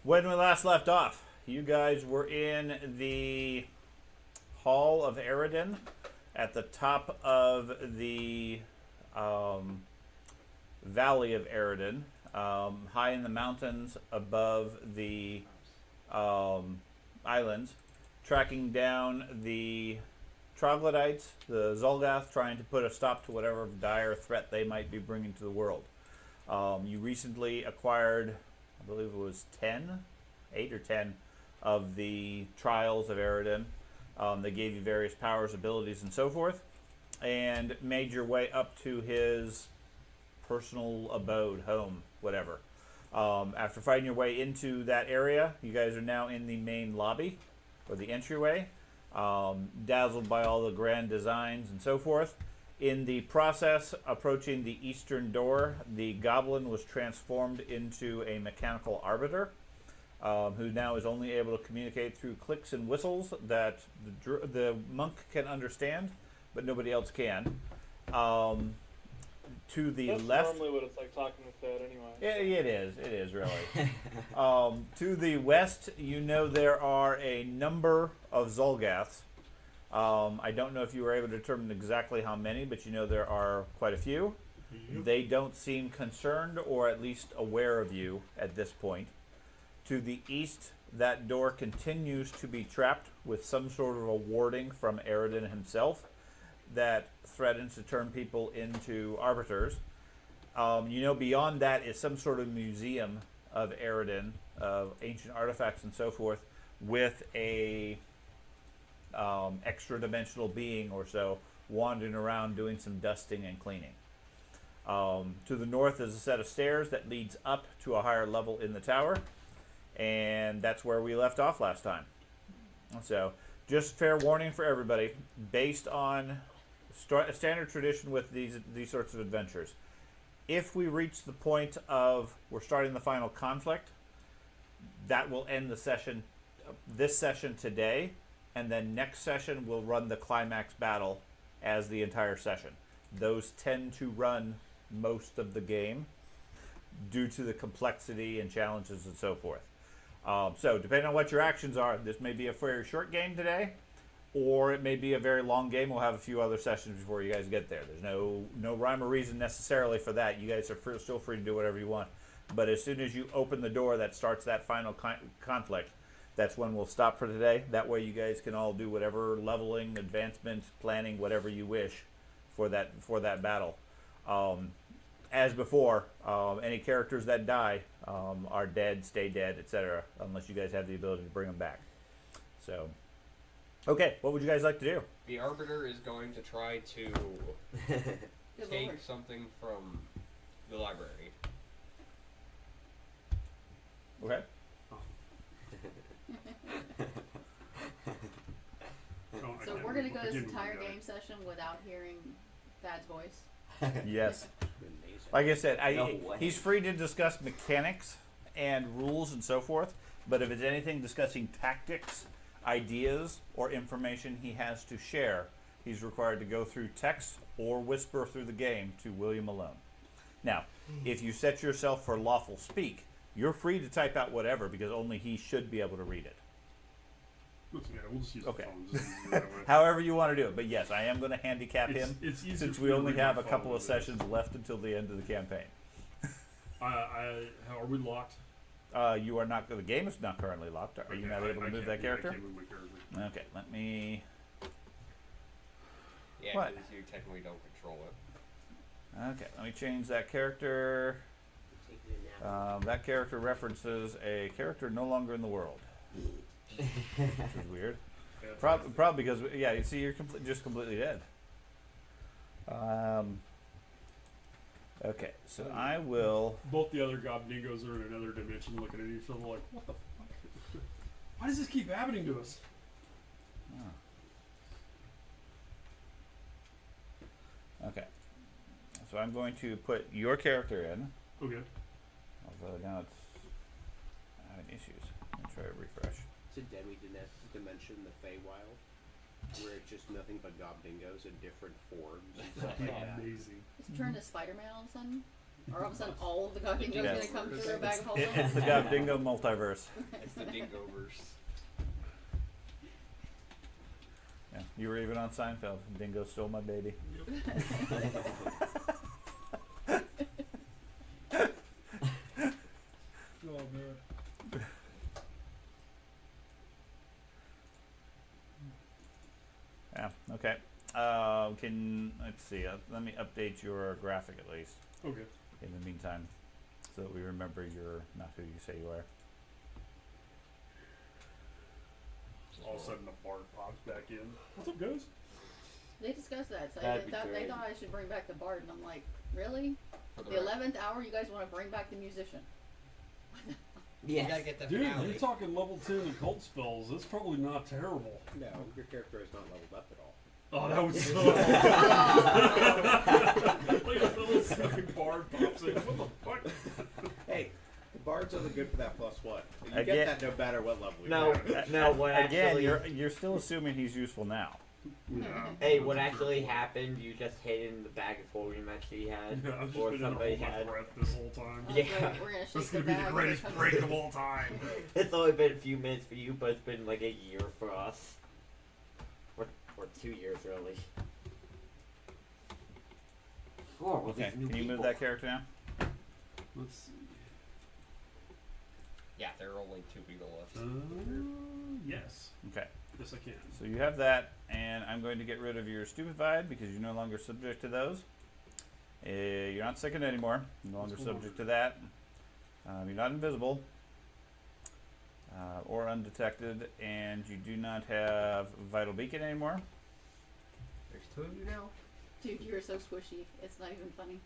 When we last left off, you guys were in the Hall of Eridan at the top of the Valley of Eridan, high in the mountains above the islands, tracking down the troglodytes, the Zolgath, trying to put a stop to whatever dire threat they might be bringing to the world. You recently acquired, I believe it was 8 or 10 of the trials of Eridan. They gave you various powers, abilities, and so forth, and made your way up to his personal abode, home, whatever. After fighting your way into that area, you guys are now in the main lobby, or the entryway, dazzled by all the grand designs and so forth. In the process, approaching the eastern door, the goblin was transformed into a mechanical arbiter, who now is only able to communicate through clicks and whistles that the monk can understand, but nobody else can. To the That's left, normally what it's like talking with Fed anyway. it is really. To the west, you know there are a number of Zolgaths. I don't know if you were able to determine exactly how many, but you know there are quite a few. Yep. They don't seem concerned or at least aware of you at this point. To the east, that door continues to be trapped with some sort of a warding from Eridan himself that threatens to turn people into arbiters. You know beyond that is some sort of museum of Eridan, of ancient artifacts and so forth, with a extra dimensional being or so wandering around doing some dusting and cleaning. To the north is a set of stairs that leads up to a higher level in the tower, and that's where we left off last time. So just fair warning for everybody, based on standard tradition with these sorts of adventures, if we reach the point of we're starting the final conflict, that will end the session, this session today, and then next session we'll run the climax battle as the entire session. Those tend to run most of the game due to the complexity and challenges and so forth. So depending on what your actions are, this may be a very short game today, or it may be a very long game. We'll have a few other sessions before you guys get there. There's no rhyme or reason necessarily for that. You guys are still free to do whatever you want. But as soon as you open the door that starts that final conflict, that's when we'll stop for today. That way you guys can all do whatever leveling, advancement, planning, whatever you wish for that battle. As before, any characters that die are dead, stay dead, etc., unless you guys have the ability to bring them back. So, okay, what would you guys like to do? The Arbiter is going to try to take something from the library. Okay. So we're gonna go this entire game session without hearing Thad's voice. Yes. Like I said, he's free to discuss mechanics and rules and so forth, but if it's anything discussing tactics, ideas, or information he has to share, he's required to go through text or whisper through the game to William alone. Now, if you set yourself for lawful speak, you're free to type out whatever, because only he should be able to read it. Yeah, we'll just use Okay. the phones. That way. However you want to do it. But yes, I am going to handicap him, It's easier since for we me to only read have my a couple phone of than it is. sessions left until the end of the campaign. Are we locked? You are not. The game is not currently locked. Are you not able to move that character? I can't move my character. Okay, let me. Yeah, What? because you technically don't control it. Okay, let me change that character. That character references a character no longer in the world, which is weird. Probably because you see, you're just completely dead. Okay, so I will. Both the other Gobningos are in another dimension looking at each other like, what the fuck? Why does this keep happening to us? Okay, so I'm going to put your character in. Okay. Although now it's having issues. Let me try to refresh. It's a dimension, the Feywild, where it's just nothing but Gobdingos in different forms and stuff like that. Amazing. It's turned to Spider-Man all of a sudden. Or all of a sudden all of the God Dingo's Yes. gonna come through a bag of holding? It's the God Dingo multiverse. It's the Dingoverse. Yeah, you were even on Seinfeld. Dingo stole my baby. Oh man. Yeah. Okay. Let's see. Let me update your graphic at least Okay. in the meantime, so that we remember you're not who you say you are. All of a sudden the bard pops back in. What's up, guys? They discussed that, so That'd they be thought, great. I should bring back the bard, and I'm like, really? For The 11th hour, you guys want to bring back the musician? You gotta Yes. get the Dude, finale. you're talking level 10 occult spells. That's probably not terrible. No, your character is not leveled up at all. Oh, that was so. Like a little fucking bard pops in. What the fuck? Hey, the bards only good for that +1. You Again- get that no matter what level you No, have. no. What Again, actually? you're still assuming he's useful now. Yeah. Hey, what actually happened? You just hid in the bag of holding that she had, Yeah, I've just or been in a somebody hold my had. breath this whole time. Oh, Yeah. great, we're gonna shake This is the gonna be bag the when greatest it comes break in. of all time. It's only been a few minutes for you, but it's been like a year for us. Or 2 years, really. Oh, well, Okay. these new Can you move people. that character now? Let's see. Yeah, there are only 2 people left. Yes. Okay. Yes, I can. So you have that, and I'm going to get rid of your stupefied because you're no longer subject to those. You're not sickened anymore. You're no longer What's going subject to that. You're not invisible or undetected, and you do not have vital beacon anymore. There's 2 of you now? Dude, you're so squishy. It's not even funny.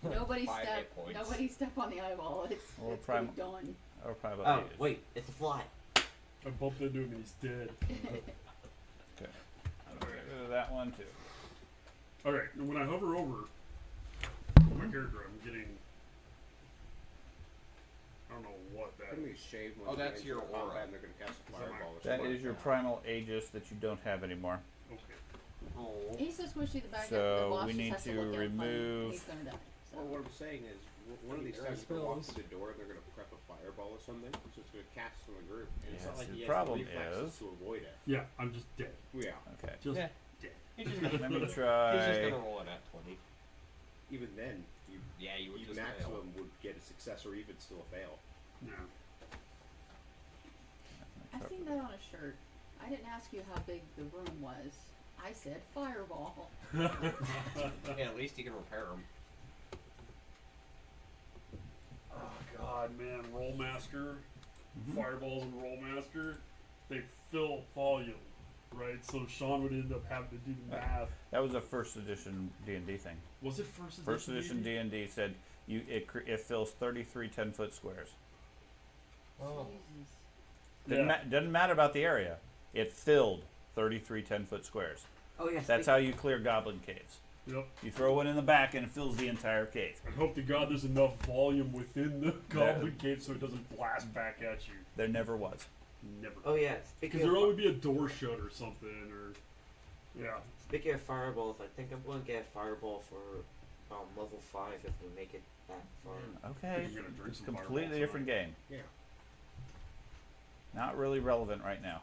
Nobody 5 step. hit points. Nobody step on the eyeball. It's Or it's prim- done. Or probably Oh, wait, it's a fly. I bumped into him and he's dead. Okay. I'm gonna get rid of that one too. Alright, and when I hover over my character, I'm getting. I don't know what that Can we is. shave Oh, one that's into your a combat aura. and they're going to cast a that my- fireball or That something is your like primal Aegis that you don't have anymore. Okay. Oh. He's so squishy. The back So the boss we just need has to look at him funny, and remove- He's gonna die. So. Well, what I'm saying is, one of these Very times you're going to walk spells. through the door and they're going to prep a fireball or something, so it's going to cast from the group. And it's Yes, not like the he has problem the reflexes is- to avoid it. Yeah, I'm just dead. Yeah. Okay. Just Yeah. dead. He's just gonna, Let me he's just try. gonna roll it at 20. Even then, you Yeah, you would just maximum would get a success or even still a fail. No. I seen that on a shirt. I didn't ask you how big the room was. I said fireball. fail. Yeah, at least you can repair them. Oh god, man, Rollmaster, Fireballs and Rollmaster, they fill volume, right? So Sean would end up having to do the math. That was a first edition D&D thing. Was it first edition? First edition D&D? D&D said it fills 33 10-foot squares. Oh. Jesus. Doesn't matter about the area. It filled 33 10-foot squares. Oh, yeah. That's how you clear goblin caves. Yep. You throw one in the back and it fills the entire cave. I hope to God there's enough volume within the goblin cave so it doesn't blast back at you. There never was. Never. Oh, yeah. Speaking Because of, there'll always be a door shut or something, or yeah. speaking of fireballs, I think I'm going to get a fireball for level 5 if we make it that far. Okay. You're gonna drink It's a some completely Fireballs different game. Yeah. Not really relevant right now.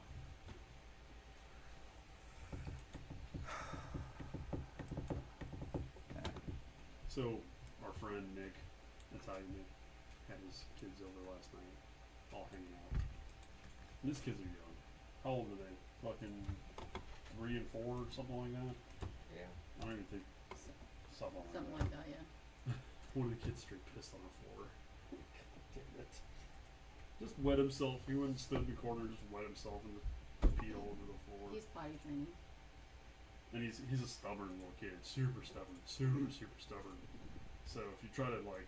So, our friend Nick, Italian Nick, had his kids over last night, all hanging out. And his kids are young. How old are they? Fucking 3 and 4 or something like that? Yeah. I don't even think something like Something that. like that, yeah. One of the kids straight pissed on the floor. Just wet himself. He went and stood in the corner, just wet himself and just peed all over the floor. He's potty training. And he's a stubborn little kid, super stubborn, super stubborn. So if you try to like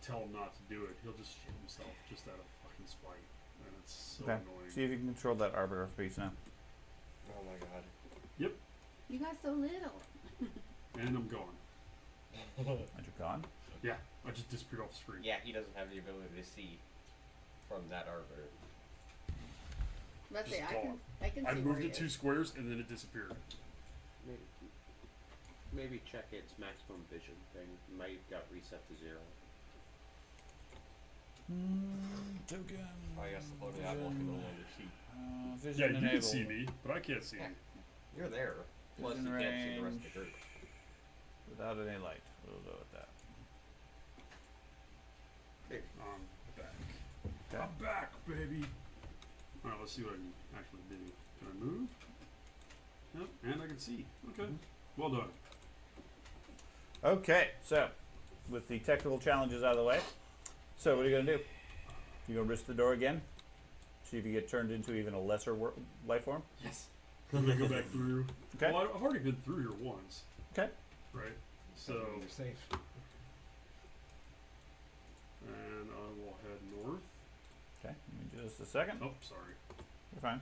tell him not to do it, he'll just shit himself just out of fucking spite, and it's so Okay. annoying. See if you can control that arbiter piece now. Oh my god. You guys so little. And I'm gone. And you're gone. Yeah, I just disappeared off the screen. Yeah, he doesn't have the ability to see from that arbiter. Let's Just say gone. I can I see moved where it he 2 is. squares and then it disappeared. Maybe check its maximum vision thing. It might have got reset to 0. Token. I guess the photo I can no longer see. Yeah, Vision you can enabled. see me, but I can't see Yeah. you. You're there. Plus, you Vision can't see the rest of the range. group. Without any light. We'll go with that. I'm back. Okay. I'm back, baby. Alright, let's see what I can actually do. Can I move? Yep, and I can see. Okay. Well done. Okay, so with the technical challenges out of the way, so what are you gonna do? You gonna risk the door again? See if you get turned into even a lesser life form? Yes. I'm gonna go back through. Okay. Well, I've already been through here once, Okay. right? So, You're safe. and I will head north. Okay. Give me just a second. Oh, sorry. You're fine.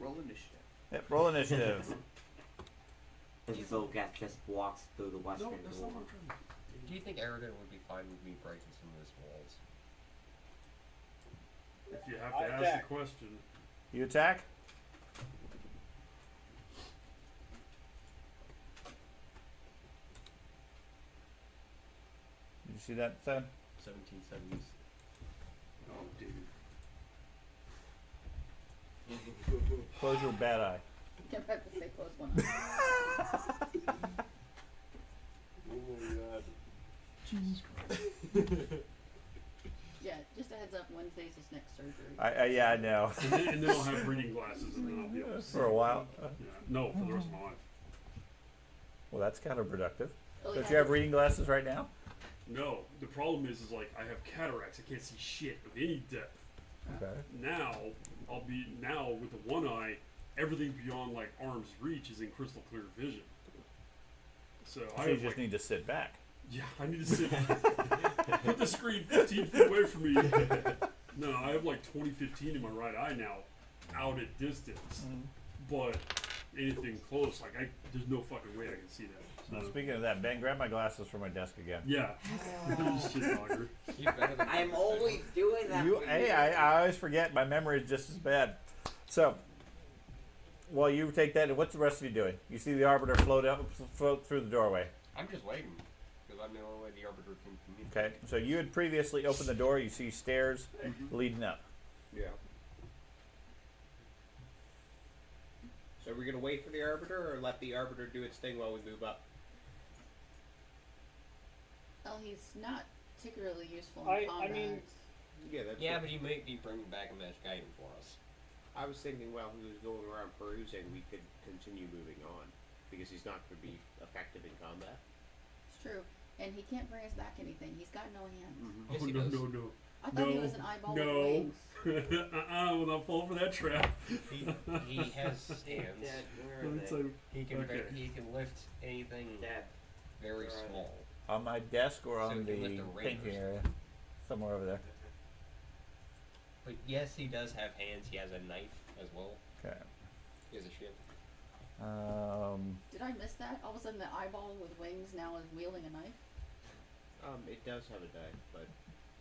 Roll initiative. Yep. Roll initiative. And Zogat just walks through the western No, that's door. not what I'm trying to Do you think Aragon would be fine with me breaking some of his walls? do. If you have I to ask attack. the question, You attack. Did you see that, Seth? 1770s. oh, dude. Close your bad eye. I'm about to say close one eye. Oh my god. Jesus Christ. Yeah, just a heads up, Wednesday's his next surgery. Yeah, I know. And then I'll have reading glasses, and then I'll be able to see. For a while. Yeah. No, for the rest of my life. Well, that's counterproductive. Oh, Don't yeah. you have reading glasses right now? No, the problem is like I have cataracts. I can't see shit of any depth. Okay. Now with the one eye, everything beyond like arm's reach is in crystal clear vision. So I So you have just like, need to sit back. yeah, I need to sit. Put the screen 15 feet away from me. No, I have like 20/15 in my right eye now, out at distance. But anything close, like there's no fucking way I can see that. Now, So, speaking of that, Ben, grab my glasses from my desk again. yeah, shit dogger. He's better than I'm always doing that. You, for hey, you. I always forget. My memory is just as bad. So, while you take that, what's the rest of you doing? You see the Arbiter float through the doorway. I'm just waiting. Because I'm the only way the Arbiter can communicate. Okay, so you had previously opened the door. You see stairs leading up. Yeah. So are we gonna wait for the Arbiter, or let the Arbiter do its thing while we move up? Well, he's not particularly useful in I combat. mean- Yeah, that's Yeah, what- but he may be bringing back a magic item for us. I was thinking while he was going around perusing, we could continue moving on, because he's not going to be effective in combat. It's true. And he can't bring us back anything. He's got no hands. Yes, Oh he no, does. no. I thought he No, was an eyeball no. with wings. Will not fall for that trap. He has stands. Dad, where are It's they? like, He can Okay. he can lift anything Dad. very Where are small. On my desk or So on you can lift the a ring or painting something. area. Somewhere over there. But yes, he does have hands. He has a knife as well. Okay. He has a shield. Did I miss that? All of a sudden, the eyeball with wings now is wielding a knife. It does have a dive, but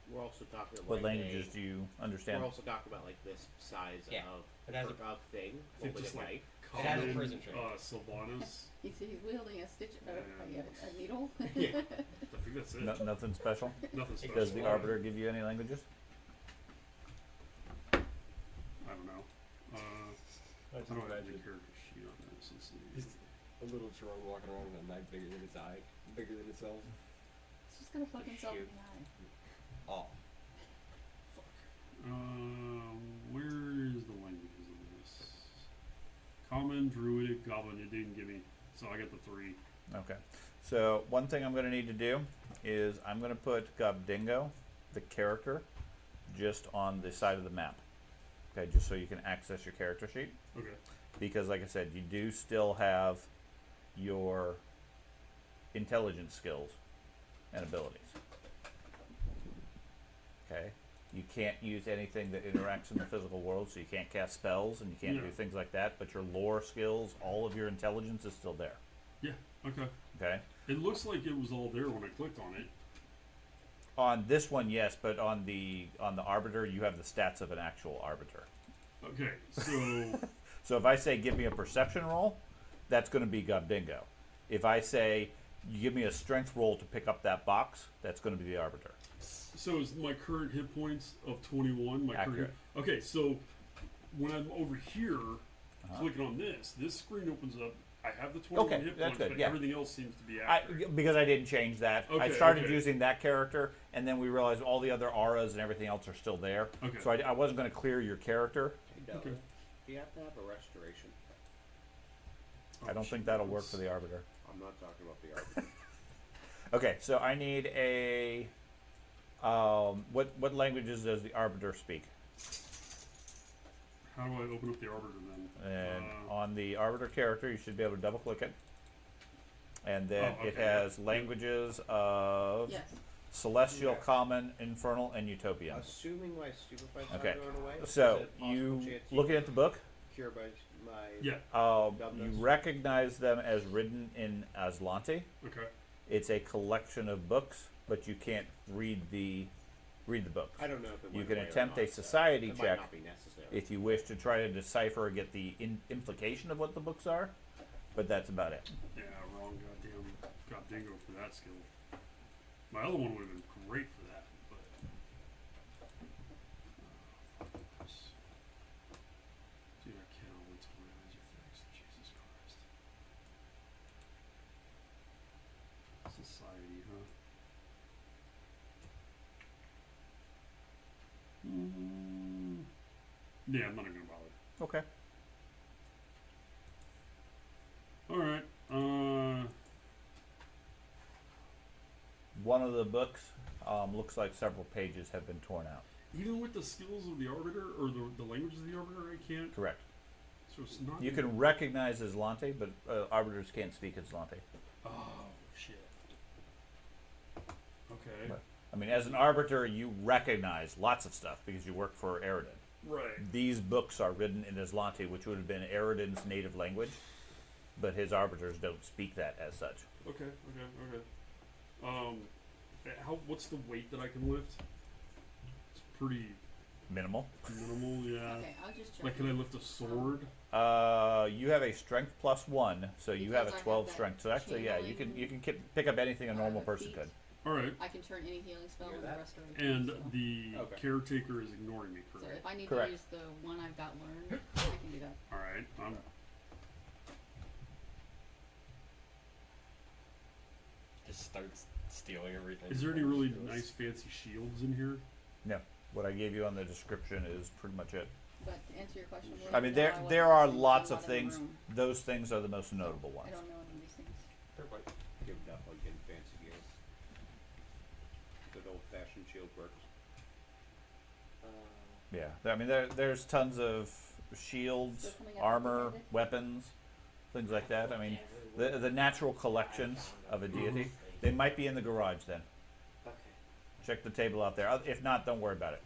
we're also talking about What like languages do you we're understand? also talking about like this size Yeah, of it has a- thing I think holding just a like knife. It has a common, prison trade. Sylvanas. He's wielding a stitch, And- a needle. Yeah. I think that's it. Nothing special. Nothing special. Does the Arbiter give you any languages? I don't know. I don't have the character sheet on this. Let's see. A little drone walking around with a knife bigger than its eye, bigger than itself. He's just gonna poke himself in Shoot. the eye. Oh, Where is the languages of this? Common, Druidic, Goblin. It didn't give me, so I got the 3. Okay. So one thing I'm going to need to do is I'm going to put Gobdingo, the character, just on the side of the map. Okay, just so you can access your character sheet. Okay. Because, like I said, you do still have your intelligence skills and abilities. Okay? You can't use anything that interacts in the physical world, so you can't cast spells and you can't do Yeah. things like that, but your lore skills, all of your intelligence is still there. Yeah. Okay. Okay? It looks like it was all there when I clicked on it. On this one, yes, but on the Arbiter, you have the stats of an actual Arbiter. Okay. So So if I say give me a perception roll, that's going to be Gobdingo. If I say, you give me a strength roll to pick up that box, that's going to be the arbiter. So is my current hit points of 21? My Accurate. current. Okay, so when I'm over here, Uh-huh. clicking on this screen opens up. I have the 21 Okay, hit that's points, good, but yeah. everything else seems to be accurate. Because I didn't change that. I Okay, started okay. using that character, and then we realized all the other auras and everything else are still there. Okay. So I wasn't going to clear your character. No. Okay. You have to have a restoration. Oh, I don't think that'll work for the arbiter. I'm not talking about the arbiter. Okay, so I need a. What languages does the arbiter speak? How do I open up the arbiter then? And on the arbiter character, you should be able to double click it. And then Oh, it okay, has yeah. languages of Yes. celestial, Yeah. common, infernal, and utopian. Assuming my stupefy is Okay. not going away. So is it a possible you chance looking at the book, cure my Yeah. you recognize them as written in Aslanti. Okay. It's a collection of books, but you can't read the books. I don't know if it You went can away or attempt not, a so society it check might not be necessary. if you wish to try to decipher or get the implication of what the books are, but that's about it. Yeah, wrong goddamn dingo for that skill. My other one would have been great for that, but. Dude, I cannot wait till my eyes are fixed. Jesus Christ. Society, huh? Yeah, I'm not even gonna bother. Okay. Alright, One of the books looks like several pages have been torn out. even with the skills of the arbiter, or the language of the arbiter, I can't. Correct. So it's not. You can recognize Aslanti, but arbiters can't speak Aslanti. Oh, shit. Okay. But, I mean, as an arbiter, you recognize lots of stuff because you work for Eridan. Right. These books are written in Aslanti, which would have been Eridan's native language, but his arbiters don't speak that as such. Okay, what's the weight that I can lift? It's pretty Minimal. minimal, yeah. Okay, I'll just check. Like, can I lift a sword? You have a strength +1, so you have a Because I have 12 that strength. So actually, yeah, you channeling, can pick up anything a normal the person feat. could. Alright. I can turn any healing spell Hear into that? restoration. And so. the Okay. caretaker is ignoring me, So correct? if I need Correct. to use the one I've got learned, I can do that. Alright, Just starts stealing everything. is there any really nice fancy shields in here? No, what I gave you on the description is pretty much it. But to answer your question, I mean, no, there wasn't there are seeing lots a of lot in the things. room. Those things are the most notable I ones. don't know any of these things. Fair point. Give it up like getting fancy gears. Good old fashioned shield works. Yeah, I mean, there's tons of shields, So coming up armor, with it? weapons, things like that. I mean, the natural collection of a deity. They might be in the garage then. Okay. Check the table out there. If not, don't worry about it.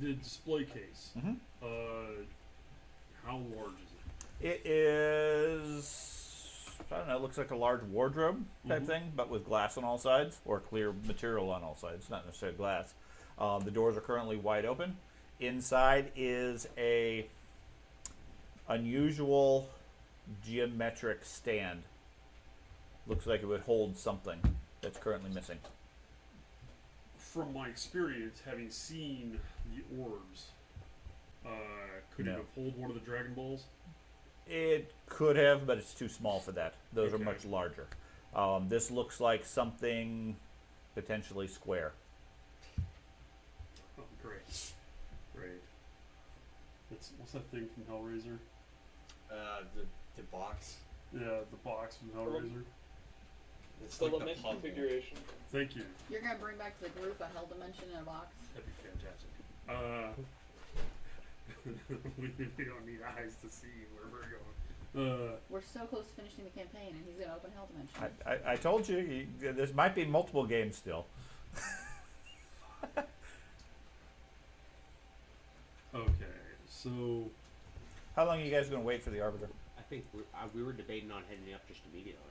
The display case. Mm-hmm. How large is it? It is, I don't know, it looks like a large wardrobe type Mhm. thing, but with glass on all sides, or clear material on all sides, not necessarily glass. The doors are currently wide open. Inside is a unusual geometric stand. Looks like it would hold something that's currently missing. From my experience, having seen the orbs, could No. it have hold one of the Dragon Balls? It could have, but it's too small for that. Those are Okay. much larger. This looks like something potentially square. Oh, great. Great. What's that thing from Hellraiser? The box. Yeah, the box from Hellraiser. It's The like the lament puzzle. configuration. Thank you. You're gonna bring back to the group a hell dimension in a box. That'd be fantastic. We don't need eyes to see where we're going. We're so close to finishing the campaign, and he's gonna open hell dimension. I told you, there might be multiple games still. Okay, so How long are you guys going to wait for the arbiter? I think we were debating on heading up just immediately.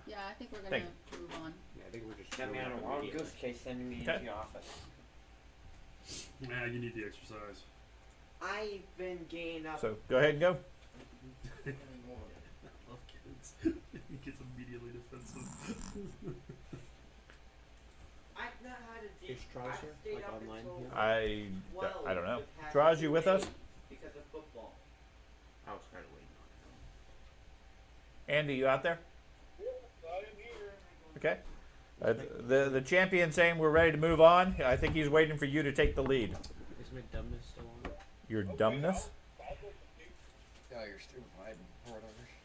Yeah, I think we're gonna Thank move on. Yeah, I think we're just Send me going on up a wild immediately. goose chase, sending me Okay. into the office. you need the exercise. I've been gaining up. So go ahead and go. I love kids. He gets immediately defensive. I've not had a deep. Is Strauss I've here? stayed Like up online until here? I don't know. the past Traz, 2 you with us? days because of football. I was kind of waiting on Andy, you out there? I am here. Okay. The champion saying we're ready to move on. I think he's waiting for you to take the lead. it. Is my dumbness still on? Your dumbness? I'll go with you. Yeah, you're stupefied or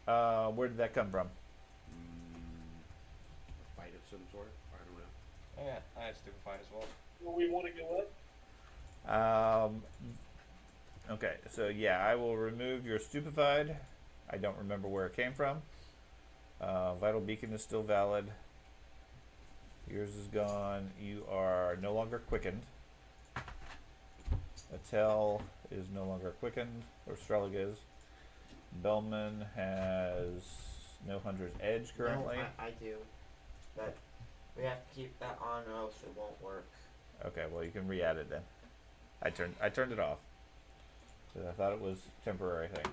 whatever. Where did that come from? A fight of some sort? I don't know. Oh yeah, I had stupefied as well. Well, we want to go up. Okay, so yeah, I will remove your stupefied. I don't remember where it came from. Vital beacon is still valid. Yours is gone. You are no longer quickened. Attell is no longer quickened, or Strelig is. Bellman has no 100's edge currently. No, I do. But we have to keep that on or else it won't work. Okay, well you can re-add it then. I turned it off. 'Cause I thought it was temporary thing.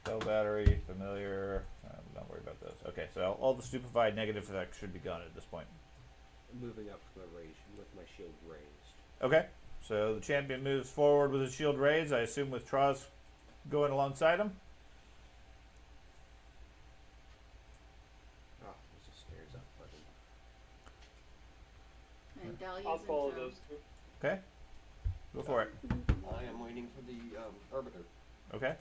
Spell battery, familiar. Don't worry about those. Okay, so all the stupefied negative effects should be gone at this point. Moving up with my shield raised. Okay, so the champion moves forward with his shield raised. I assume with Traz going alongside him. Oh, there's a stairs up button. And Dahlia's I'll follow in town. those two. Okay, go for it. I am waiting for the arbiter. Okay,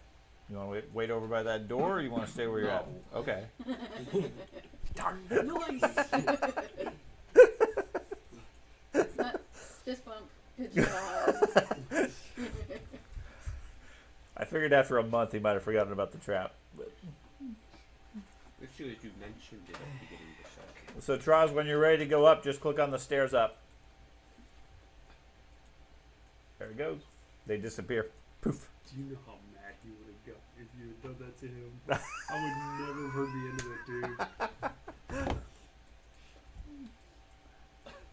you want to wait over by that door, or you want to stay where you're at? No. Okay. Fist bump to Jaws. I figured after a month he might have forgotten about the trap. But. As soon as you mentioned it at the beginning of the session. So Traz, when you're ready to go up, just click on the stairs up. There it goes. They disappear. Poof. Do you know how mad he would have got if you had done that to him? I would never have heard the end of it, dude.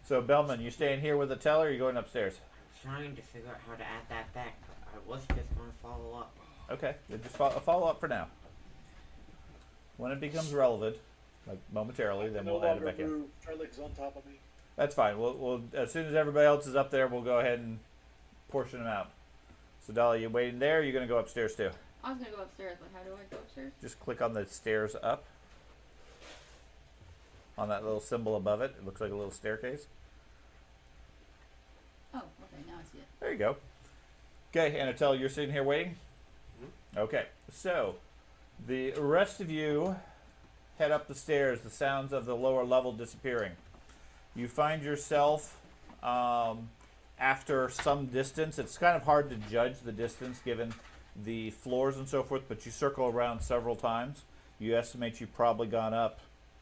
So Bellman, you staying here with the teller, or are you going upstairs? I'm trying to figure out how to add that back, but I was just going to follow up. Okay, then just follow up for now. When it becomes relevant, like momentarily, then we'll add it back in. Charlie's on top of me. That's fine. We'll as soon as everybody else is up there, we'll go ahead and portion them out. So Dolly, you waiting there? Or you gonna go upstairs too? I was gonna go upstairs, but how do I go upstairs? Just click on the stairs up. On that little symbol above it, it looks like a little staircase. Oh, okay, now I see it. There you go. Okay, Anatole, you're sitting here waiting? Okay, so the rest of you head up the stairs, the sounds of the lower level disappearing. You find yourself, after some distance, it's kind of hard to judge the distance given the floors and so forth, but you circle around several times. You estimate you've probably gone up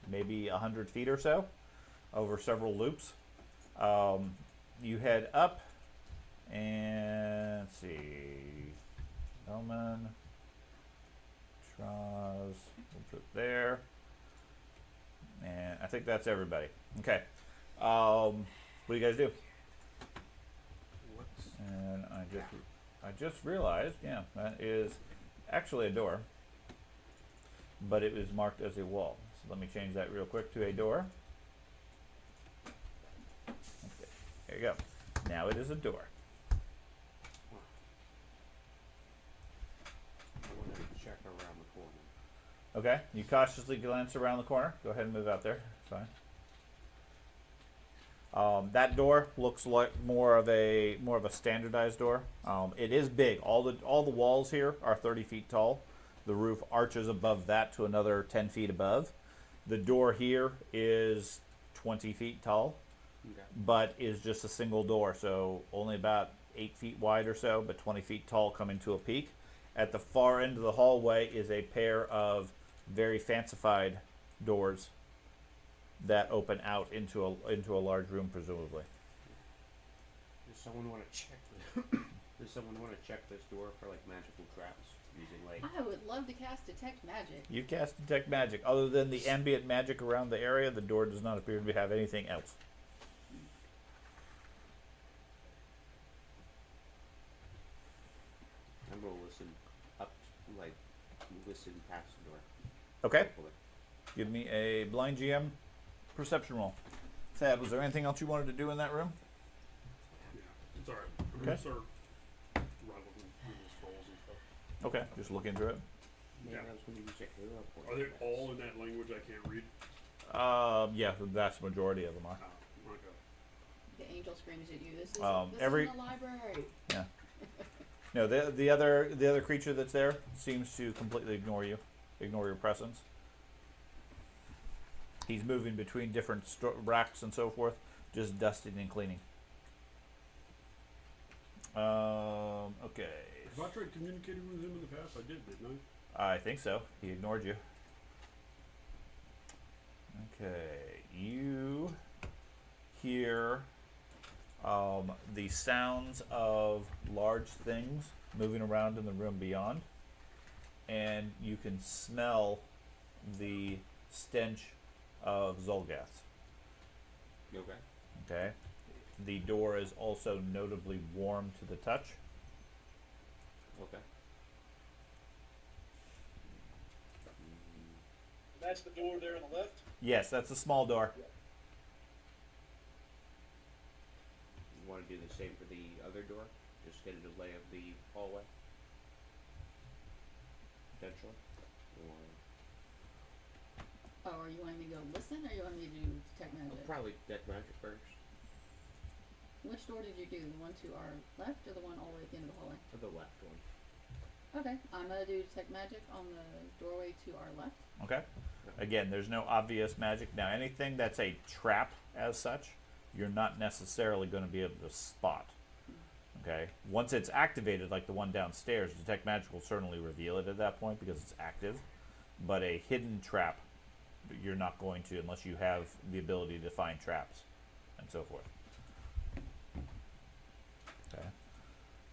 maybe 100 feet or so over several loops. You head up, and let's see, Bellman, Traz, we'll put there, and I think that's everybody. Okay, what do you guys do? And I just realized, yeah, that is actually a door, but it was marked as a wall. So let me change that real quick to a door. Okay, there you go. Now it is a door. I want to check around the corner. Okay, you cautiously glance around the corner. Go ahead and move out there. It's fine. That door looks like more of a standardized door. It is big. All the walls here are 30 feet tall. The roof arches above that to another 10 feet above. The door here is 20 feet tall, Okay. but is just a single door, so only about 8 feet wide or so, but 20 feet tall coming to a peak. At the far end of the hallway is a pair of very fancified doors that open out into a large room, presumably. Does someone want to check? Does someone want to check this door for like magical traps using like? I would love to cast Detect Magic. You cast Detect Magic. Other than the ambient magic around the area, the door does not appear to have anything else. I'm gonna listen up, like listen past the door. Okay. hopefully. Give me a blind GM perception roll. Thad, was there anything else you wanted to do in that room? Yeah, it's alright. I'm Okay. gonna start rattling through the scrolls and stuff. Okay, just look into it. Man, Yeah. I was gonna use a hero point. Are they for this. all in that language I can't read? Yeah, the vast majority of them are. Oh, okay. The angel screams at you. This is Every- isn't a library. No, the other creature that's there seems to completely ignore you, ignore your presence. He's moving between different racks and so forth, just dusting and cleaning. Okay. Have I tried communicating with him in the past? I did, didn't I think so. He ignored you. Okay, you hear the sounds of large things moving around in the room beyond, and you can smell the stench of Zolgath. Okay. Okay, the door is also notably warm to the touch. Okay. That's the door there on the left. Yes, that's a small door. You want to do the same for the other door? Just get a delay of the hallway? Potentially? Or Oh, are you wanting me to go listen, or you want me to do detect magic? probably detect magic first. Which door did you do? The one to our left, or the one all the way at the end of the hallway? Or the left one. Okay, I'm gonna do detect magic on the doorway to our left. Okay. Again, there's no obvious magic. Now, anything that's a trap as such, you're not necessarily going to be able to spot. Okay. Once it's activated, like the one downstairs, detect magic will certainly reveal it at that point because it's active. But a hidden trap, you're not going to unless you have the ability to find traps and so forth. Okay.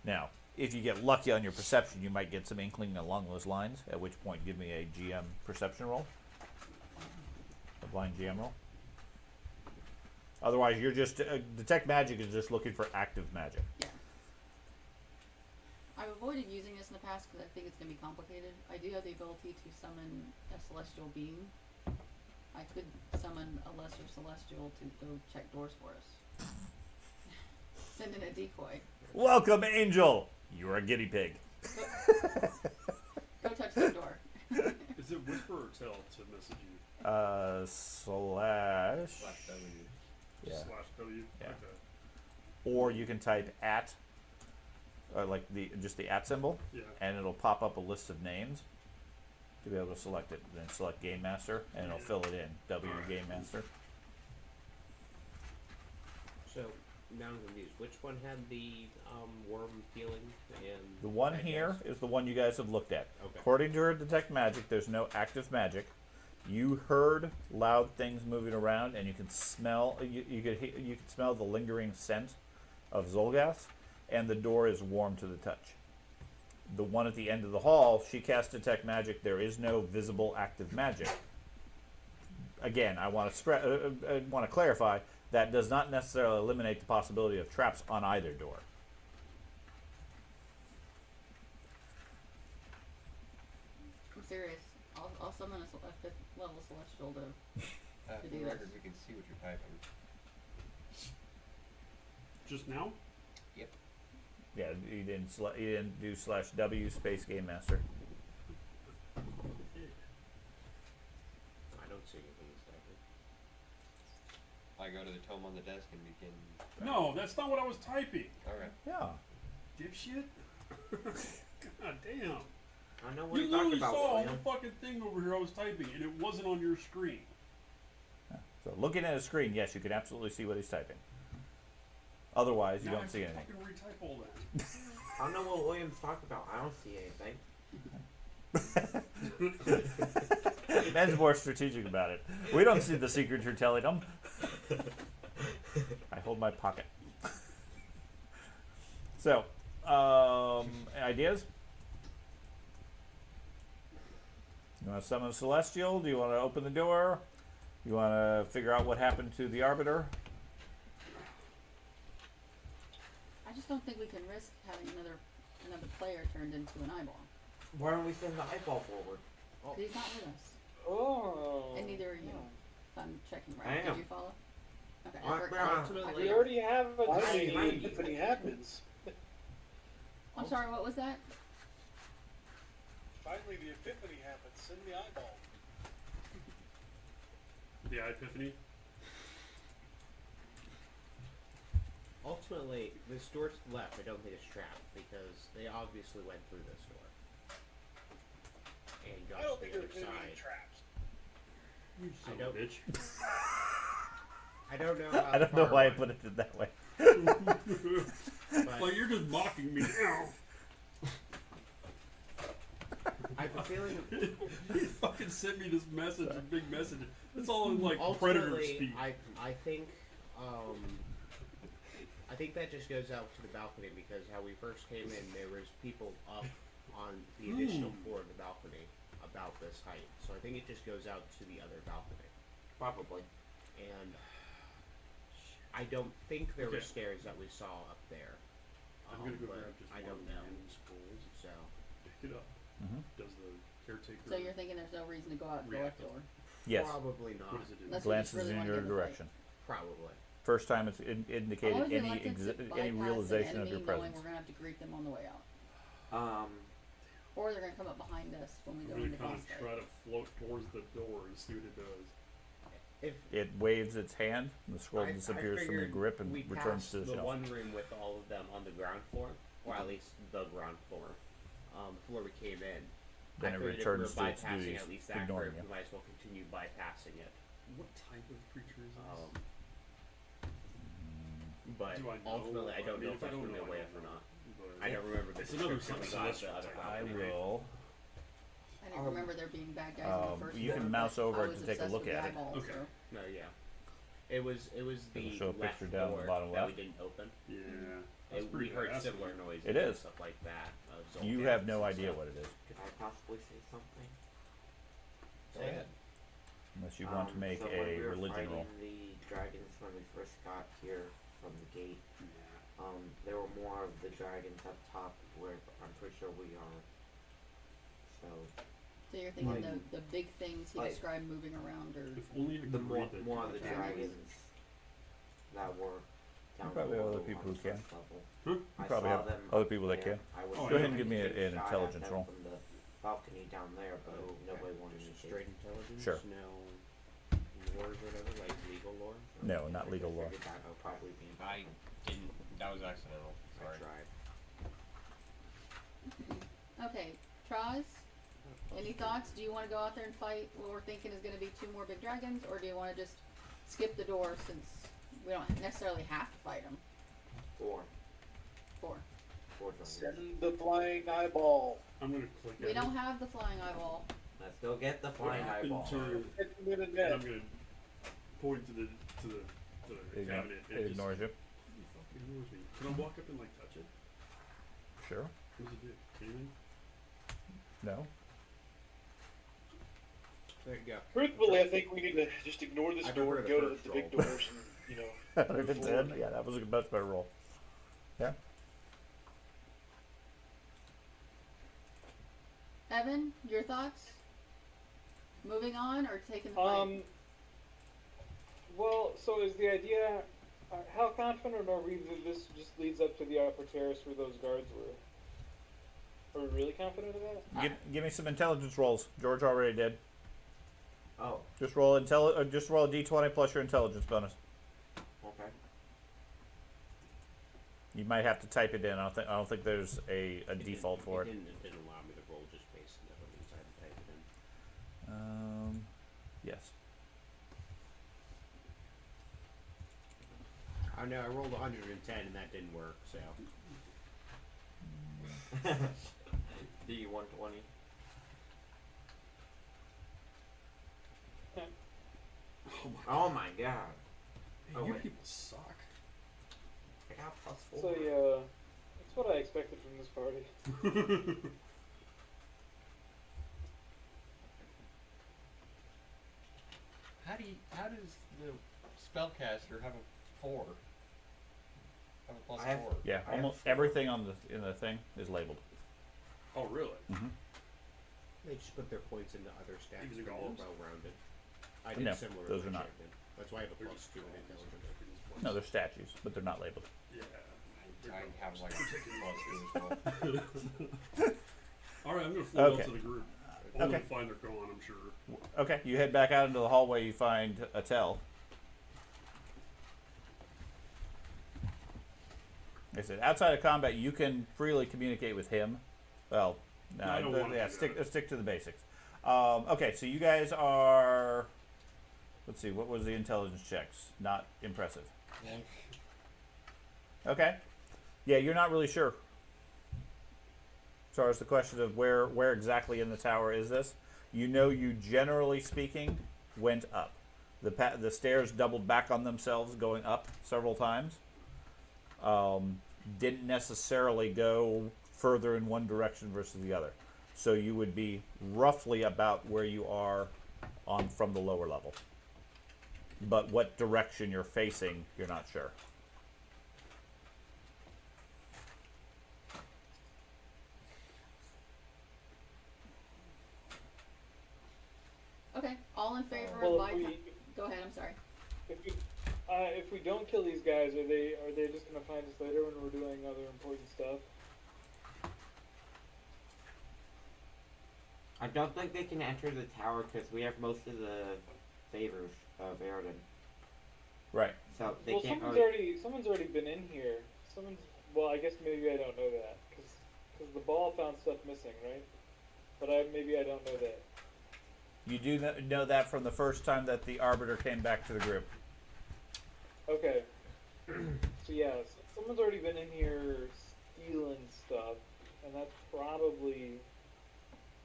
Now, if you get lucky on your perception, you might get some inkling along those lines, at which point give me a GM perception roll. A blind GM roll. Otherwise, you're just, detect magic is just looking for active magic. Yeah. I've avoided using this in the past because I think it's going to be complicated. I do have the ability to summon a celestial being. I could summon a lesser celestial to go check doors for us. Send in a decoy. Welcome, Angel! You're a guinea pig. Go touch the door. Is it whisper or tell to message you? Slash. W. Yeah. /W? Yeah. Okay. Or you can type at, like just the at symbol, Yeah. and it'll pop up a list of names to be able to select it. Then select Game Master, and it'll fill it in. W Game Master. So, now I'm confused. Which one had the worm feeling and The one bad here guys? is the one you guys have looked at. Okay. According to her detect magic, there's no active magic. You heard loud things moving around, and you can smell. You could smell the lingering scent of Zolgath, and the door is warm to the touch. The one at the end of the hall, she cast detect magic. There is no visible active magic. Again, I want to clarify that does not necessarily eliminate the possibility of traps on either door. I'm serious. I'll summon a 5th level celestial to For do the this. record, we can see what you're typing. Just now? Yeah, you didn't do /W space Game Master. I don't see anything that's typing. I go to the tome on the desk and begin. No, that's not what I was typing. Alright. Yeah. Dipshit. God damn. I know what You you're talking literally about, saw William. the fucking thing over here I was typing, and it wasn't on your screen. So looking at a screen, yes, you can absolutely see what he's typing. Otherwise, you Now I don't see have to anything. fucking retype all that. I don't know what William's talking about. I don't see anything. Ben's more strategic about it. We don't see the secret you're telling him. I hold my pocket. So, ideas? You want to summon a celestial? Do you want to open the door? You want to figure out what happened to the arbiter? I just don't think we can risk having another player turned into an eyeball. Why don't we send the eyeball forward? Because he's not with us. Oh. And neither are you. If I'm checking I right. Did am. you follow? Okay. Ultimately- We already have a Finally, tiny epiphany happens. I'm sorry, what was that? Finally, the epiphany happens. Send the eyeball. The epiphany. Ultimately, this door to the left, I don't think is trapped because they obviously went through this door and got I don't to think the there other are going to be any side. traps. You son I of a don't- bitch. I don't know. How I don't know far why I one, put it that way. but Like you're just mocking me now. I have a feeling. He fucking sent me this message, a big message. It's all in like predator Ultimately, speak. I think that just goes out to the balcony because how we first came in, there was people up on the additional floor of the balcony about this height. So I think it just goes out to the other balcony. Probably. And I don't think there were Okay. stairs that we saw up there. I'm gonna go but grab just I one don't of the know. random scrolls. So Pick it up. Mhm. Does the caretaker? So you're thinking there's no reason to go out the left Reactive. door? Yes. probably not. What does it do? Unless we just Glances really in wanna your get in the fight. direction. Probably. First time it's Always indicated any reluctant to any bypass realization an of enemy your knowing presence. we're gonna have to greet them on the way out, Um, or they're gonna come up behind us when we I'm go gonna into kind boss of fight. try to float towards the door and see what it does. If It waves its hand, and the scroll I disappears from your figured grip and we returns passed to the the shelf. one room with all of them on the ground floor, or at least the ground floor, before we came in. Then I it figured returns if we were to its bypassing duties, at least that ignoring group, you. we might as well continue bypassing it. What type of creature is this? But Do I know? ultimately, I don't know if if I that's don't going to know, be a way I up or don't know. not. But I don't remember the It's another description we got of the celestial other type. I balcony. will. I didn't remember there being bad guys in the first you door, can mouse but over I it was to take a obsessed look with the at it. eyeballs, Okay. so. No, yeah. It was the It'll show a left picture down the door bottom that left. we didn't open. Yeah. And That's we pretty heard badass. similar noises It and is. stuff like that. You Zoltan's have no and idea stuff. what it is, could I possibly say something? Go ahead. unless you want to make so when a we were religion fighting roll. the dragons when we first got here from the gate, Yeah. there were more of the dragons up top where I'm pretty sure we are. So So you're thinking Like- the big things he like- described moving around, or If only I could the more read that. more of the dragons. dragons that were down probably have below other people on who the can. first level. Huh? You I probably saw have them other people that there. can. I was Go ahead and trying give to me take an a shot intelligence at them roll. from the balcony down there, but Okay. nobody wanted Just to. straight intelligence? Sure. No lore or whatever, like legal lore? No, not legal law. I figured that would probably be I didn't. That was accidental. I Sorry. tried. okay, Traz. Any thoughts? Do you want to go out there and fight what we're thinking is going to be 2 more big dragons, or do you want to just skip the door since we don't necessarily have to fight them? 4 dragons. Send the flying eyeball. I'm gonna click We at don't it. have the flying eyeball. Let's go get the What flying happened eyeball. to? Hit him in the And neck. I'm gonna point to the It, cabinet. it ignores you. It fucking ignores me. Can I walk up and like touch it? Sure. What does it do? Anything? No. There you go. Truthfully, I think we need to just ignore this I door prefer and the go to first the big roll. doors and, you know, Out of move 10, forward. yeah, that was a much better roll. Yeah. Evan, your thoughts? Moving on or taking the fight? Well, so is the idea, how confident are we that this just leads up to the upper terrace where those guards were? Are we really confident of that? Give me some intelligence rolls. George already did. Oh, Just roll just roll a d20 plus your intelligence bonus. okay. You might have to type it in. I don't think there's a default for it. It didn't allow me to roll just based on that, means I had to type it in. Yes. I know I rolled 110 and that didn't work, so. D120. Oh my Oh my god. Man, Oh, you wait. people suck. I got +4. So yeah, that's what I expected from this party. How does the spellcaster have a 4? Have a plus I have- 4. Yeah. I have Almost 4. everything in the thing is labeled. Oh really? Mm-hmm. They just put their points into other stats. These are They're more golems? well-rounded. I did No, similar. those with are my not. champion. That's why I have a They're plus just 2 in golems. intelligence. No, they're statues, but they're not labeled. Yeah. I have like a plus 2 as well. Alright, I'm gonna float Okay. out to the group. Only Okay. to find they're gone, I'm sure. Okay, you head back out into the hallway. You find Attell. Like I said, outside of combat, you can freely communicate with him. Well, no, No, I don't wanna yeah, do stick that. to the basics. Okay, so you guys are. Let's see, what was the intelligence checks? Not impressive. Okay, yeah, you're not really sure. As far as the question of where exactly in the tower is this, you know, you generally speaking went up. The stairs doubled back on themselves going up several times. Didn't necessarily go further in one direction versus the other. So you would be roughly about where you are on from the lower level. But what direction you're facing, you're not sure. Okay, all in favor Well, of bypass. Go ahead. I'm sorry. if we don't kill these guys, are they just gonna find us later when we're doing other important stuff? I don't think they can enter the tower because we have most of the favors of Airden. Right. So they Well, can't. someone's already been in here. Well, I guess maybe I don't know that because the ball found stuff missing, right? But maybe I don't know that. You do know that from the first time that the Arbiter came back to the group. Okay. So yeah, someone's already been in here stealing stuff, and that's probably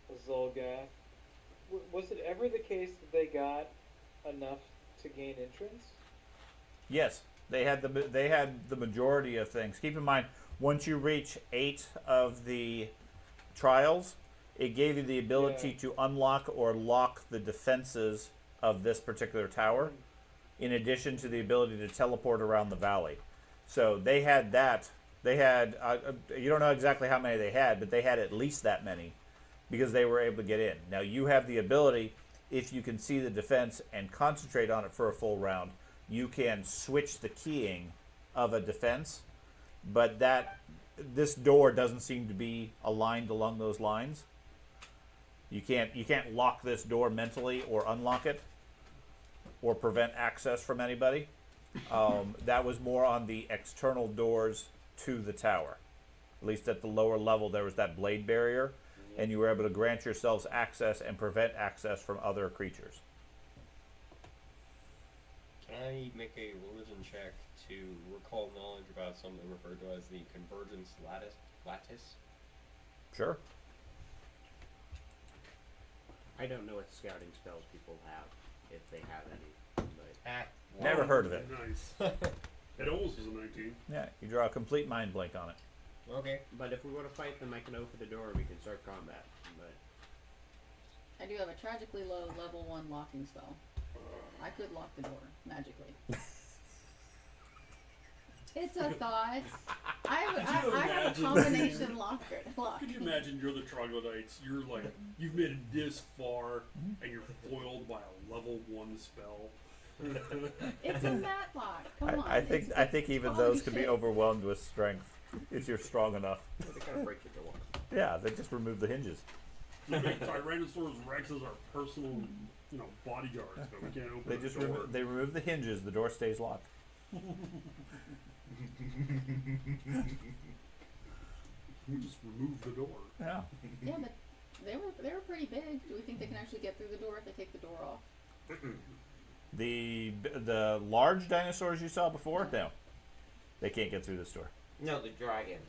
a Zolgath. Was it ever the case that they got enough to gain entrance? Yes, they had the majority of things. Keep in mind, once you reach 8 of the trials, it gave you the ability to unlock or lock the defenses of this particular tower, in addition to the ability to teleport around the valley. So they had that. They had, you don't know exactly how many they had, but they had at least that many because they were able to get in. Now you have the ability, if you can see the defense and concentrate on it for a full round, you can switch the keying of a defense, but this door doesn't seem to be aligned along those lines. You can't lock this door mentally or unlock it or prevent access from anybody. That was more on the external doors to the tower. At least at the lower level, there was that blade barrier, and you were able to grant yourselves access and prevent access from other creatures. Can I make a religion check to recall knowledge about something referred to as the convergence lattice? Sure. I don't know what scouting spells people have, if they have any. But Never heard of it. Nice. It almost was a 19. Yeah, you draw a complete mind blank on it. Okay. But if we want to fight them, I can open the door and we can start combat. But I do have a tragically low level 1 locking spell. I could lock the door magically. It's a thought. I have a combination locker. Could you imagine you're the troglodytes, you're like, you've made it this far, and you're foiled by a level 1 spell. It's a matlock. Come on. I think even quality those can be shit. overwhelmed with strength if you're strong enough. they gotta break the door. Yeah, they just remove the hinges. We make Tyrannosaurus Rex as our personal, bodyguards, but we can't open They the just door. they remove the hinges. The door stays locked. We just remove the door. Yeah. Yeah, but they were pretty big. Do we think they can actually get through the door if they take the door off? The large dinosaurs you saw before, no, they can't get through this door. No, the dragons.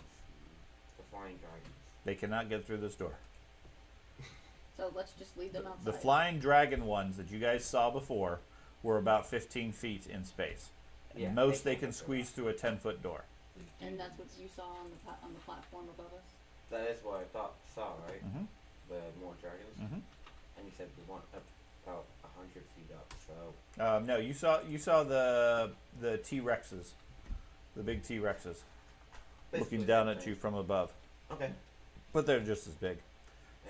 The flying dragons. They cannot get through this door. So let's just leave them outside. The flying dragon ones that you guys saw before were about 15 feet in space. At Yeah, most, they can't can get through squeeze through a 10-foot door. And that's what you saw on the platform above us. That is what I saw, right? Mm-hmm. The more dragons. Mm-hmm. And you said we want up about 100 feet up, so. No, you saw the T-Rexes, the big T-Rexes, looking Basically down same at thing. you from above. Okay. But they're just as big.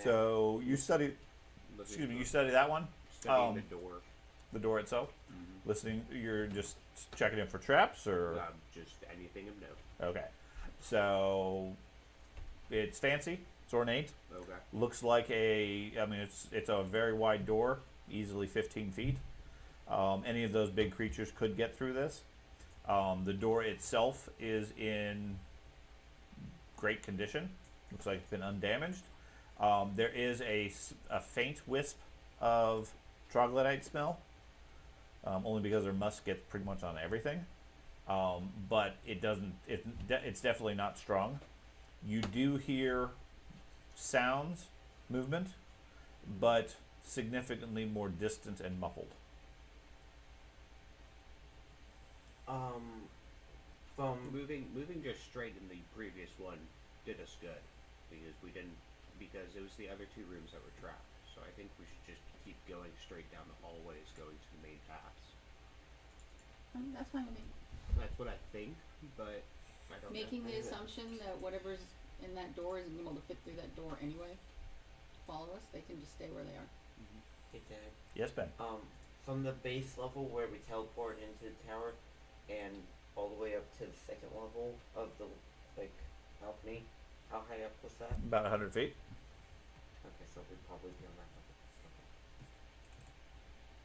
So you study. Looking Excuse me. for- You study that one. Studying the door. The door itself. Mm-hmm. Listening. You're just checking in for traps, or Just anything of note. okay. So it's fancy. It's ornate. Okay. Looks like a. I mean, it's a very wide door, easily 15 feet. Any of those big creatures could get through this. The door itself is in great condition. Looks like it's been undamaged. There is a faint wisp of troglodyte smell, only because their musk gets pretty much on everything. But it doesn't. It's definitely not strong. You do hear sounds, movement, but significantly more distant and muffled. From Moving just straight in the previous one did us good because it was the other two rooms that were trapped. So I think we should just keep going straight down the hallways, going to the main paths. That's fine with me. That's what I think, but I don't Making know. the assumption that whatever's in that door isn't able to fit through that door anyway. Follow us. They can just stay where they are. Hey Dad, Yes, Ben. from the base level where we teleport into the tower, and all the way up to the second level of the balcony, how high up was that? About 100 feet. Okay, so we'd probably be on that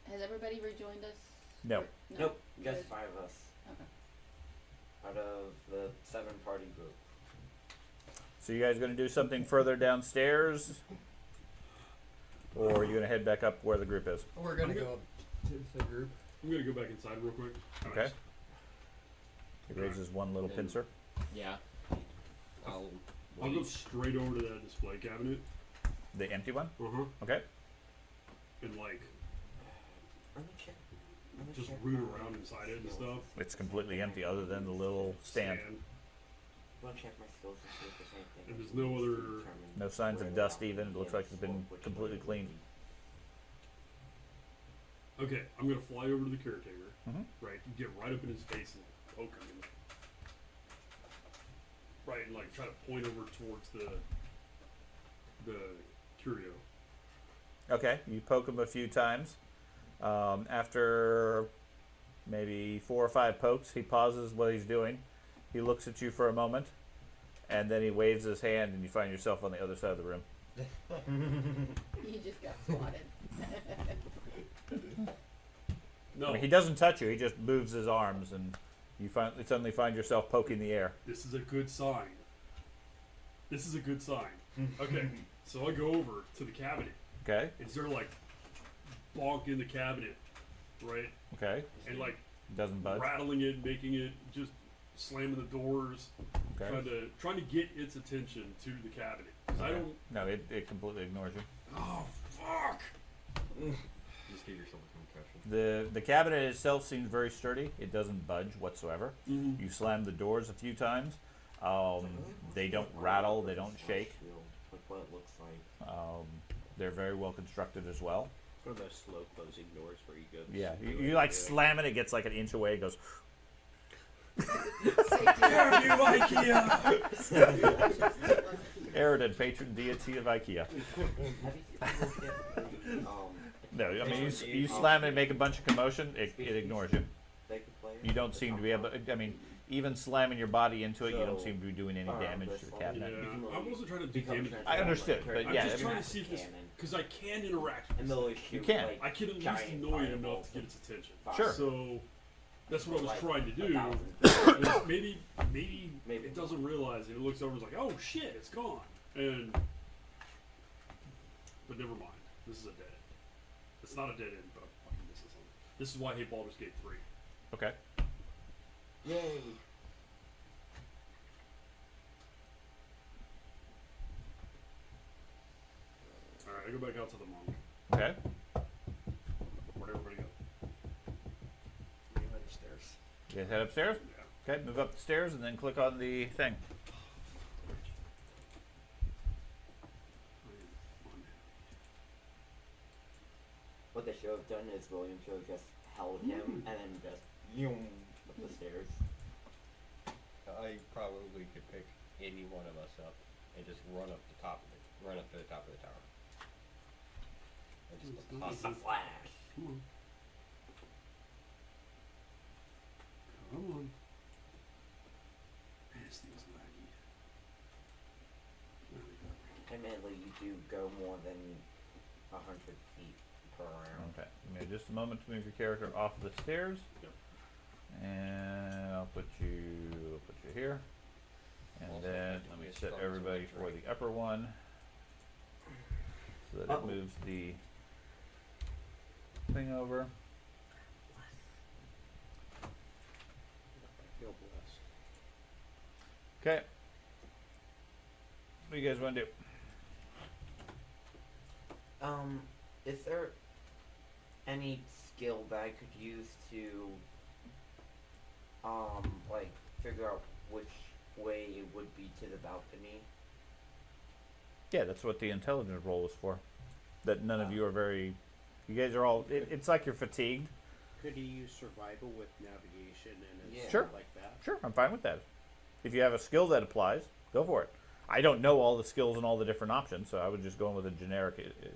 level. Has everybody rejoined us? No. Or- Nope, just Good. 5 of us Okay. out of the 7-party group. So you guys going to do something further downstairs, or are you going to head back up where the group is? We're gonna I'm go up to the group. I'm gonna go back inside real quick. Okay. He raises one little pincer. Yeah. I'll I'll go wait. straight over to that display cabinet. The empty one. Uh-huh. Okay. And like Let me check. Let me just check root my around inside it and skills. stuff. It's completely empty, other than the little stand. I'm gonna check my skills and see if there's anything. And I there's can no use to other- determine No signs where of the dust. balcony Even it looks is like it's been or which completely one it cleaned. would be. Okay, I'm gonna fly over to the caretaker, Mhm. right? Get right up in his face and poke him, right? And like try to point over towards the curio. Okay. You poke him a few times. After maybe 4 or 5 pokes, he pauses what he's doing. He looks at you for a moment, and then he waves his hand, and you find yourself on the other side of the room. You just got swatted. No, I mean, he doesn't touch you. He just moves his arms, and you suddenly find yourself poking the air. this is a good sign. This is a good sign. Okay, so I go over to the cabinet. Okay. Is there like bonk in the cabinet, right? Okay. And like Doesn't budge. rattling it, making it just slamming the doors, Okay. trying to get its attention to the cabinet. 'Cause I Okay. don't. No, it completely ignores you. Oh fuck! Just give yourself a concussion. The cabinet itself seems very sturdy. It doesn't budge whatsoever. Mm-hmm. You slam the doors a few times. They don't rattle. They don't shake. Like what it looks like. They're very well constructed as well. It's one of those slow closing doors where you go. Yeah. You like slam it. It gets like an inch away. It goes. Damn you, IKEA! Eridan, patron deity of IKEA. Have you looked at the, No, I mean you slam it, and make a bunch of commotion. It ignores you. they could play You don't seem to be able. I mean, even slamming your body into it, you don't seem to be doing any damage to the Yeah, cabinet. I wasn't trying to do damage. I understood, but I'm yeah, just I trying mean- to see if this, because I can interact with And this. they'll thing. shoot, can. like, I can at least giant annoy it enough fireballs to get its attention. Sure. So that's what I was like trying to do. 1,000. is maybe Maybe it doesn't realize it. It looks over and is like, oh shit, it's gone. And but never mind. This is a dead end. It's not a dead end, but I'm fucking missing something. This is why I hate Baldur's Gate 3. Okay. Yay! Alright, I go back out to the monk. Okay. Where'd everybody go? You went upstairs. You guys head upstairs. Yeah. Okay, move up the stairs and then click on the thing. What they should have done is William should have just held him and then just yoom up the stairs. I probably could pick any one of us up and just run up the top of it. Run up to the top of the tower. And just It's pop It's a it. flash. Come on. Come on. Man, this thing's laggy. There we go. Admittedly, you do go more than 100 feet per round. Okay. Give me just a moment to move your character off the stairs. Yep. And I'll put you here. And Also, then effectively let me a set strong everybody range, for right? the upper one. So that Uh-oh. it moves the thing over. I feel blessed. Okay. What do you guys want to do? Is there any skill that I could use to, like, figure out which way it would be to the balcony? Yeah, that's what the intelligence roll is for. That none of you are very. You guys are all. It's like you're fatigued. Could he use survival with navigation and Yeah. Sure. like that? Sure, I'm fine with that. If you have a skill that applies, go for it. I don't know all the skills and all the different options, so I would just go in with a generic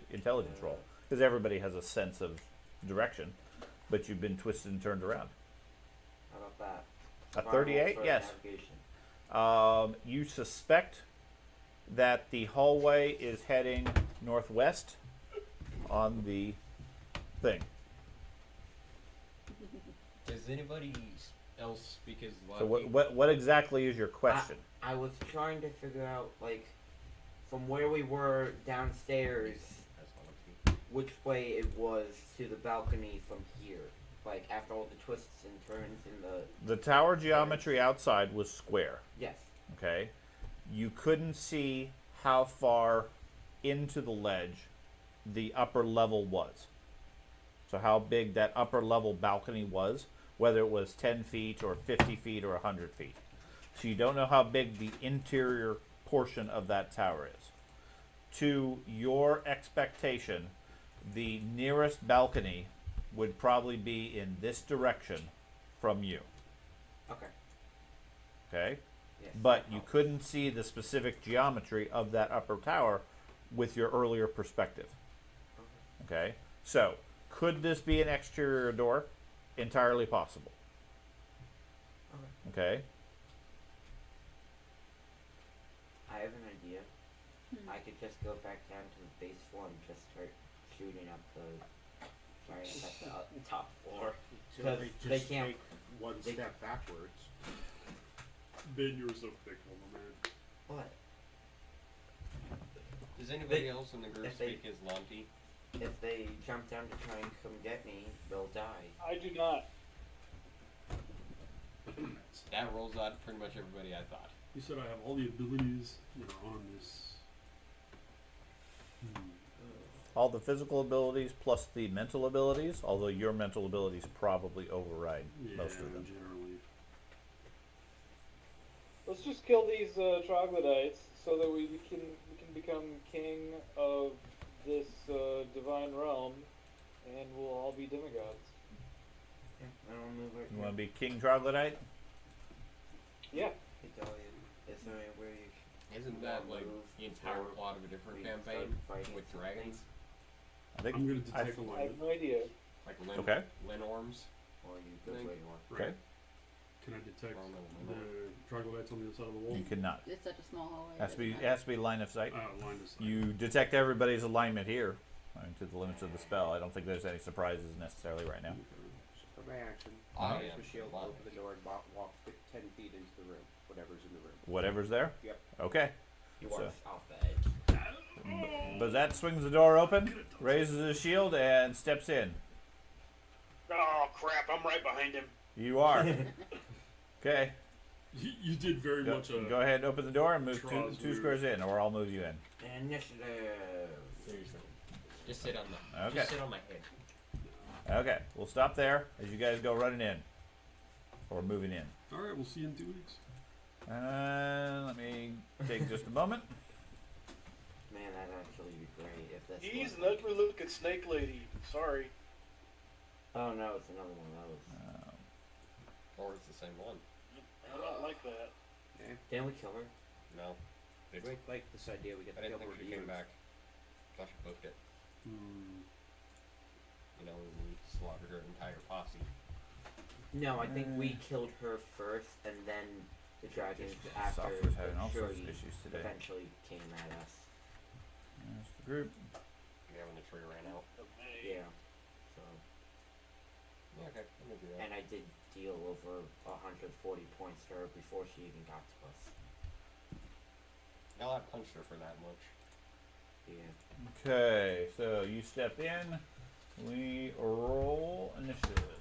intelligence roll. Because everybody has a sense of direction, but you've been twisted and turned around. How about that? A Survival 38? for Yes. Navigation. You suspect that the hallway is heading northwest on the thing. Does anybody else speak as So loudly? what exactly is your question? I was trying to figure out, like, from where we were downstairs, That's all I'm which way it was to the balcony from here. Like, after all the twists and turns in the. The tower geometry outside was square. Yes. Okay, you couldn't see how far into the ledge the upper level was. So how big that upper level balcony was, whether it was 10 feet or 50 feet or 100 feet. So you don't know how big the interior portion of that tower is. To your expectation, the nearest balcony would probably be in this direction from you. Okay. Okay? Yes. But that you helps. couldn't see the specific geometry of that upper tower with your earlier perspective. Okay? So, could this be an exterior door? Entirely possible. Okay? I have an idea. I could just go back down to the base floor and just start shooting up the giants at the top floor. So Because they they just can't- take one they- step backwards. Ben, you were so fickle, my man. What? Does anybody They- else in the group if they- speak as Lonty? If they jump down to try and come get me, they'll die. I do not. That rolls out pretty much everybody I thought. You said I have all the abilities that are on this. All the physical abilities plus the mental abilities, although your mental abilities probably override Yeah, most of them. generally. Let's just kill these troglodytes so that we can become king of this divine realm, and we'll all be demigods. Yeah, I don't move right You here. want to be King Troglodyte? Yeah. Italian. Is there anywhere you Isn't that like move the entire before plot of a different we campaign start fighting with something? dragons? I think. I'm going to I detect th- I alignment. have no idea. Like Okay. Linorms? Or you go Think. where you want. Okay. Can I detect I don't know. the troglodytes on the other side of the wall? You cannot. It's such a small hallway. Has to be. doesn't It has to be line of sight. Line of sight. You detect everybody's alignment here. I mean, to the limits of the spell. I don't think there's any surprises necessarily right now. Okay. So for my action, I use am the shield, alive. open the door, and walk 10 feet into the room. Whatever's in the room. Whatever's there. Yep. Okay. You So- are off the edge. Bazat swings the door open, raises his shield, and steps in. Oh crap! I'm right behind him. You are. Okay. You did very Go, much go ahead and open the door and move two Troll's move. squares in, or I'll move you in. Initiative. Seriously. Just sit on the Okay. just sit on my head. Okay. We'll stop there as you guys go running in. Or moving in. Alright, we'll see you in 2 weeks. Let me take just a moment. Man, that'd actually be great if this. He's an was- ugly looking snake lady. Sorry. Oh no, it's another one of those. Or it's the same one. I don't like that. Didn't we kill her? No. It's, I like this idea. We get I to didn't kill think more she came demons. back. Thought she booked it. Hmm. You know, when we slaughtered her entire posse. No, I think we killed her first, and then the dragons after Software's having all sorts of surely issues today. eventually came at us. There's the group. Yeah, when the tree ran out. Yeah. So, Yeah, okay, I'm gonna do that. and I did deal over 140 points to her before she even got to us. Hell, I punched her for that much. Yeah. Okay, so you step in. We roll initiative.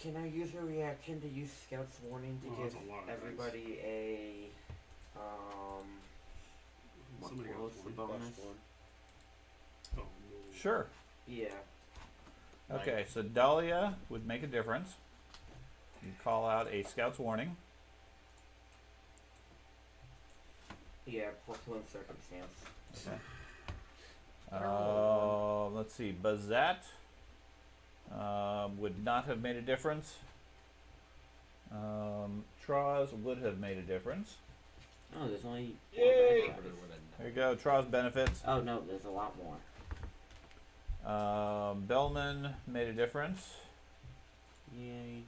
Can I use a reaction to use Scout's Warning to Oh, that's give a lot of dice. everybody a what Somebody got was the 20 bonus? Oh, no. Sure. Yeah. Okay, so Dahlia would make a difference. You call out a scout's warning. Yeah, plus one circumstance. Okay. Let's see. Bazat would not have made a difference. Troz would have made a difference. Oh, there's only Yay! Probably would've There you go. Troz benefits. Oh no, there's a lot more. Bellman made a difference. Yay.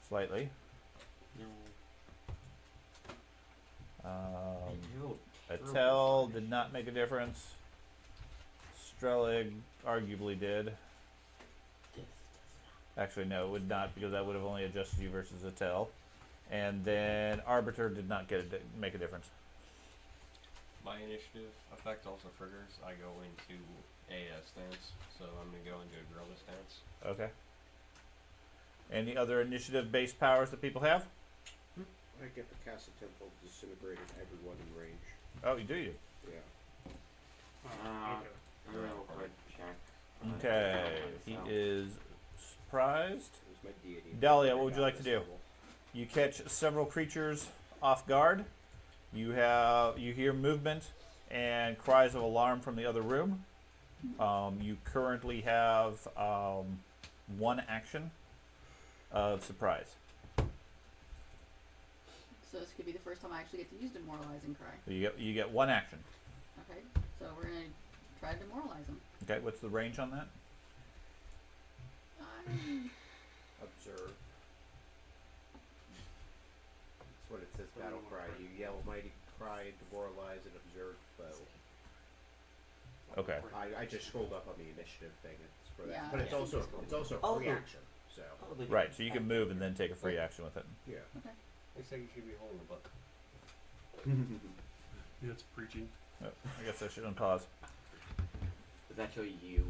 Slightly. No. Attell did not make a difference. Strelig arguably did. Actually, no, it would not, because that would have only adjusted you versus Attell. And then Arbiter did not make a difference. My initiative effect also triggers. I go into a stance, so I'm gonna go into a gorilla stance. Okay. Any other initiative-based powers that people have? I get the cast a temple disintegrated everyone in range. Oh, you do you? Yeah. Oh, okay. Real quick check. Okay. He is surprised. It was my deity. Dahlia, I what would you got like to this do? level. You catch several creatures off guard. You hear movement and cries of alarm from the other room. You currently have one action of surprise. So this could be the first time I actually get to use Demoralizing Cry. You get one action. Okay, so we're gonna try to demoralize them. Okay, what's the range on that? Observe. That's what it says. Battle cry. You yell mighty cry, demoralize, and observe foe. Okay. I just scrolled up on the initiative thing. It's for that, Yeah, but it's yeah. also a Oh, free the- action. So Oh, the- Right, so you can move and then take a free action with it. yeah. Looks like you should be holding a book. Yeah, it's preaching. Oh, I guess I should unpause. Is that show you,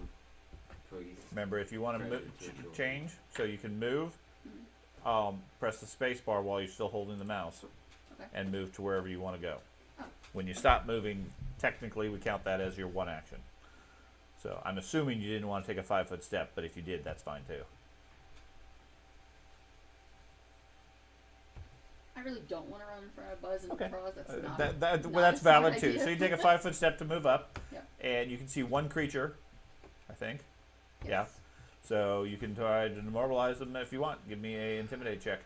please? Remember, if you want to Right, change, so you can move, press the space bar while you're still holding the mouse, Okay. and move to wherever you want to go. Oh. When you stop moving, technically we count that as your one action. So I'm assuming you didn't want to take a 5-foot step, but if you did, that's fine too. I really don't want to run in front of Buzz and Okay. Cross. That's not. Well, not that's a smart valid too. idea. So you take a 5-foot step to move up, Yep. and you can see one creature, I think. Yes. Yeah. So you can try to demoralize them if you want. Give me a intimidate check.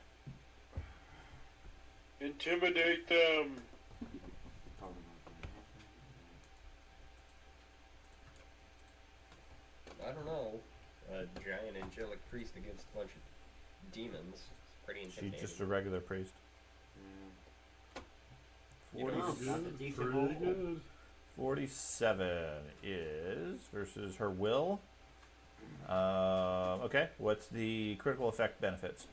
Intimidate them. I don't know. A giant angelic priest against a bunch of demons. It's pretty She's intimidating. just a regular priest. Mm. 40, Oh, that's a Good. decent Pretty roll. good. 47 is versus her will. Okay, what's the critical effect benefits?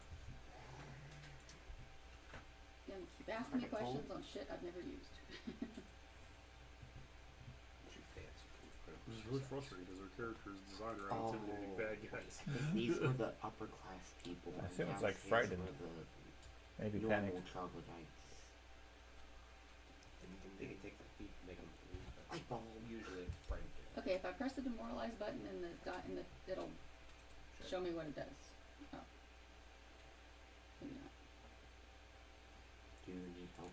You keep asking me questions on shit I've never used. This is really frustrating because our character's designed around intimidating bad guys. These were the upper class people. I and assume it's now like these frightened. were Maybe the panic. normal troglodytes. They can take the feet and make them move. Like ball. Usually it's frightened. Okay, if I press the demoralize button and it'll show me what it does. Oh. Maybe not. Do you need help?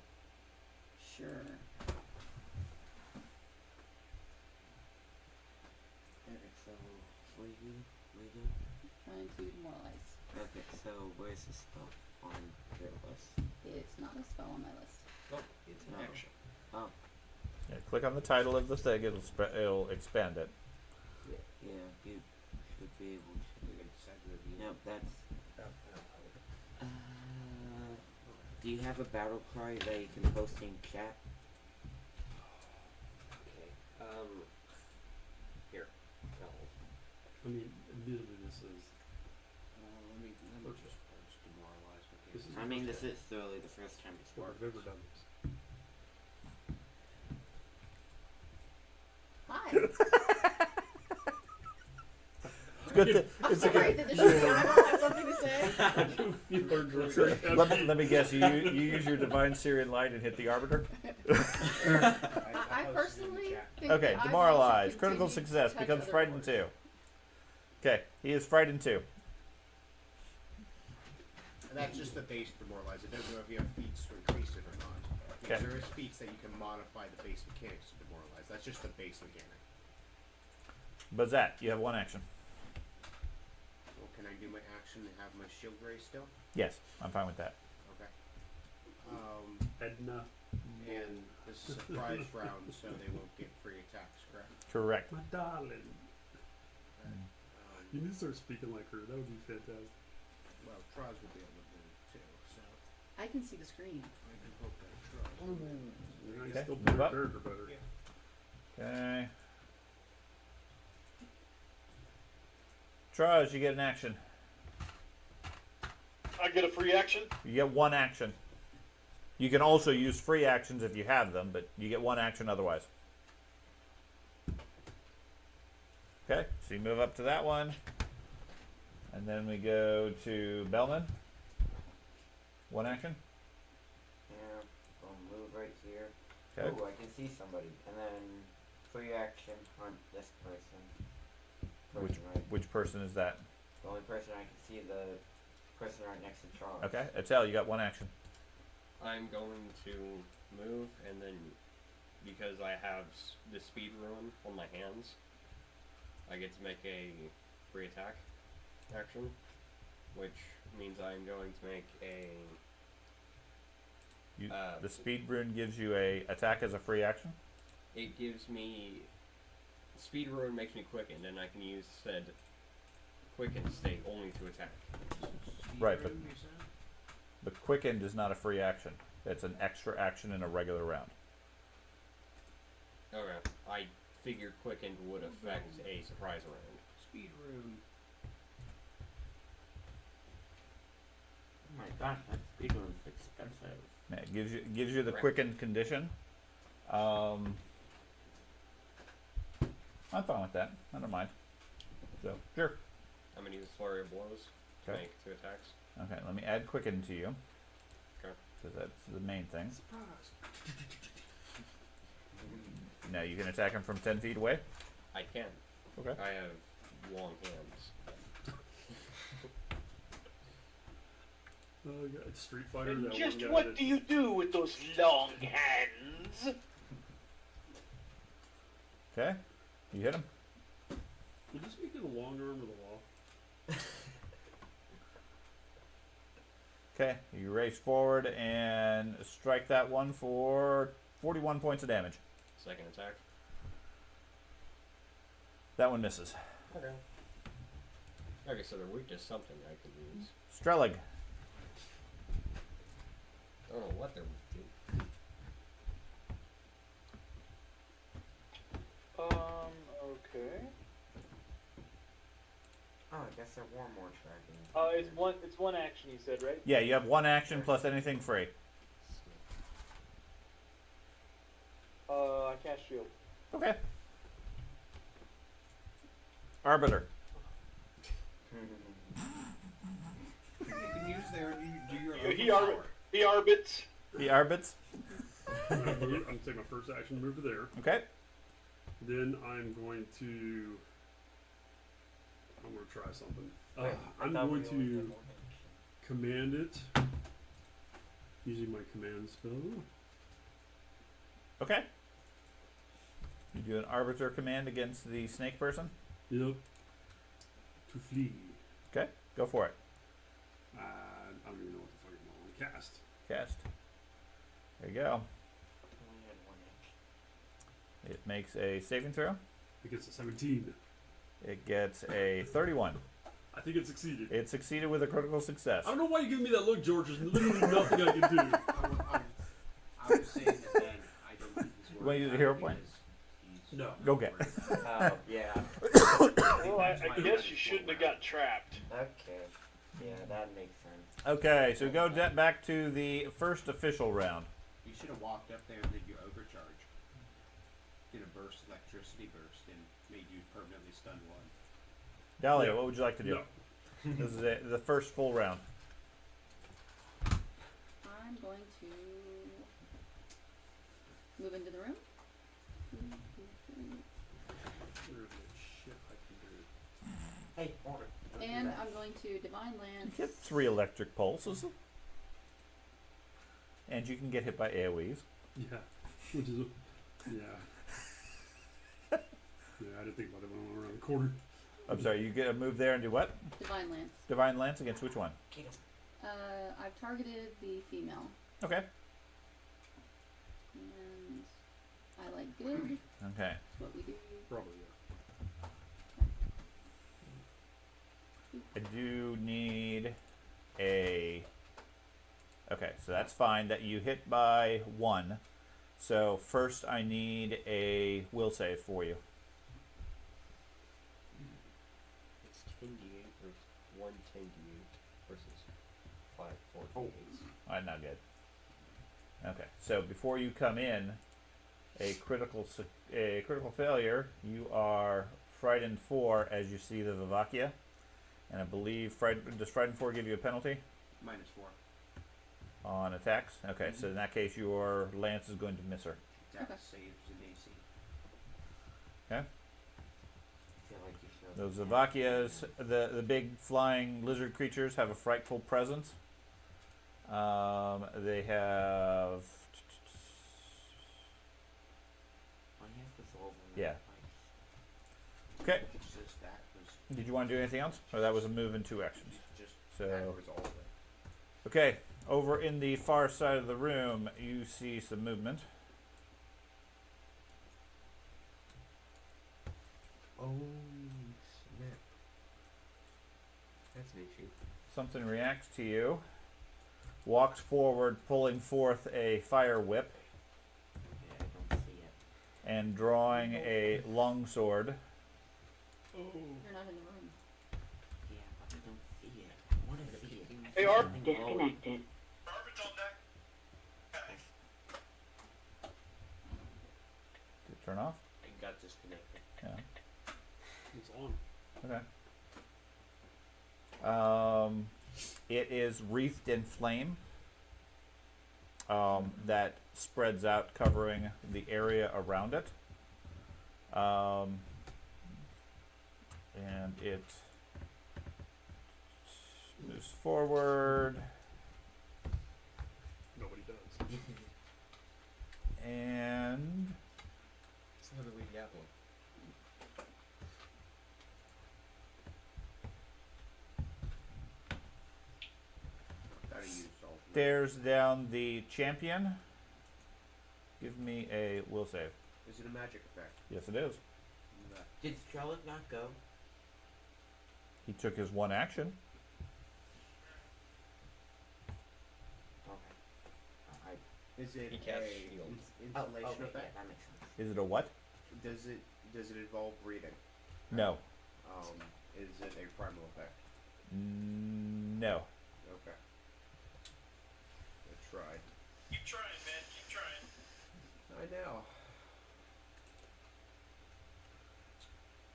Sure. Okay, so what do you do? Trying to demoralize. Okay, so where's the spell on fearless. It's not a spell on my list. No, it's an No. action. Oh, Yeah, click on the title of the thing. It'll expand it. yeah, you should be able to. We can decide to review. Yep, that's. Do you have a battle cry that you can post in chat? Okay. Here. No. I mean, admittedly, this is. Let me just purge demoralize. Okay. This is I mean, this is literally the first time it's Well, worked. I've ever done this. Hi. It's good. I'm It's a sorry good. that the show have something to say. I can feel our drink. Let me guess. You use your divine Syrian light and hit the arbiter. I personally think Okay, that I demoralized. should Critical continue to success. touch Becomes other frightened orcs. 2. Okay, he is frightened 2. And that's just the base demoralize. I don't know if you have feats to increase it or not. Because Okay. there is feats that you can modify the base mechanics to demoralize. That's just the base mechanic. Bazat, you have 1 action. Well, can I do my action and have my shield raise still? Yes, I'm fine with that. Okay. Edna. And this is a surprise round, so they won't get free attacks, correct? Correct. My darling. You Um, need to start speaking like her. That would be fantastic. well, Traz will be able to do it too, so I can see the screen. I can hope that Traz will be able to. You know, you Okay, still move play your up. character better. Okay. Traj, you get an action. I get a free action. You get 1 action. You can also use free actions if you have them, but you get 1 action otherwise. Okay, so you move up to that one. And then we go to Bellman. 1 action. Yeah, I'll move right here. Okay. Oh, I can see somebody. And then free action hunt this person. Right? Which person is that? The only person I can see the person right next to Charles. Okay, Attell, you got 1 action. I'm going to move, and then because I have the speed ruin on my hands, I get to make a free attack action, which means I'm going to make a. The speed rune gives you a attack as a free action. It gives me speed ruin makes me quicken, and I can use said quicken state only to attack. Right, but quickened is not a free action. It's an extra action in a regular round. Okay, I figured quickened would affect a surprise round. Speed rune. Oh my gosh, that speed one's expensive. Yeah, it gives you the Correct. quickened condition. I'm fine with that. I don't mind. So sure. I'm gonna use flurry of blows to Okay. make 2 attacks. Okay, let me add quicken to you. Okay. Because that's the main thing. Surprise. Now you can attack him from 10 feet away. I can. Okay. I have long hands. Oh, yeah, it's Street Fighter. And that just one guy what that- do you do with those long hands? Okay. You hit him. Would this make it a long arm or the law? Okay. You race forward and strike that one for 41 points of damage. Second attack. That one misses. Okay. Okay, so they're weak to something I can use. Strelig. I don't know what they're weak to. Okay. Oh, I guess there were more tracking. It's one action you said, right? Yeah, you have 1 action plus anything free. I cast shield. Okay. Arbiter. You can use there. You do your He arbits. He arbits. I'm gonna take my first action, move to there. Okay. Then I'm going to try something. I'm thought we going only did to one action. command it using my command spell. Okay. You do an arbiter command against the snake person. Yep. To flee. Okay. Go for it. I don't even know what the fuck I'm on. Cast. Cast. There you go. Only had one action. It makes a saving throw. It gets a 17. It gets a 31. I think it succeeded. It succeeded with a critical success. I don't know why you're giving me that look, George. There's literally nothing I can do. I was saying that then I don't think he's You wanna use a hero point? No. Okay. Oh, yeah. Well, I guess you shouldn't have got trapped. Okay. Yeah, that makes sense. Okay, so we go back to the first official round. You should have walked up there and then you overcharge. Did a burst, electricity burst, and made you permanently stun one. Dahlia, Yeah. what would you like to do? No. This is the first full round. I'm going to move into the room. Hey, water. Don't do And that. I'm going to Divine You Lance. get 3 electric pulses. And you can get hit by AoEs. Yeah. Which is yeah. Yeah, I didn't think about it when I went around the corner. I'm sorry, you get a move there and do what? Divine Lance. Divine Lance against which one? Get him. I've targeted the female. Okay. And I like good. Okay. That's what we do. Probably, I do need a... Okay, so that's fine that you hit by 1. So first I need a will save for you. It's 10d8 versus 110d8 versus 5 4d8s. Alright, not good. Okay, so before you come in, a critical failure, you are frightened 4 as you see the Vivacia. And I believe, does frightened 4 give you a penalty -4. on attacks? Okay, so in that case your lance is going to miss her. Attack Okay. saves and AC. Okay? I feel like you should. Those Vivacias, the big flying lizard creatures, have a frightful presence. They have... Oh, you have to solve them. Yeah. Okay. It's just that was Did you want to do anything else? Or that was a move in 2 actions. just So... that resolved it. Okay, over in the far side of the room, you see some movement. Oh snap! That's an issue. Something reacts to you, walks forward, pulling forth a fire whip, Yeah, I don't see it. and drawing a longsword. Oh. You're not in the room. Yeah, but I don't see it. I want to see it. Hey, Arp. Disconnected. Did it turn off? I got disconnected. Yeah. It's on. Okay. It is wreathed in flame. That spreads out, covering the area around it. And it moves forward, Nobody does. and It's another weak apple. Gotta use all. stares down the champion. Give me a will save. Is it a magic effect? Yes, it is. Did Strelic not go? He took his 1 action. Okay. Is it He casts a shield. insulation okay, yeah, effect? that makes sense. Is it a what? Does it involve breathing? No. Is it a primal effect? No. Okay. I tried. Keep trying, man. Keep trying. I know.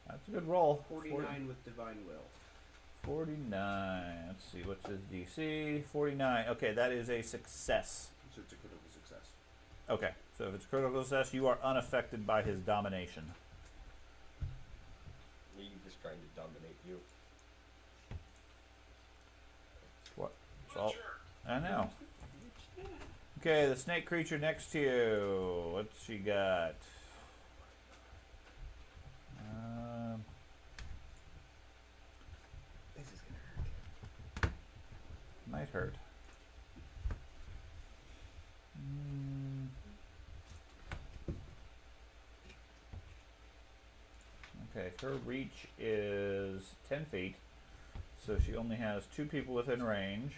That's a good roll. 49 with divine will. 49. Let's see, what's his DC? 49. Okay, that is a success. So it's a critical success. Okay, so if it's critical success, you are unaffected by his domination. He was trying to dominate you. What? It's all, I know. Okay, the snake creature next to you. What's she got? This is gonna hurt. Might hurt. her reach is 10 feet, so she only has 2 people within range.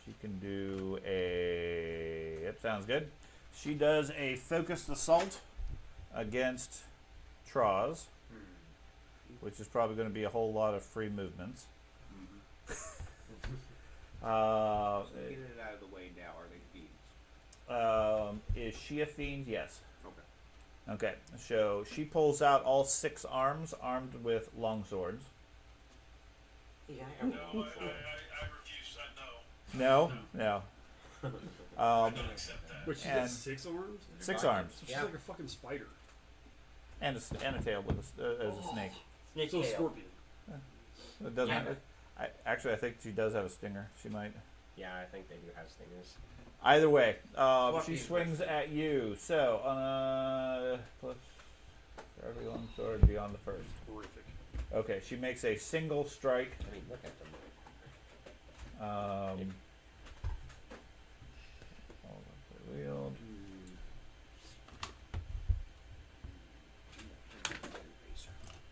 She can do a. That sounds good. She does a focused assault against Troz, which is probably going to be a whole lot of free movements. So get it out of the way now. Are they fiends? Is she a fiend? Yes. Okay. Okay, so she pulls out all 6 arms, armed with long swords. Yeah, No, I refuse that. No. No, no. I don't accept that. But she's And- got 6 arms? 6 Fine. arms. So she's Yeah. like a fucking spider. And a tail with as a snake. Snake So a tail. scorpion. It doesn't. Yeah. Actually, I think she does have a stinger. She might. Yeah, I think they do have stingers. Either way, she Scorpion swings person. at you. So on a plus for every long sword beyond the first. Horrific. Okay, she makes a single strike. I mean, look at them. Hold up the wheel.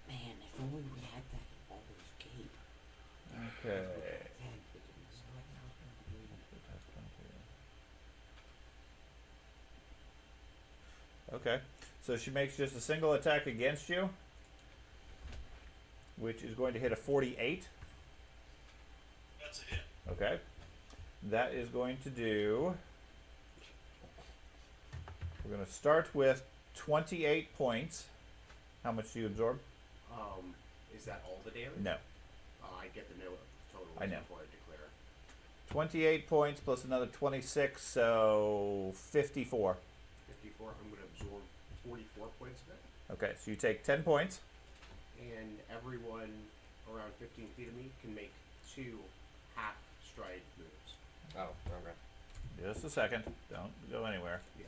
Man, if only we had that in Baldur's Gate. Okay. Then we can sort out. Okay, so she makes just a single attack against you, which is going to hit a 48. That's a hit. Okay, that is going to do. We're going to start with 28 points. How much do you absorb? Is that all the damage? No. I get the note total I know. before I declare. 28 points plus another 26, so 54. 54. I'm going to absorb 44 points of it. Okay, so you take 10 points. And everyone around 15 feet of me can make 2 half stride moves. Oh, okay. Just a second. Don't go anywhere. Yeah.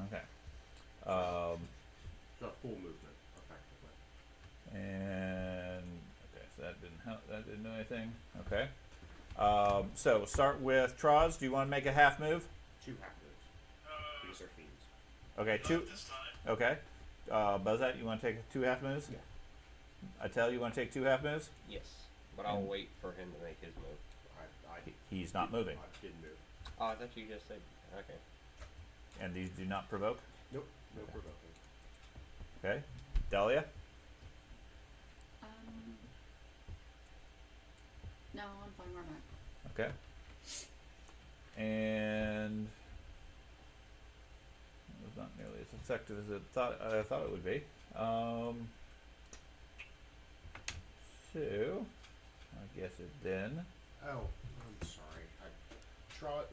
Okay. So a full movement, effectively. And okay, so that didn't help. That didn't do anything. Okay. So start with Troz. Do you want to make a half move? 2 half moves. These are fiends. Okay, Not 2. this time. Okay. Buzzat, you want to take 2 half moves? Yeah. I tell you want to take 2 half moves? Yes, but I'll And- wait for him to make his move. He's not moving. I didn't move. Oh, I thought you just said okay. And these do not provoke? Nope. No provoking. Okay. Dahlia? No, I'm fine where I'm at. Okay. And it was not nearly as effective as I thought it would be. So I guess it then. Oh, I'm sorry.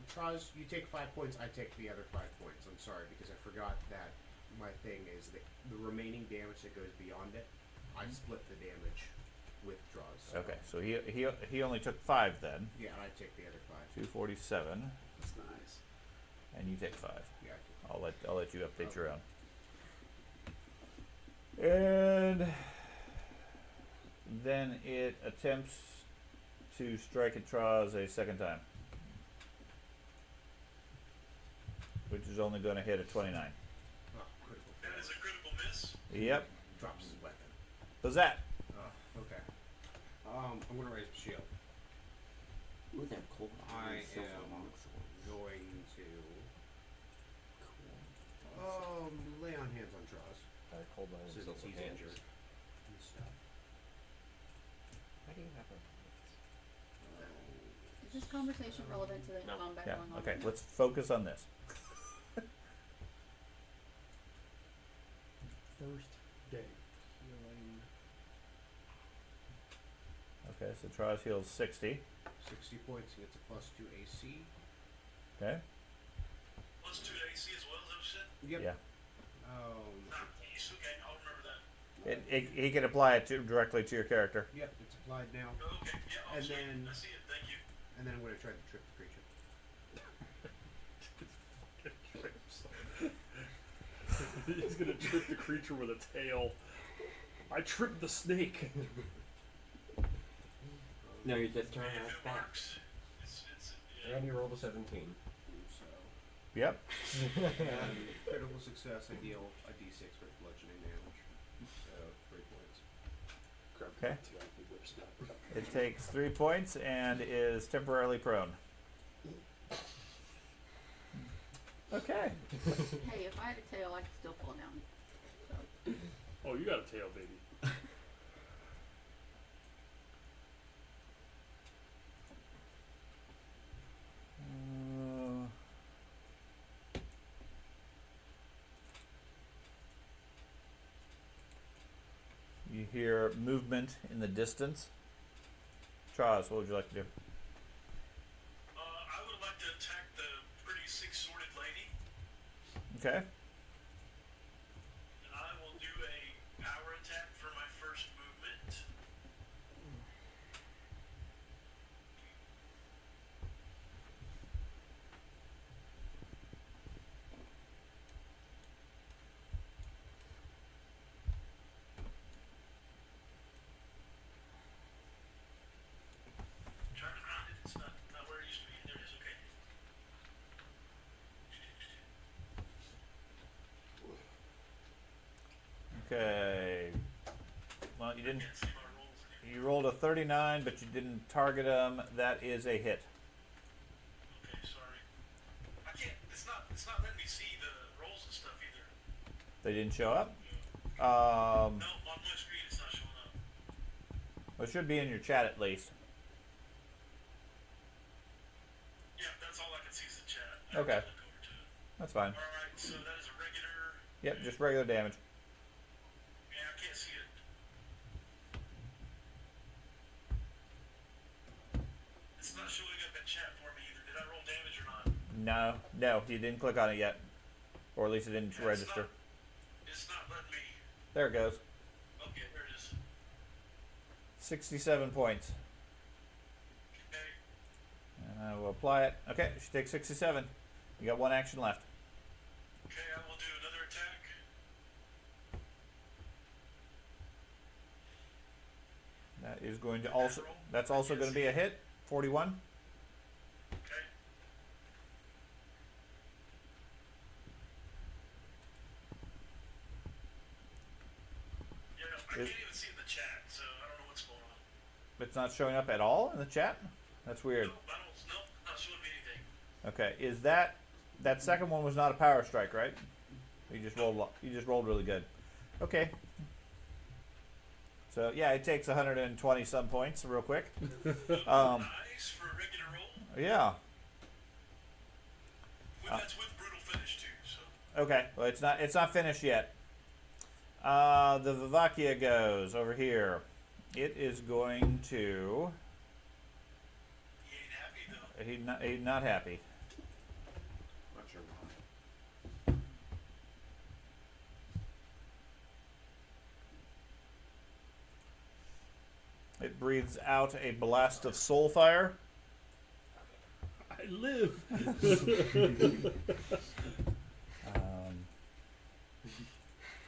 Traz, you take 5 points. I take the other 5 points. I'm sorry because I forgot that my thing is that the remaining damage that goes beyond it, I split the damage with Traz. So Okay, so he only took 5 then. Yeah, and I take the other 5. 247, That's nice. and you take 5. Yeah. I'll let you update your own. And then it attempts to strike at Traz a second time, which is only going to hit a 29. Oh, critical That fail. is a critical miss. Yep. Drops his weapon. What's that? Oh, okay. I'm gonna raise the shield. Ooh, they're cool. I Silver am longsword. going to Cool. lay on hands on Traz Hold on. since he's injured and stuff. Why do you have a? Is this conversation relevant to the No. combat Yeah. going on? Okay. right now? Let's focus on this. First day. Healing. Okay. So Traz heals 60. 60 points. He gets a +2 AC. Okay. Plus 2 to AC as well, is that what you said? Yep. Yeah. Nice, okay, I'll remember that. He can apply it directly to your character. Yep. It's applied now. Okay, yeah, I'll And see then- it. I see it, thank you. And then I'm going to try to trip the creature. He's gonna trip the creature with a tail. I tripped the snake. No, you're just turning If us it back. works, it's yeah. And you rolled a 17. So Yep. And critical success, I deal a d6 with bludgeoning damage. So 3 points. Grab Okay. the guy who whips that. It takes 3 points and is temporarily prone. Okay. Hey, if I had a tail, I could still fall down. So. Oh, you got a tail, baby. You hear movement in the distance. Charles, what would you like to do? I would like to attack the pretty six-sworded lady, Okay. and I will do a power attack for my first movement. Trying to find it. It's not where it used to be. There it is. Okay. Okay. Well, you didn't. Can't see my rolls anymore. You rolled a 39, but you didn't target him. That is a hit. Okay, sorry. I can't. It's not letting me see the rolls and stuff either. They didn't show up. No, on my screen it's not showing up. Well, it should be in your chat at least. Yeah, that's all I can see is the chat. Okay. Click over to it. That's fine. All right, so that is a regular. Yep, just regular damage. Yeah, I can't see it. It's not showing up in chat for me either. Did I roll damage or not? No, you didn't click on it yet, or at least it didn't Yeah, register. It's not letting me. There it goes. Okay, there it is. 67 points. Okay. And I will apply it. Okay, she takes 67. You got 1 action left. Okay, I will do another attack. That is going to also. That's also going to be a hit. 41. Okay. Yeah, I can't even see the chat, so I don't know what's going on. It's not showing up at all in the chat. That's weird. Nope, not showing me anything. Okay, is that second one was not a power strike, right? You just rolled really good. Okay. So yeah, it takes 120 some points real quick. Nice for a regular roll. Yeah. That's with brutal finish too, so. Okay. Well, it's not finished yet. The Vivacia goes over here. It is going to. He ain't happy though. He's not happy. Not sure why. It breathes out a blast of soul fire. I live. Um,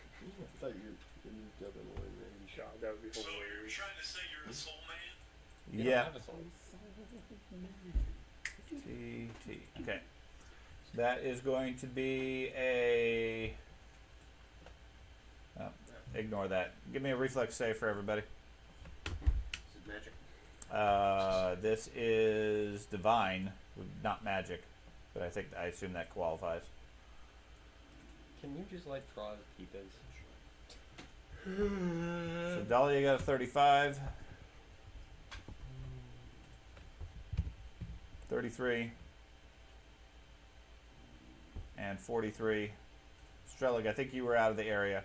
I thought you didn't have an away range. God, that would be So you're hilarious. trying to say you're a soul man? You don't yeah. have a soul. TT. Okay. That is going to be a. Oh, ignore that. Give me a reflex save for everybody. This is magic. This is divine, not magic, but I assume that qualifies. Can you just let Troz keep his? So Dahlia got a 35. 33. And 43. Strelig, I think you were out of the area.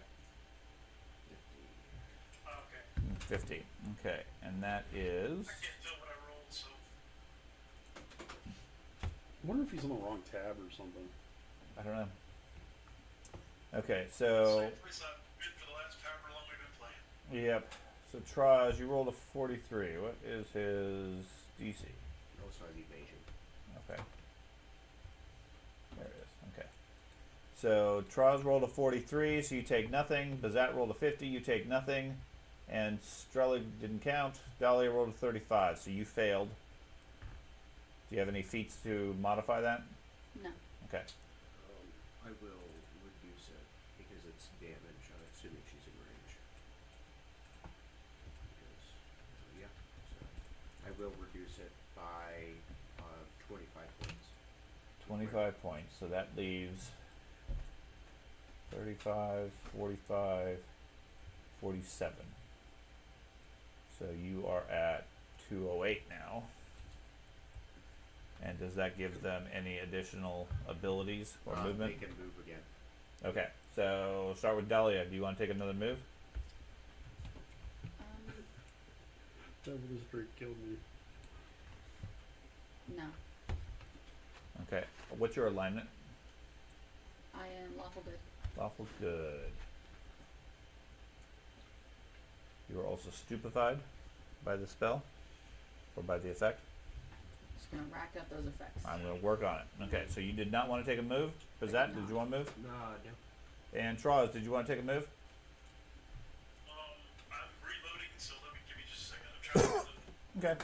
Okay. 50. Okay, and that is. I can't tell what I rolled, so. I wonder if he's on the wrong tab or something. I don't know. Okay, so. Same place I've been for the last however long we've been playing. Yep. So Traz, you rolled a 43. What is his DC? Also have evasion. Okay. There it is. Okay. So Traz rolled a 43, so you take nothing. Bazat rolled a 50, you take nothing. And Strelig didn't count. Dahlia rolled a 35, so you failed. Do you have any feats to modify that? No. Okay. I will reduce it because it's damage. I'm assuming she's in range. Because, yeah. So I will reduce it by 25 points. 25 points. So that leaves 35, 45, 47. So you are at 208 now. And does that give them any additional abilities or movement? They can move again. Okay, so start with Dahlia. Do you want to take another move? That would have straight killed me. No. Okay, what's your alignment? I am lawful good. Lawful good. You are also stupefied by the spell or by the effect. Just gonna rack up those effects. I'm going to work on it. Okay, so you did not want to take a move. Bizat, did you want to move? No. And Traz, did you want to take a move? I'm reloading, so give me just a second. I'm trying to Okay.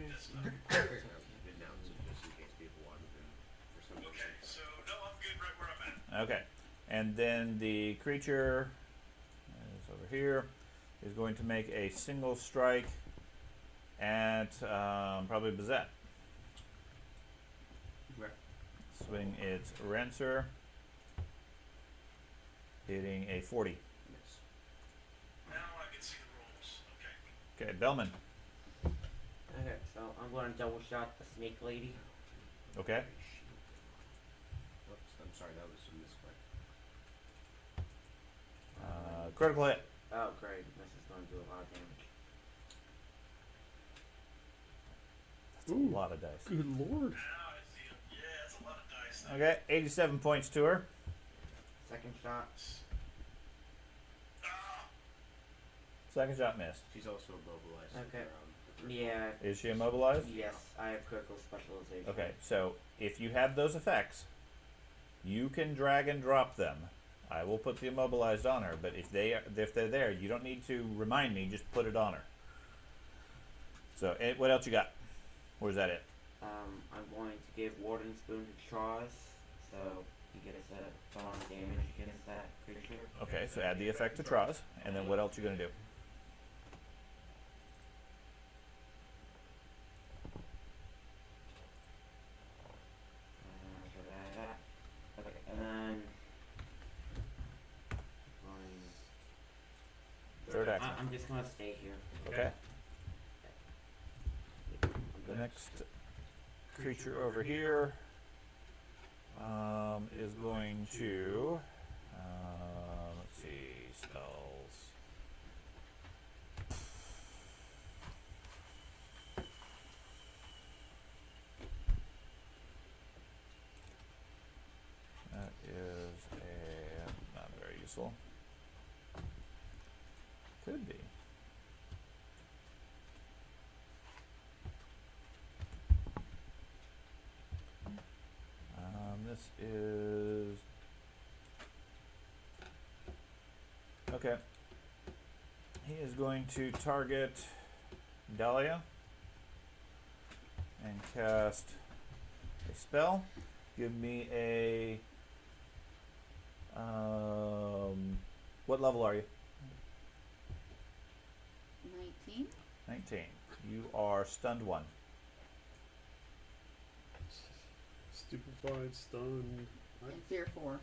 this Announce it just in case people want to move for some reason. Okay, so no, I'm good right where I'm at. Okay. And then the creature is over here is going to make a single strike at probably Bizet. Where? Swing its Rancer, hitting a 40. Miss. Now I can see the rolls. Okay. Okay, Bellman. Okay, so I'm going to double shot the snake lady. Okay. Whoops, I'm sorry, that was a misclick. Critical hit. Oh, great. This is going to do a lot of damage. That's Ooh. a lot of dice. Good lord. Now I see it. Yeah, it's a lot of dice. Okay, 87 points to her. Second shot. Ah! Second shot missed. She's also immobilized. to the Okay. ground. Yeah. Is she immobilized? Yes, I have critical specialization. Okay, so if you have those effects, you can drag and drop them. I will put the immobilized on her, but if they're there, you don't need to remind me. Just put it on her. So, what else you got? Where's that it? I'm going to give Warden Spoon to Traz, so he gets a bonus damage against that creature. Okay, so add the effect to Traz, and then what else you gonna do? Okay, and then Third action. I'm just gonna stay here. Okay. The next creature over here is going to let's see, spells. That is not very useful. Could be. This is okay. He is going to target Dahlia and cast a spell. Give me a what level are you? 19. 19. You are stunned 1. Stupefied, stunned. And fear 4. Oh,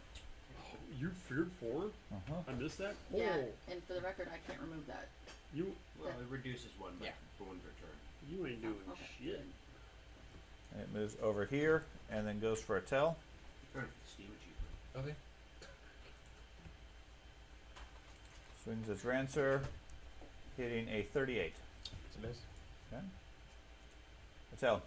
you feared 4? Uh-huh. I missed that? Yeah, Oh, and for the record, I can't remove that. you Well, it reduces one Yeah. for one per turn. you ain't doing Oh, okay. shit. And it moves over here and then goes for a tell. Steam achievement. Okay. Swings its Rancer, hitting a 38. It's a miss. Okay. A tell.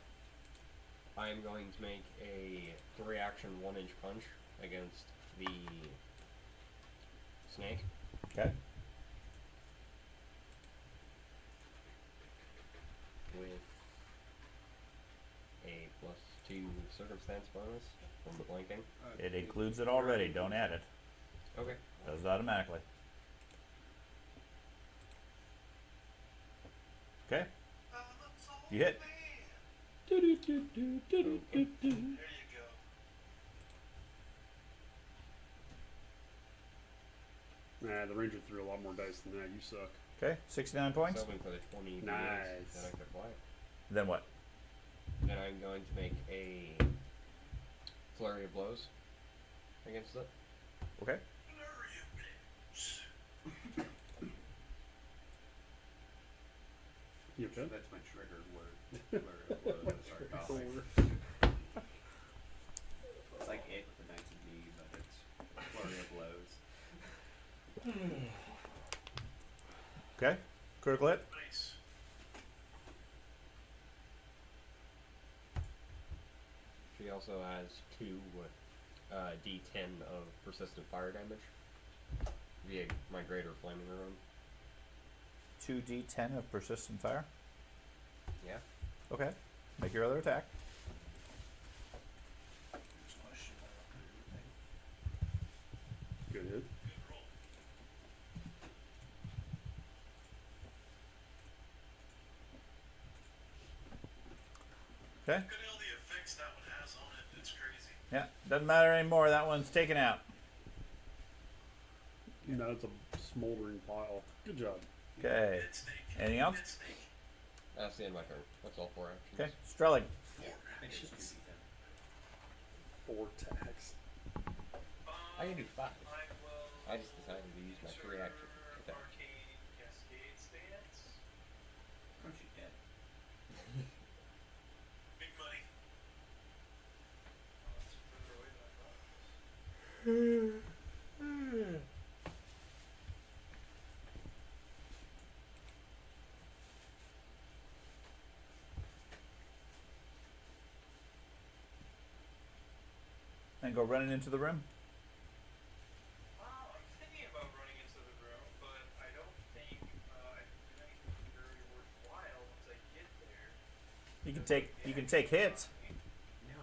I am going to make a 3-action 1-inch punch against the snake. Okay. With a +2 circumstance bonus from the blanking. It includes it already. Don't add it. Okay. Does it automatically. Okay. You hit. There you go. Nah, the ranger threw a lot more dice than that. You suck. Okay, 69 I was points. hoping for the 20 Nice. that I could apply. Then what? Then I'm going to make a flurry of blows against it. Okay. You okay? That's my trigger word. Sorry, coughing. It's like it with the Knights of D, but it's flurry of blows. Okay. Critical hit. Nice. She also has 2 D10 of persistent fire damage via my greater flaming rune. 2d10 of persistent fire. Yeah. Okay. Make your other attack. Good hit. Good roll. Okay. Look at all the effects that one has on it. It's crazy. Yeah. Doesn't matter anymore. That one's taken out. Now it's a smoldering pile. Good job. Okay. Dead snake. Anything else? Dead snake. That's the end of my turn. That's all 4 actions. Okay. Strelling. 4 actions. 4 attacks. I can do 5. I will. I just decided to use my 3 action attack. Arcane Cascade stance. Of course you can. Big money. Oh, that's further away than I thought it was. And go running into the room. I'm thinking about running into the room, but I don't think I can do anything very worthwhile once I get there. You can take hits. No.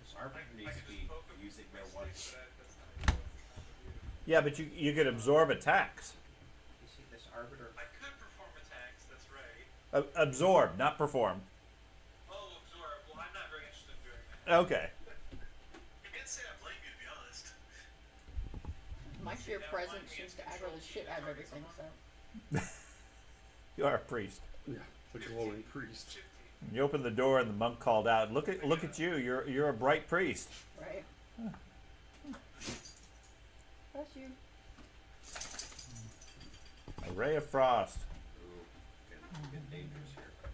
This I arbiter can needs to just be poke him using with their my one. stick, but that's not really what I'm trying to do. Yeah, but you could absorb attacks. You see, this arbiter. I could perform attacks, that's right. Absorb, not perform. Oh, absorb. Well, I'm not very interested in doing that. Okay. I can't say I blame you, to be honest. My sheer presence seems to aggro the shit out of everything, so. You are a priest. Yeah. The glowing priest. 15. You opened the door and the monk called out, Look at you. You're a bright priest." Right. Bless you. A ray of frost. Ooh, get dangerous here. I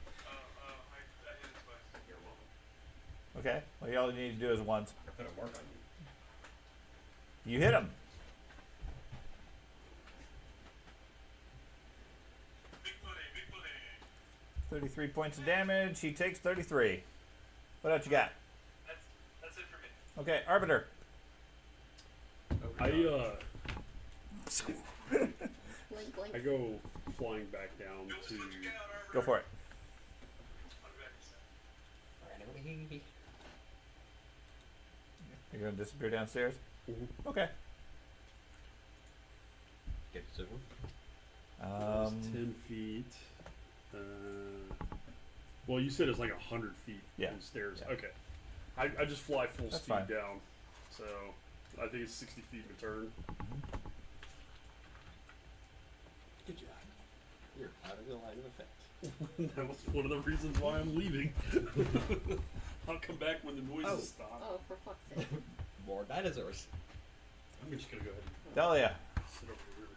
hit it twice. You're welcome. Okay. Well, all you need to do is once. I put a mark on you. You hit him. Big money, big money. 33 points of damage. He takes 33. What else you got? That's it for me. Okay, Arbiter. I Blink, blink. I go flying back down Do to. what you got, Arbiter. Go for it. I'll be back in a second. Right away. You're going to disappear downstairs? Mhm. Okay. Get soon. It's 10 feet. Well, you said it's like 100 feet Yeah. from stairs. Yeah. Okay. I just fly full That's speed fine. down. So I think it's 60 feet in turn. Good job. You're out of the line of effect. That was one of the reasons why I'm leaving. I'll come back when the noises stop. Oh, for fuck's sake. More dinosaurs. I'm just gonna go ahead Delia. and sit over here.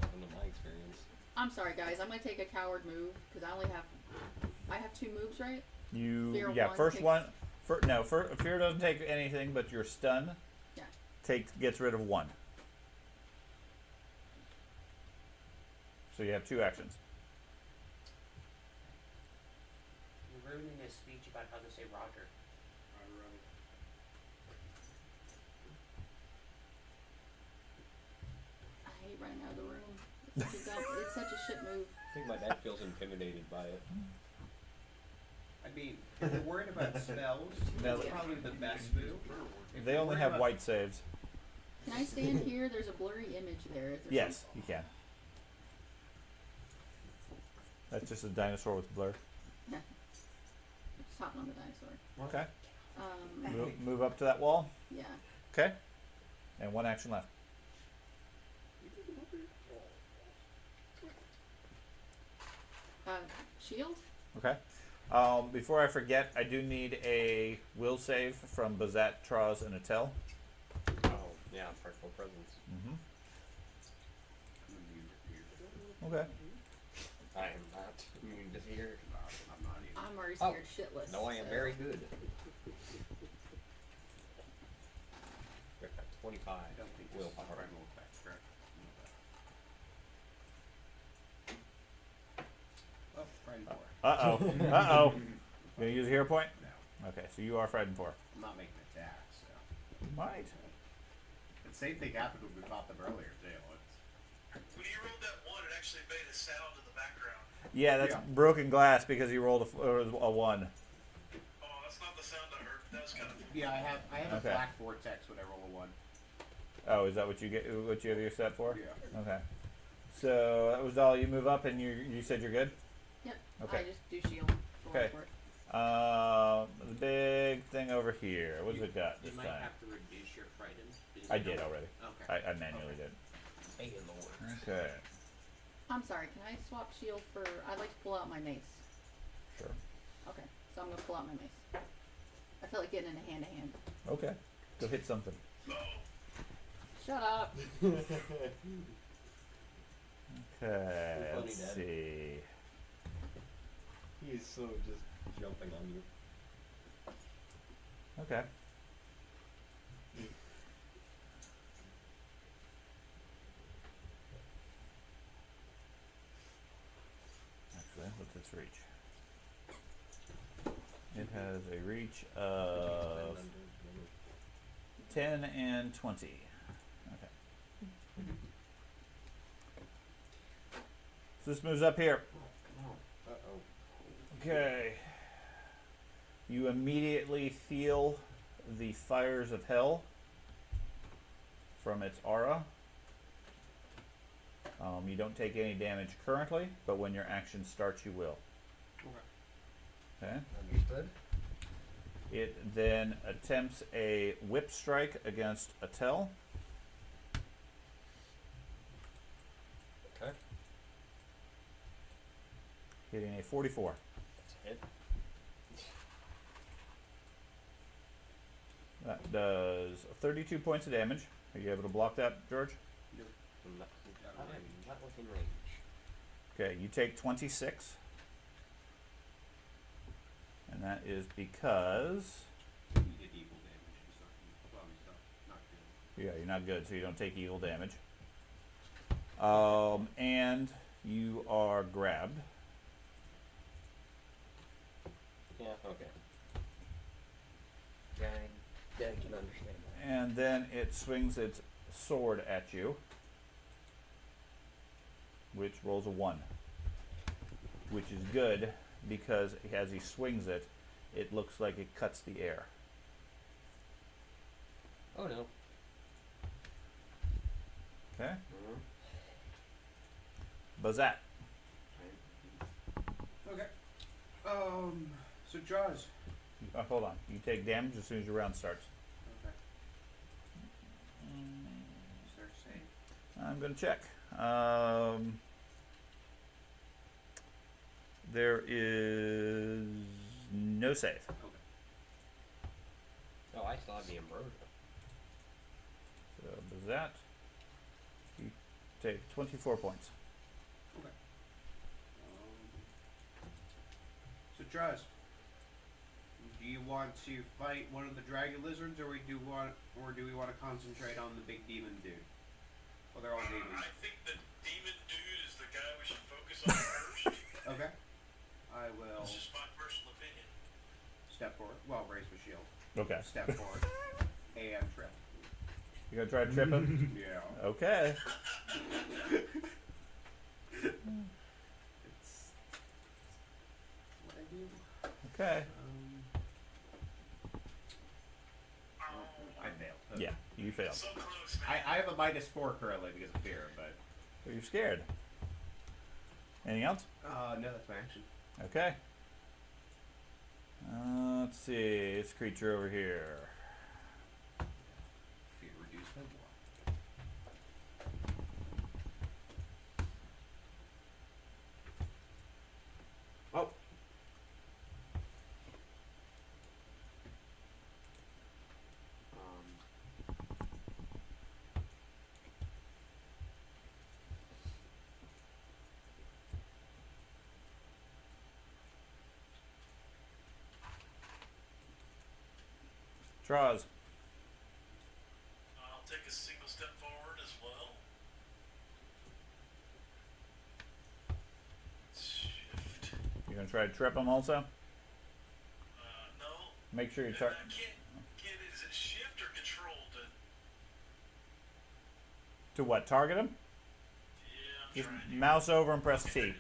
From my experience. I'm sorry, guys. I'm gonna take a coward move because I have 2 moves, right? You Fear yeah, one first takes- one fear doesn't take anything, but your stun Yeah. gets rid of 1. So you have 2 actions. You're ruining his speech about how to say Roger. I hate running out of the room. It's such a shit move. I think my dad feels intimidated by it. I mean, if they're worried about spells, No. that's probably the best move. If They they're only worried have about- white saves. Can I stand here? There's a blurry image there. Is there Yes, you can. That's just a dinosaur with blur. some- Just hopping on the dinosaur. Okay. Um, Move up to that wall. yeah. Okay. And 1 action left. Shield? Okay. Before I forget, I do need a will save from Bazat, Traz, and Atel. Oh, yeah, frightful presence. Mm-hmm. I'm immune to fear. Okay. I am not immune to fear. I'm not even. I'm already Oh, scared shitless. No, I am so- very good. We've got 25 I don't think this is a willpower. primal effect, correct? Oh, frightened 4. Uh-oh. Uh-oh. You gonna use a hero point? No, Okay, so you are frightened 4. I'm not making attacks, so. Might. The same thing happened when we fought them earlier, too. It's, When you rolled that one, it actually made a sound in the background. Yeah, that's Yeah. broken glass because you rolled a 1. Oh, that's not the sound I heard. That was kind of. yeah, I have Okay. a black vortex when I roll a 1. Oh, is that what you get? What you have your set for? Yeah. Okay. So that was all. You move up, and you said you're good. Yep. Okay. I just do shield. For Okay. what it's worth. The big thing over here. What's it got You this might time? have to reduce your frightened. I did already. Okay. I manually did. Hey, Lord. Okay. I'm sorry, can I swap shield for. I'd like to pull out my mace. Sure. Okay, so I'm gonna pull out my mace. I feel like getting in a hand to hand. Okay. Go hit something. Shut up! Okay. Funny, Let's Dad. see. He is so just jumping on you. Okay. Actually, what's its reach? It has a reach of 10 and 20. Okay. So this moves up here. Uh-oh. Okay. You immediately feel the fires of hell from its aura. You don't take any damage currently, but when your action starts, you will. Okay. Understood. It then attempts a whip strike against Atel. Okay. Hitting a 44. That's a hit. That does 32 points of damage. Are you able to block that, George? I'm not within range. Okay, you take 26. And that is because, You did evil damage and stuff. Well, stuff. Not good. yeah, you're not good, so you don't take evil damage. And you are grabbed. Yeah, okay. Yeah, I can understand that. And then it swings its sword at you, which rolls a 1. Which is good, because as he swings it, it looks like it cuts the air. Oh no. Okay? Mm-hmm. Bazat. Okay. So Jaws. Hold on. You take damage as soon as your round starts. Okay. Is there a save? I'm going to check. There is no save. Okay. Oh, I still have the ambrosia. So, Bazat, you take 24 points. Okay. So Jaws, do you want to fight one of the dragon lizards, or do we want to concentrate on the big demon dude? Well, they're all demons. I think the demon dude is the guy we should focus on first. Okay. I will That's just my personal opinion. step forward. Well, raise my shield. Okay. Step forward. And trip. You going to try to trip him? Yeah. Okay. It's what I do. Okay. I failed. Yeah, you failed. So close, man. I have a -4 currently because of fear, but So you're scared. Anything else? no, that's my action. Okay. Let's see. This creature over here. Fear reduced by 1. Traws. I'll take a single step forward as well. Shift. You're gonna try to trip him also. No. Make sure you And target. I can't get it. Is it shift or control to? To what? Target him. Yeah, I'm Just trying. mouse over and press T.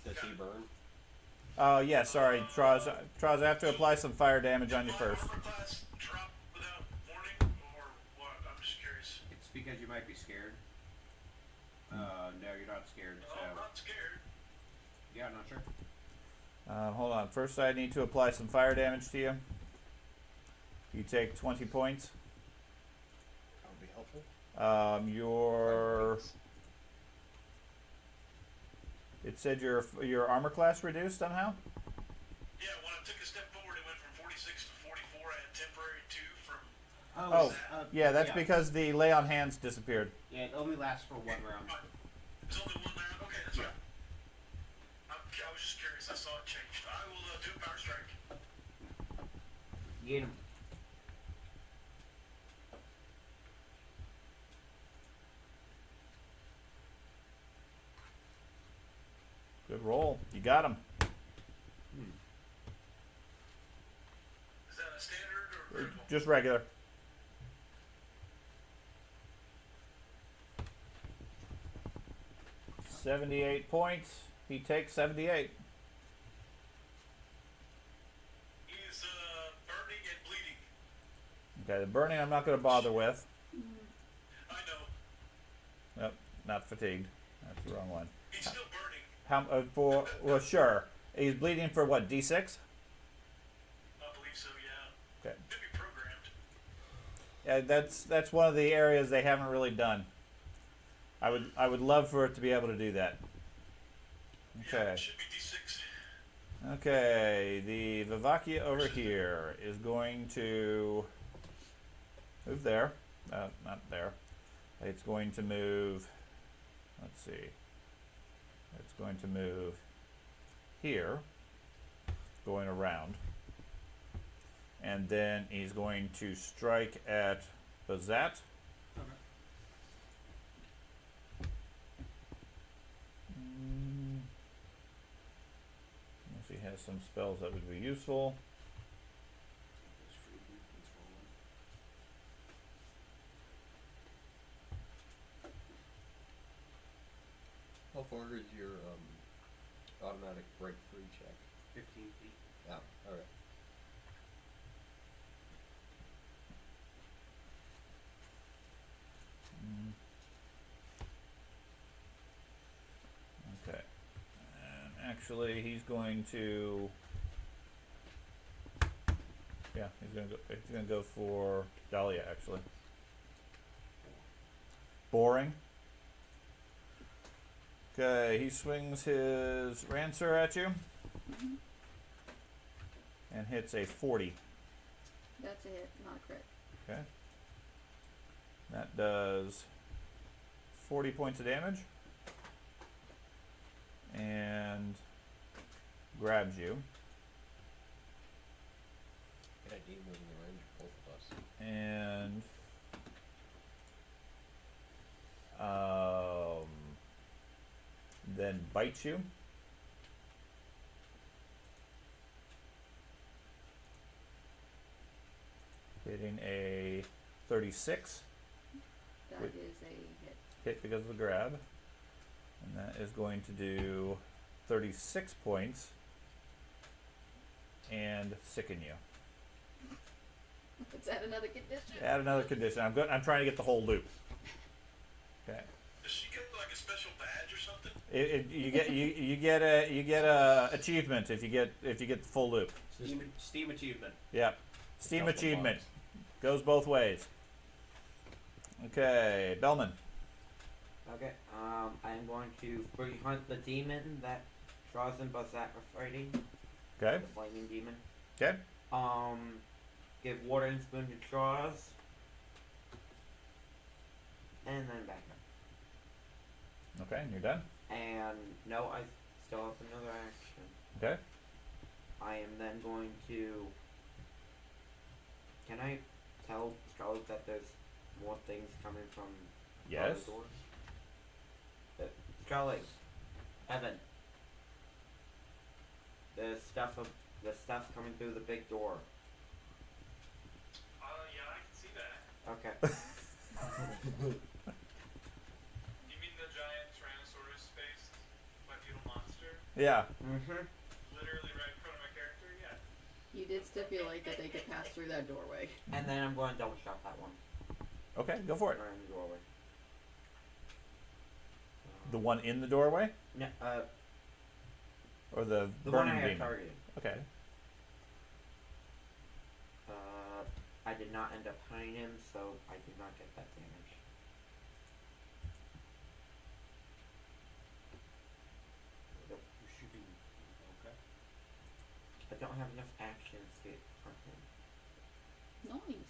Does he burn? Oh yeah, sorry, Traws. Traws, I have to apply some fire damage on you My first. armor class drop without warning, or what? I'm just curious. It's because you might be scared. No, you're not scared. No, So I'm not scared. yeah, I'm not sure. Hold on. First, I need to apply some fire damage to you. You take 20 points. That would be helpful. Your it said your armor class reduced somehow. Yeah, when I took a step forward, it went from 46 to 44. I had temporary 2 from. Oh, yeah, that's because the lay on hands disappeared. Yeah, it only lasts for one round. It's only one round? Okay, that's fine. I was just curious. I saw it changed. I will do a power strike. Get him. Good roll. You got him. Is that a standard or critical? Just regular. $78 points. He takes 78. He is burning and bleeding. Okay, the burning I'm not going to bother with. I know. Nope, not fatigued. That's the wrong one. He's still burning. Well, sure. He's bleeding for what? D6. I believe so, yeah. Okay. Could be programmed. Yeah, that's one of the areas they haven't really done. I would love for it to be able to do that. Yeah, Okay. it should be D6. Okay, the Vivacia over here is going to move there. Not there. It's going to move. Let's see. It's going to move here, going around. And then he's going to strike at Bazat. Unless he has some spells that would be useful. How far is your automatic break free check? 15 feet. Oh, alright. Okay. And actually, he's going to. Yeah, he's gonna go for Dahlia. Actually, boring. Okay, he swings his Rancer at you and hits a 40. That's a hit, not a crit. Okay. That does 40 points of damage and grabs you. Good idea moving the range of both of us. And then bites you. Hitting a 36. That Wait. is a hit. Hit because of the grab. And that is going to do 36 points and sicken you. Let's add another condition. Add another condition. I'm trying to get the whole loop. Okay. Does she get like a special badge or something? You get a achievement if you get the full loop. Steam achievement. Yep. Steam Couple achievement bucks. goes both ways. Okay, Bellman. Okay, I'm going to free hunt the demon that Traws and Bazat are fighting. Okay. The flaming demon. Okay. Give water and spoon to Traws. And then back up. Okay, and you're done. And no, I still have another action. Okay. I am then going to. Can I tell Scarlet that there's more things coming from Yes. other doors? Scarlet, Evan. There's stuff coming through the big door. Yeah, I can see that. Okay. You mean the giant Tyrannosaurus face bipedal monster? Yeah. Mm-hmm. Literally right in front of my character? Yeah. You did stipulate that they could pass through that doorway. And then I'm going to double shot that one. Okay, go for it. Right in the doorway. The one in the doorway, No, or the the one burning I had beam? targeted. Okay. I did not end up hunting him, so I did not get that damage. Nope. You're shooting. Okay. I don't have enough actions to hunt him. Nice.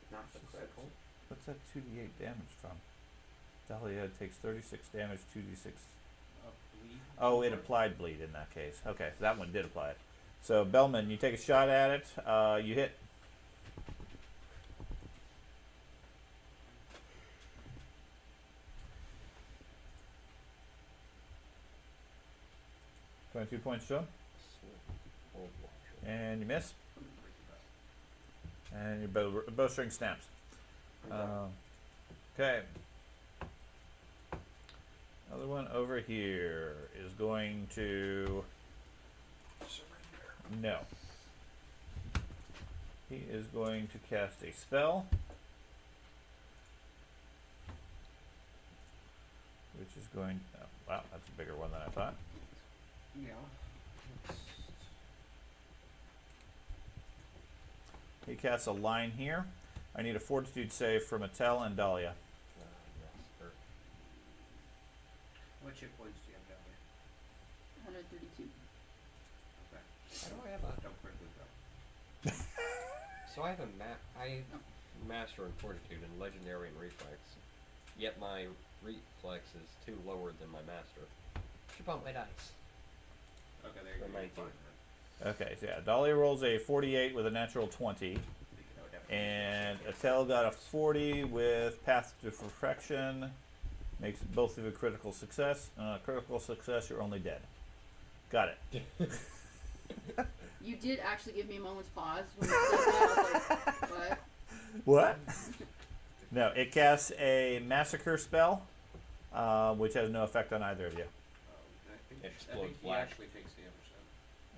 It's not so critical. What's that 2d8 damage from? Dahlia takes 36 damage, 2d6. Bleed. Oh, it applied bleed in that case. Okay, so that one did apply it. So Bellman, you take a shot at it. You hit. $22 points, Joe. And you miss. And your bowstring snaps. Okay. Other one over here is going to. No. He is going to cast a spell, which is going. Oh, wow, that's a bigger one than I thought. Yeah. He casts a line here. I need a fortitude save from Attell and Dahlia. What hit points do you have down there? 132. Okay. How do I have a? Don't quickly go. So I have I master in fortitude and legendary and reflex. Yet my reflex is 2 lower than my master. Should bump my dice. Okay, there you For go. 19. Fine, Okay, so yeah, Dahlia rolls a 48 with a natural 20, then. Oh, definitely. and Attell got a 40 with Path to Perfection. Makes both of you critical success. Critical success, you're only dead. Got it. You did actually give me a moment's pause when you said that. I was like, what? What? No, it casts a massacre spell, which has no effect on either of you. I Explodes think he black. actually takes damage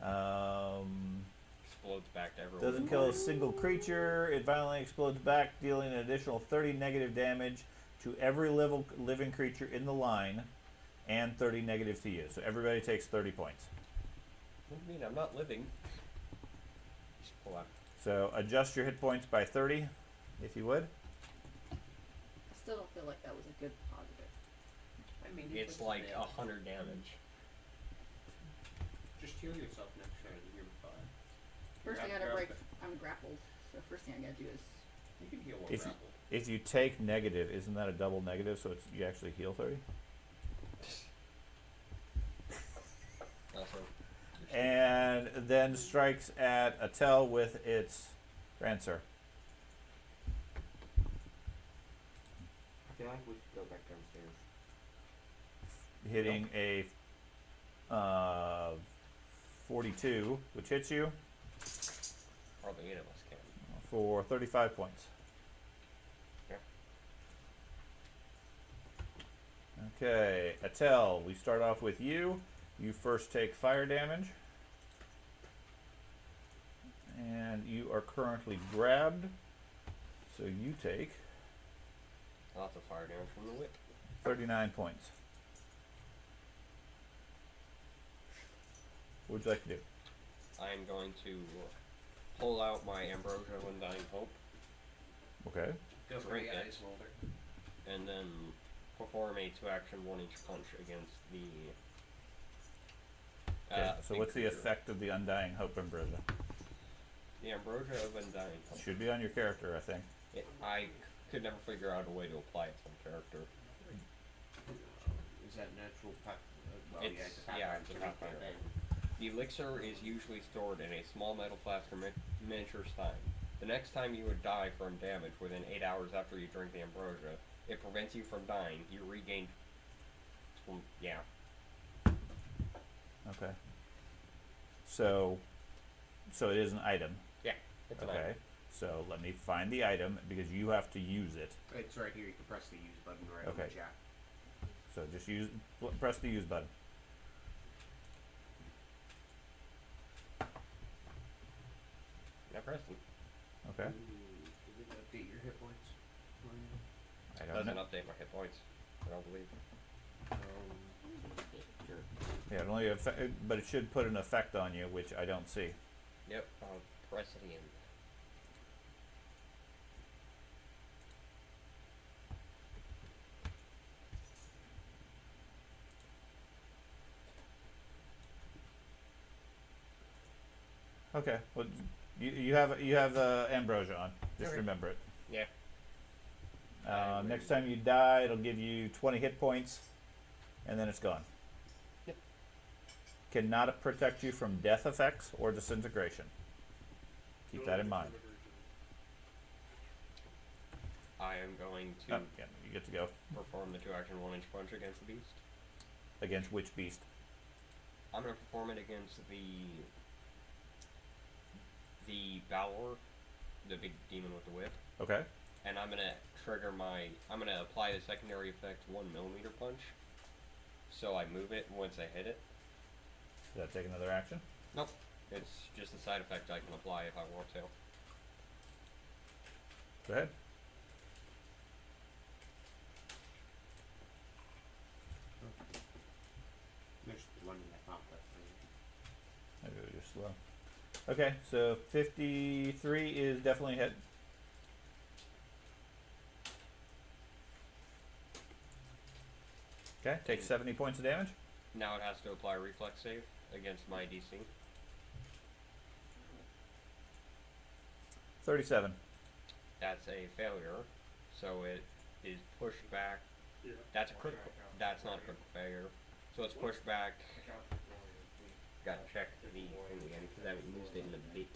then. Explodes back to everyone. Doesn't kill a single creature. It violently explodes back, dealing an additional 30 negative damage to every living creature in the line, and 30 negative to you. So everybody takes 30 points. What do you mean? I'm not living. Just pull out. So adjust your hit points by 30, if you would. I still don't feel like that was a good positive. I mean, he It's puts like damage. 100 damage. Just heal yourself next turn and you're fine. First I Grab- gotta grab break. I'm grappled. So first thing I gotta do is. You can heal while If you- grappled. If you take negative, isn't that a double negative? So you actually heal 30? Also, And then strikes at Attell with its Rancer. I feel like we should go back downstairs. Hitting a 42, which hits you hardly any of us can. for 35 points. Okay, Attell, we start off with you. You first take fire damage. And you are currently grabbed. So you take Lots of fire damage from the whip. 39 points. What would you like to do? I'm going to pull out my Ambrosia of Undying Hope Okay. Go for Drink the it. ice molder. and then perform a 2-action 1-inch punch against the. Okay, so big what's the creature. effect of the Undying Hope Ambrosia? The Ambrosia of Undying Hope. Should be on your character, I think. I could never figure out a way to apply it to my character. Is that natural It's- it's a yeah, Pathfinder, it's a so we can't Pathfinder. ban. The elixir is usually stored in a small metal flask or miniature stein. The The next time you would die from damage within 8 hours after you drink the ambrosia, it prevents you from dying. You regain. Yeah. Okay. So it is an item. Yeah. It's an Okay. item. So let me find the item because you have to use it. It's right here. You can press the use button right on Okay. the chat. So just press the use button. Now press it. Okay. Does it update your hit points? I It don't doesn't know. update my hit points. I don't believe. Sure. Yeah, it only but it should put an effect on you, which I don't see. Yep. I'll press it in. Okay. Well, you have ambrosia on. Just Okay. remember it. Yeah. Next time you die, it'll give you 20 hit points, and then it's gone. Yep. Cannot protect you from death effects or disintegration. Keep that in mind. I am going to Oh, yeah, you get to go. perform the 2-action 1-inch punch against the beast. Against which beast? I'm gonna perform it against the Balor, the big demon with the whip, Okay. and I'm gonna apply the secondary effect 1mm punch. So I move it once I hit it. Does that take another action? Nope. It's just a side effect I can apply if I want to. Go ahead. There's one in that pop-up. Maybe we're just slow. Okay, so 53 is definitely a hit. Okay, takes 70 points of damage. Now it has to apply a reflex save against my DC. 37. That's a failure, so it is pushed back. Yeah. That's a critical. That's not a critical failure. So it's pushed back. Got to check the thing again because I haven't used it in a bit.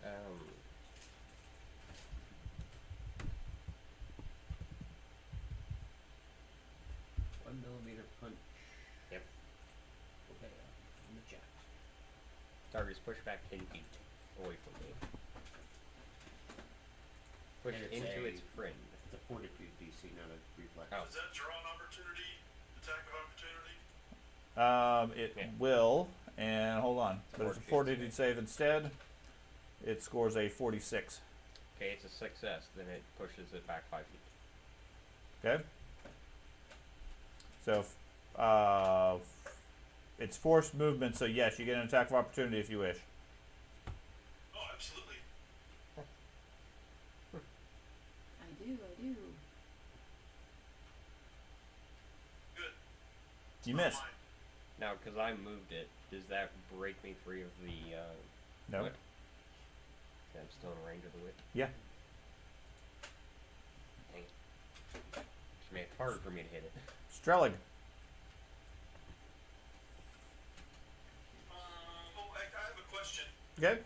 Um, 1mm punch. Yep. Okay, in the chat. target's pushed back 10 feet away from me. Push And it's into a- its friend. It's a fortitude DC, not a reflex. Oh. Does that draw an opportunity? Attack of opportunity? It Yeah. will, and hold on. But it's a Fortitude fortitude save instead. It scores a 46. Okay, it's a success. Then it pushes it back 5 feet. Okay? So, it's forced movement, so yes, you get an attack of opportunity if you wish. Oh, absolutely. I do. Good. You miss. Mine. Now, because I moved it, does that break me free of the No? whip? Okay, I'm still in range of the whip. Yeah. Dang it. Just made it harder for me to hit it. Strelig. I have a question. Okay?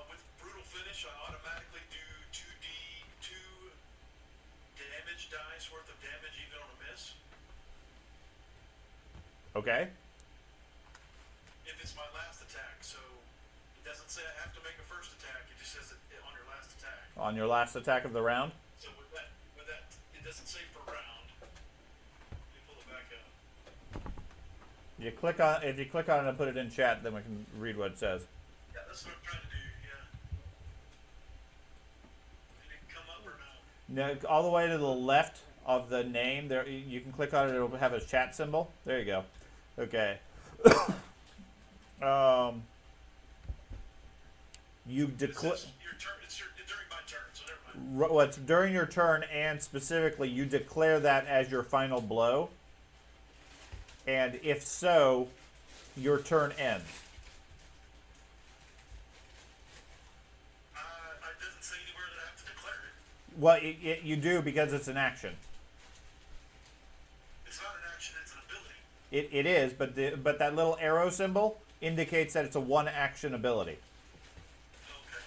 With brutal finish, I automatically do 2d2 damage dice worth of damage even on a miss. Okay. If it's my last attack, so it doesn't say I have to make a first attack. It just says it on your last attack. On your last attack of the round. So with that, it doesn't say per round. Let me pull it back up. You click on if you click on it and put it in chat, then we can read what it says. Yeah, that's what I'm trying to do. Yeah. Did it come up or no? No, all the way to the left of the name. There, you can click on it. It'll have a chat symbol. There you go. Okay. You It declare. says your turn. It's during my turn, so never mind. What's during your turn, and specifically, you declare that as your final blow. And if so, your turn ends. It doesn't say anywhere that I have to declare it. Well, you do because it's an action. It's not an action, it's an ability. It is, but that little arrow symbol indicates that it's a one action ability. Okay.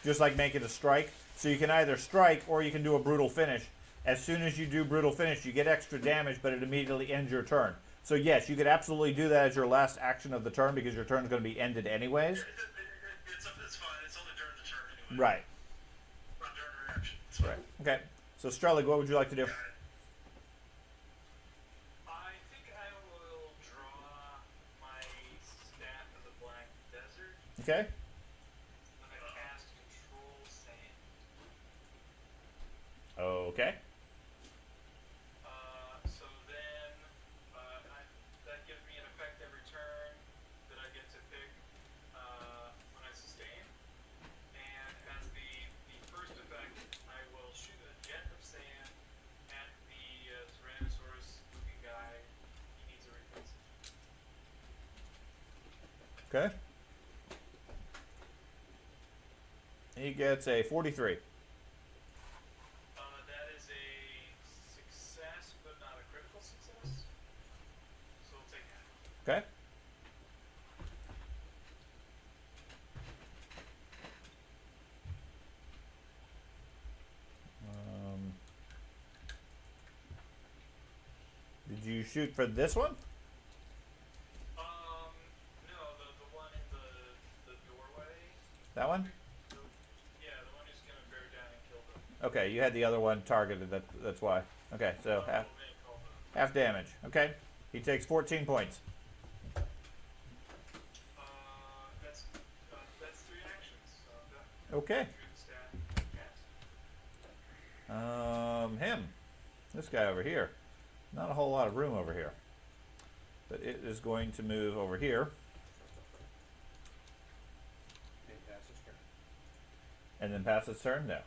Just like making a strike. So you can either strike or you can do a brutal finish. As soon as you do brutal finish, you get extra damage, but it immediately ends your turn. So yes, you could absolutely do that as your last action of the turn because your turn's going to be ended anyways. It's fine. It's only during the turn anyway. Right. Not during reaction. It's fine. Right. Okay. So Strelig, what would you like to do? Got it. I think I will draw my staff of the Black Desert. Okay. And I cast Control Sand. Okay. So then that gives me an effect every turn that I get to pick when I sustain. And as the first effect, I will shoot a jet of sand at the Tyrannosaurus-looking guy. He needs a reflex. Okay. He gets a 43. That is a success, but not a critical success. So we'll take that. Okay. Did you shoot for this one? No, the one in the doorway. That one? Yeah, the one who's gonna bear down and kill them. Okay, you had the other one targeted. That's why. Okay, so half damage. Okay, he takes 14 points. That's 3 actions. So I'm done. Okay. Shoot the stat. Cast. Him. This guy over here. Not a whole lot of room over here. But it is going to move over here. And pass its turn. And then pass its turn? No.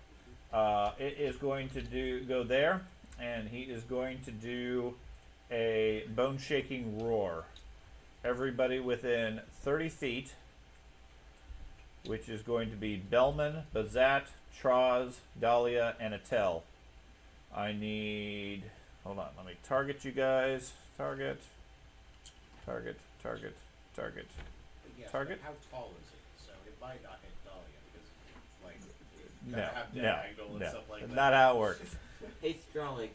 It is going to go there, and he is going to do a bone-shaking roar. Everybody within 30 feet, which is going to be Bellman, Bazat, Troz, Dahlia, and Attell. I need... Hold on, let me target you guys. Target. Target. Target. Target. Yes, Target? but how tall is it? So it might not hit Dahlia because, like, No, gotta have dead angle and no. stuff like that. Not how it works. Hey Stralik,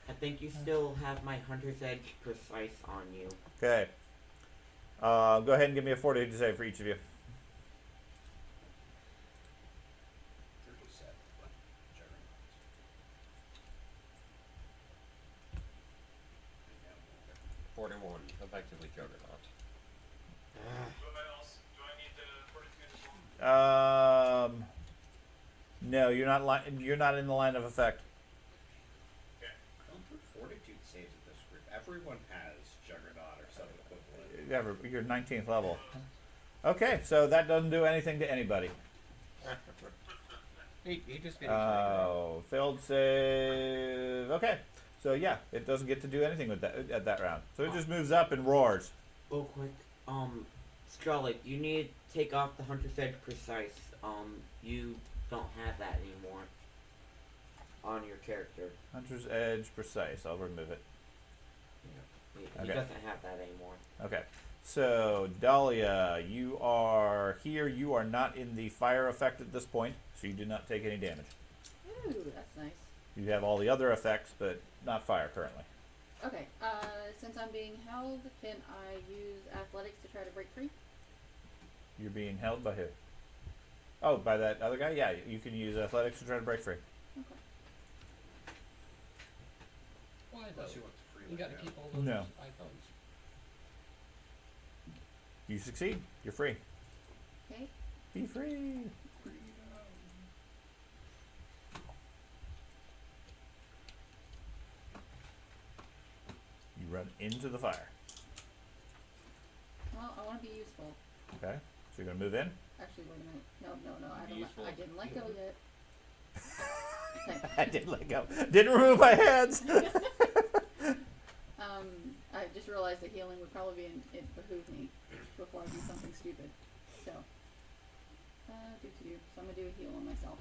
I think you still have my Hunter's Edge precise on you. Okay. Go ahead and give me a 40 to save for each of you. 37, but Juggernauts. 41, effectively Juggernaut. What else? Do I need the fortitude as well? No, you're not in the line of effect. Okay. Don't put fortitude saves at this group. Everyone has Juggernaut or some equivalent. You're 19th level. Okay, so that doesn't do anything to anybody. He just finished like Failed save. Okay, so yeah, it doesn't get to do anything with that at that round. So it just moves up and roars. Real quick, Stralik, you need to take off the Hunter's Edge precise. You don't have that anymore on your character. Hunter's Edge precise. I'll remove it. He Okay. doesn't have that anymore. Okay. So Dahlia, you are here. You are not in the fire effect at this point, so you do not take any damage. Ooh, that's nice. You have all the other effects, but not fire currently. Okay, since I'm being held, can I use athletics to try to break free? You're being held by who? Oh, by that other guy? Yeah, you can use athletics to try to break free. Okay. Why Unless though? you want to free You gotta let keep go. all those No. icons. You succeed. You're free. Okay. Be free. You run into the fire. Well, I want to be useful. Okay. So you're gonna move in. Actually, wait a minute. No. Be useful. I didn't let go yet. I did let go. Didn't remove my hands. I just realized that healing would probably it behoove me before I do something stupid. So, so I'm gonna do a heal on myself.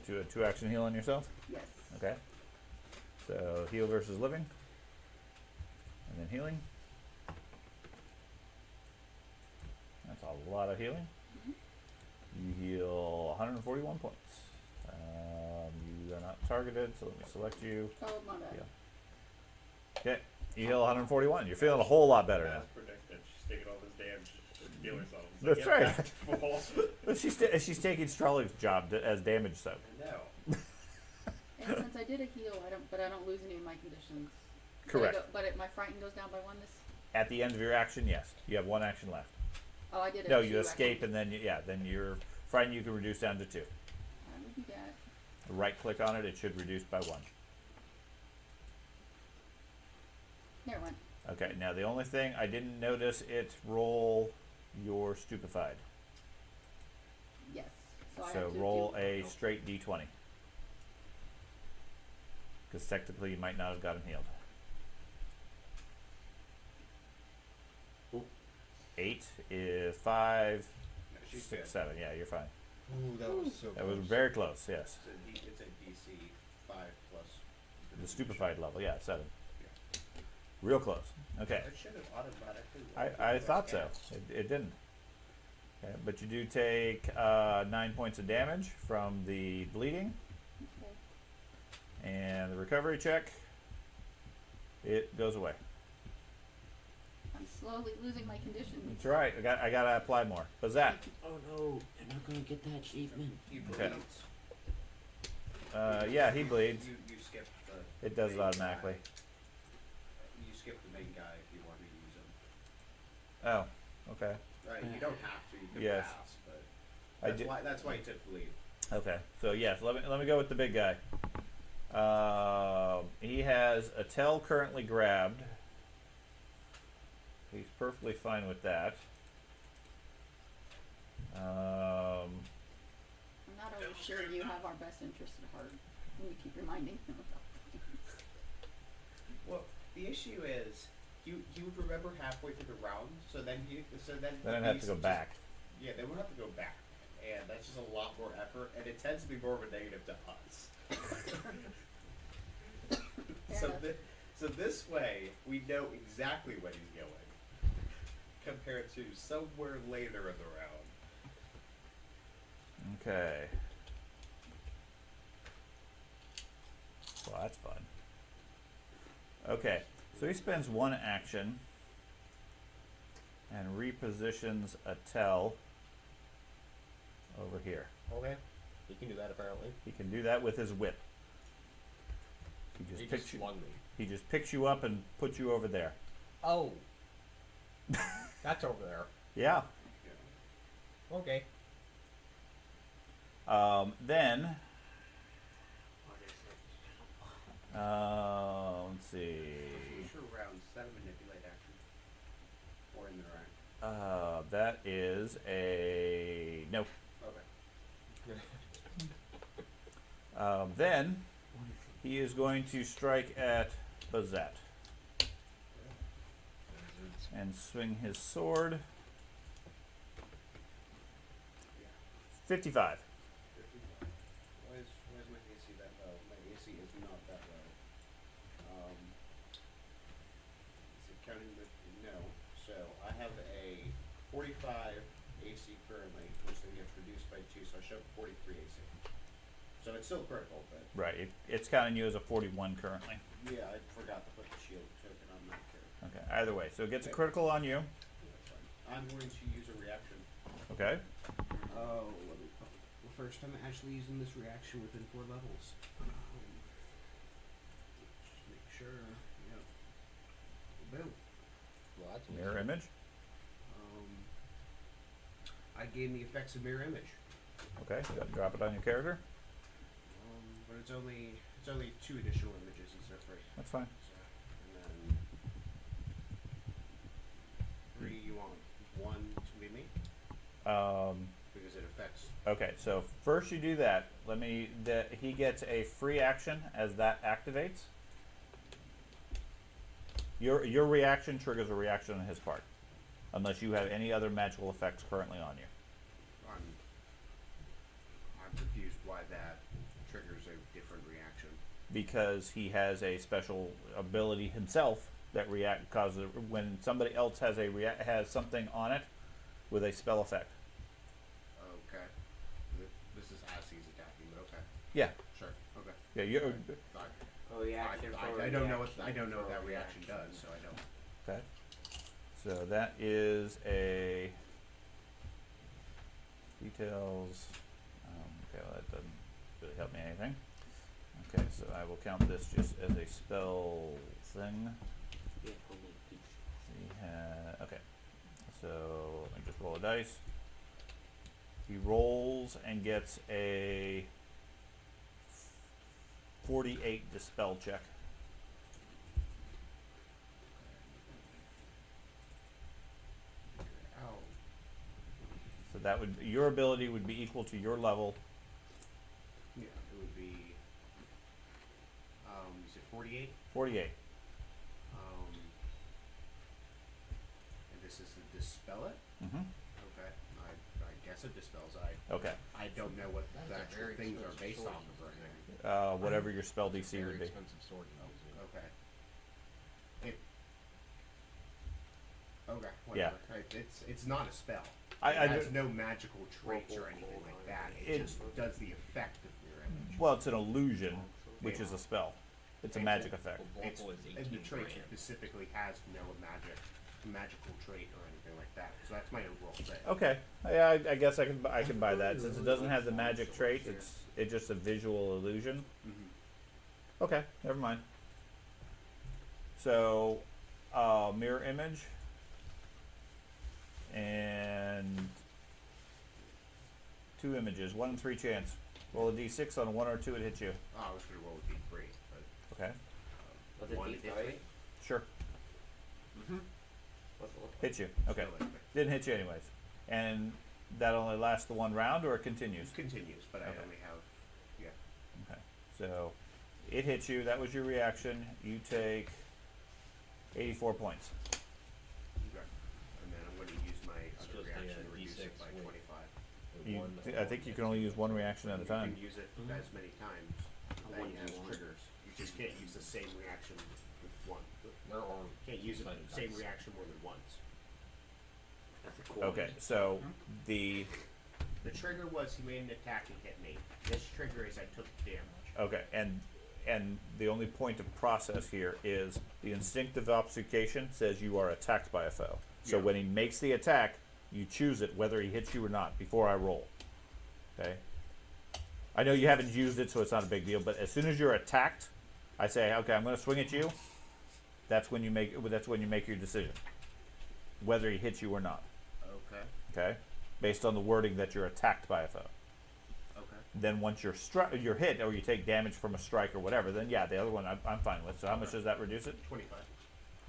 do a 2-action heal on yourself. Yes. Okay. So heal versus living, and then healing. That's a lot of healing. You heal 141 points. You are not targeted, so let me select you. Oh, my bad. Yeah. Okay, you heal 141. You're feeling a whole lot better now. As predicted, she's taking all this damage to heal herself. It's That's like, right. back to full. But she's taking Strahlig's job as damage soak. No. And since I did a heal, I don't lose any of my conditions. Correct. But my frighten goes down by 1 this. At the end of your action, yes, you have 1 action left. Oh, I did. No, you escape, and then then your frighten you can reduce down to 2. I would do that. Right click on it; it should reduce by 1. There it went. Okay. Now the only thing I didn't notice it roll your stupefied. Yes. So I So have to roll do, a straight d20. Because technically you might not have gotten healed. 8 is 5, No, she's 6, good. 7. Yeah, you're fine. Ooh, that was so That was close. very close. Yes. It's a DC 5 plus. The stupefied level. Yeah, 7. Real close. Okay. It should have automatically. I thought so. It didn't. Okay, but you do take 9 points of damage from the bleeding Okay. and the recovery check. It goes away. I'm slowly losing my conditions. That's right. I gotta apply more. What's that? Oh no, you're not gonna get that achievement. He Okay. bleeds. Yeah, he bleeds. You skip the. It does it main automatically. Guy. You skip the main guy if you want to use him. Oh, okay. You don't have to. You can Yes. pass, but I that's did. why he took bleed. Okay, so yes, let me go with the big guy. He has a tell currently grabbed. He's perfectly fine with that. I'm not always sure you have our best interest at heart. Let me keep reminding him about things. Well, the issue is he would remember halfway through the round, so then Then I'd have to go back. Yeah, they would have to go back, and that's just a lot more effort, and it tends to be more of a negative to us. Fair enough. So this way we know exactly when he's going, compared to somewhere later in the round. Okay. Well, that's fun. Okay, so he spends 1 action and repositions a tell over here. Okay. He can do that apparently. He can do that with his whip. He He just just picks you. swung me. He just picks you up and puts you over there. Oh. That's over there. Yeah. Okay. Then, let's see. Future rounds, is that a manipulate action? Or interact? That is a no. Okay. Then he is going to strike at Bazette and swing his sword. 55. Why is my AC that low? My AC is not that low. Is it counting the no? So I have a 45 AC currently, which then gets reduced by 2, so I show 43 AC. So it's still critical, but Right. It's counting you as a 41 currently. yeah, I forgot to put the shield token on that character. Okay. Either way, so it gets a critical on you. That's fine. I'm going to use a reaction. Okay. Oh, let me. Well, first I'm actually using this reaction within 4 levels. Just make sure. Yep. Boom. Well, that's Mirror image. I gain the effects of mirror image. Okay. You gotta drop it on your character. But it's only 2 additional images instead of 3. That's fine. So, and then 3. You want 1 to be me because it affects. Okay, so first you do that. He gets a free action as that activates. Your reaction triggers a reaction on his part, unless you have any other magical effects currently on you. I'm confused why that. different reaction? because he has a special ability himself that causes when somebody else has has something on it with a spell effect. Okay. This is as he's attacking, but okay. Yeah, Sure. Okay. yeah. You Oh yeah. I don't know what that reaction does, so I don't. okay? So that is a details. Okay, well, that doesn't really help me anything. Okay, so I will count this just as a spell thing. Yeah, only pizza. Okay, so let me just roll a dice. He rolls and gets a 48 dispel check. Ow. So that would your ability would be equal to your level. Yeah, it would be. You said 48. 48. And this is to dispel it. Mm-hmm. Okay. I guess it dispels. Okay. I don't know what the actual things are based off of right now. Whatever your spell DC Very would be. expensive sword to use. Okay. Okay. Yeah. Whatever. It's not a spell. I It has do- no magical traits or anything like that. It just does the effect of your image. Well, it's an illusion, which is a spell. It's a magic effect. Well, It's, Volpal is and the 18 trait grand. specifically has no magical trait or anything like that. So that's my overall thing. Okay. Yeah, I guess I can buy that since it doesn't have the magic trait. It's just a visual illusion. Mm-hmm. Okay, never mind. So, mirror image and 2 images, 1 in 3 chance. Roll a d6 on a 1 or 2, it hits you. Oh, I was gonna roll with D3, but Okay, What's a one D3? sure, Mm-hmm. What's it look like? hits you. Okay, didn't hit you anyways. And that only lasts the 1 round, or it continues. Continues, but I Okay. only have Okay, so it hits you. That was your reaction. You take 84 points. Okay. And then I'm gonna use my It's other just a, reaction to reduce it D6 by with 25. I think you can only use 1 reaction at a You time. can use it as many times that you use triggers. You just can't use the same reaction with one. There are Can't use the two-sided same dice. reaction more than once. That's a cool. Okay, so the The trigger was he made an attack and hit me. This trigger is I took damage. okay, and the only point of process here is the instinctive obfuscation says you are attacked by a foe. So Yeah. when he makes the attack, you choose it whether he hits you or not before I roll. Okay. I know you haven't used it, so it's not a big deal. But as soon as you're attacked, I say, okay, I'm going to swing at you. That's when you make your decision, whether he hits you or not. Okay. Okay, based on the wording that you're attacked by a foe. Okay. Then once you're hit or you take damage from a strike or whatever, then yeah, the other one I'm fine with. So how much does that reduce it? 25.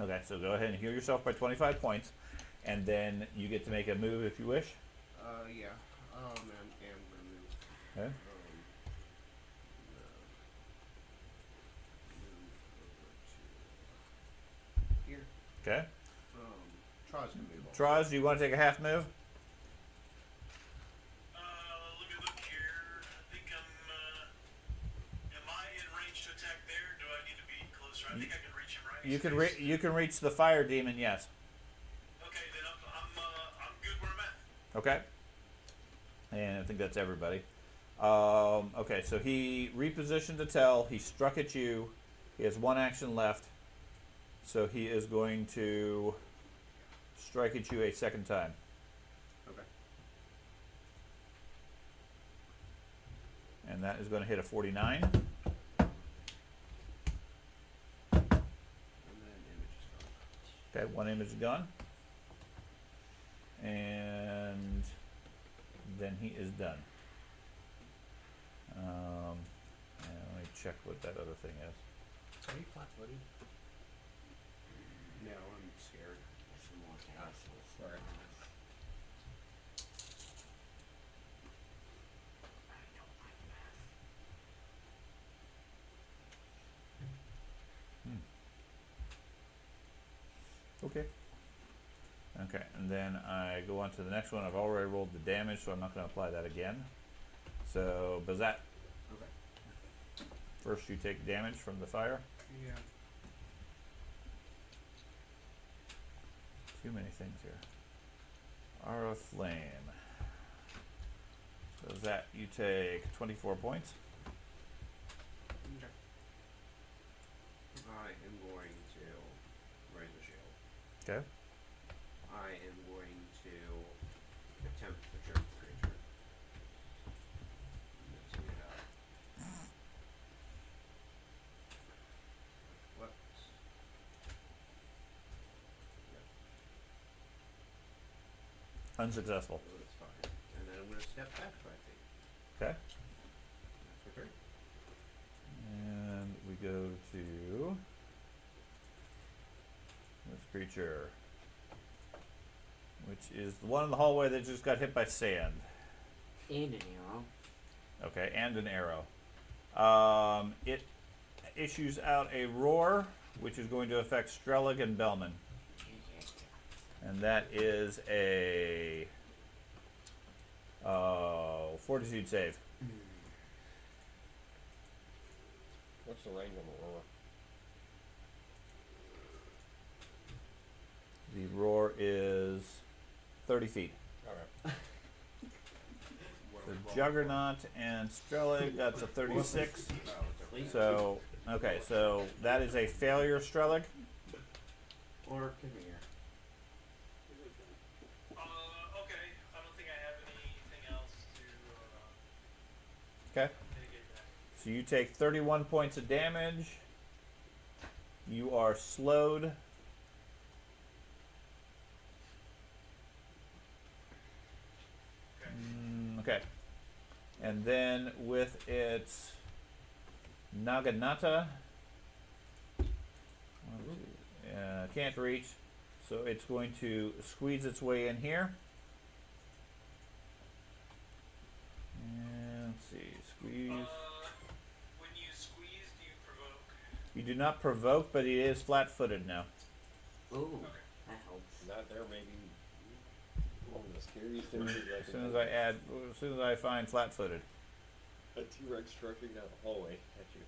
Okay, so go ahead and heal yourself by 25 points, and then you get to make a move if you wish. Yeah. And remove. Okay. Move over to here. Okay. Traz can move on. Traz, do you want to take a half move? Let me look here. I think am I in range to attack there? Do I need to be closer? I think I can reach him, right? You can reach the fire demon, yes. Okay, then I'm good where I'm at. Okay. And I think that's everybody. Okay, so he repositioned to tell. He struck at you. He has 1 action left. So he is going to strike at you a second time. Okay. And that is going to hit a 49. And then image is gone. Okay, 1 image is gone. And then he is done. And let me check what that other thing is. Are you flat-footed? No, I'm scared. Some more castles. Sorry. I don't like math. Okay. Okay, and then I go on to the next one. I've already rolled the damage, so I'm not going to apply that again. So, Bazat. Okay. first you take damage from the fire. Yeah. Too many things here. Aura Flame. So is that you take 24 points. Okay. I am going to raise a shield. Okay. I am going to attempt to jerk the creature. Mixing it up. Whoops. Unsuccessful. Oh, that's fine. And then I'm going to step back 5 feet. Okay. That's my turn. And we go to this creature, which is the one in the hallway that just got hit by sand. And an arrow. Okay, and an arrow. It issues out a roar, which is going to affect Strelig and Bellman. And that is a fortitude save. What's the range on the roar? The roar is 30 feet. Okay. What So are we rolling Juggernaut and Strelig, that's a 36. for? Oh, it's okay. So, okay, so that is a failure, Strelig. Or come here. Okay. I don't think I have anything else to Okay. mitigate that. So you take 31 points of damage. You are slowed. Okay. And then with its Naginata, can't reach, so it's going to squeeze its way in here. And let's see, squeeze. When you squeeze, do you provoke? You do not provoke, but he is flat-footed now. Ooh, Okay. that helps. That there may be one of the scariest things I As can soon as think as soon as I find flat-footed. of. A T-Rex trucking down the hallway at you.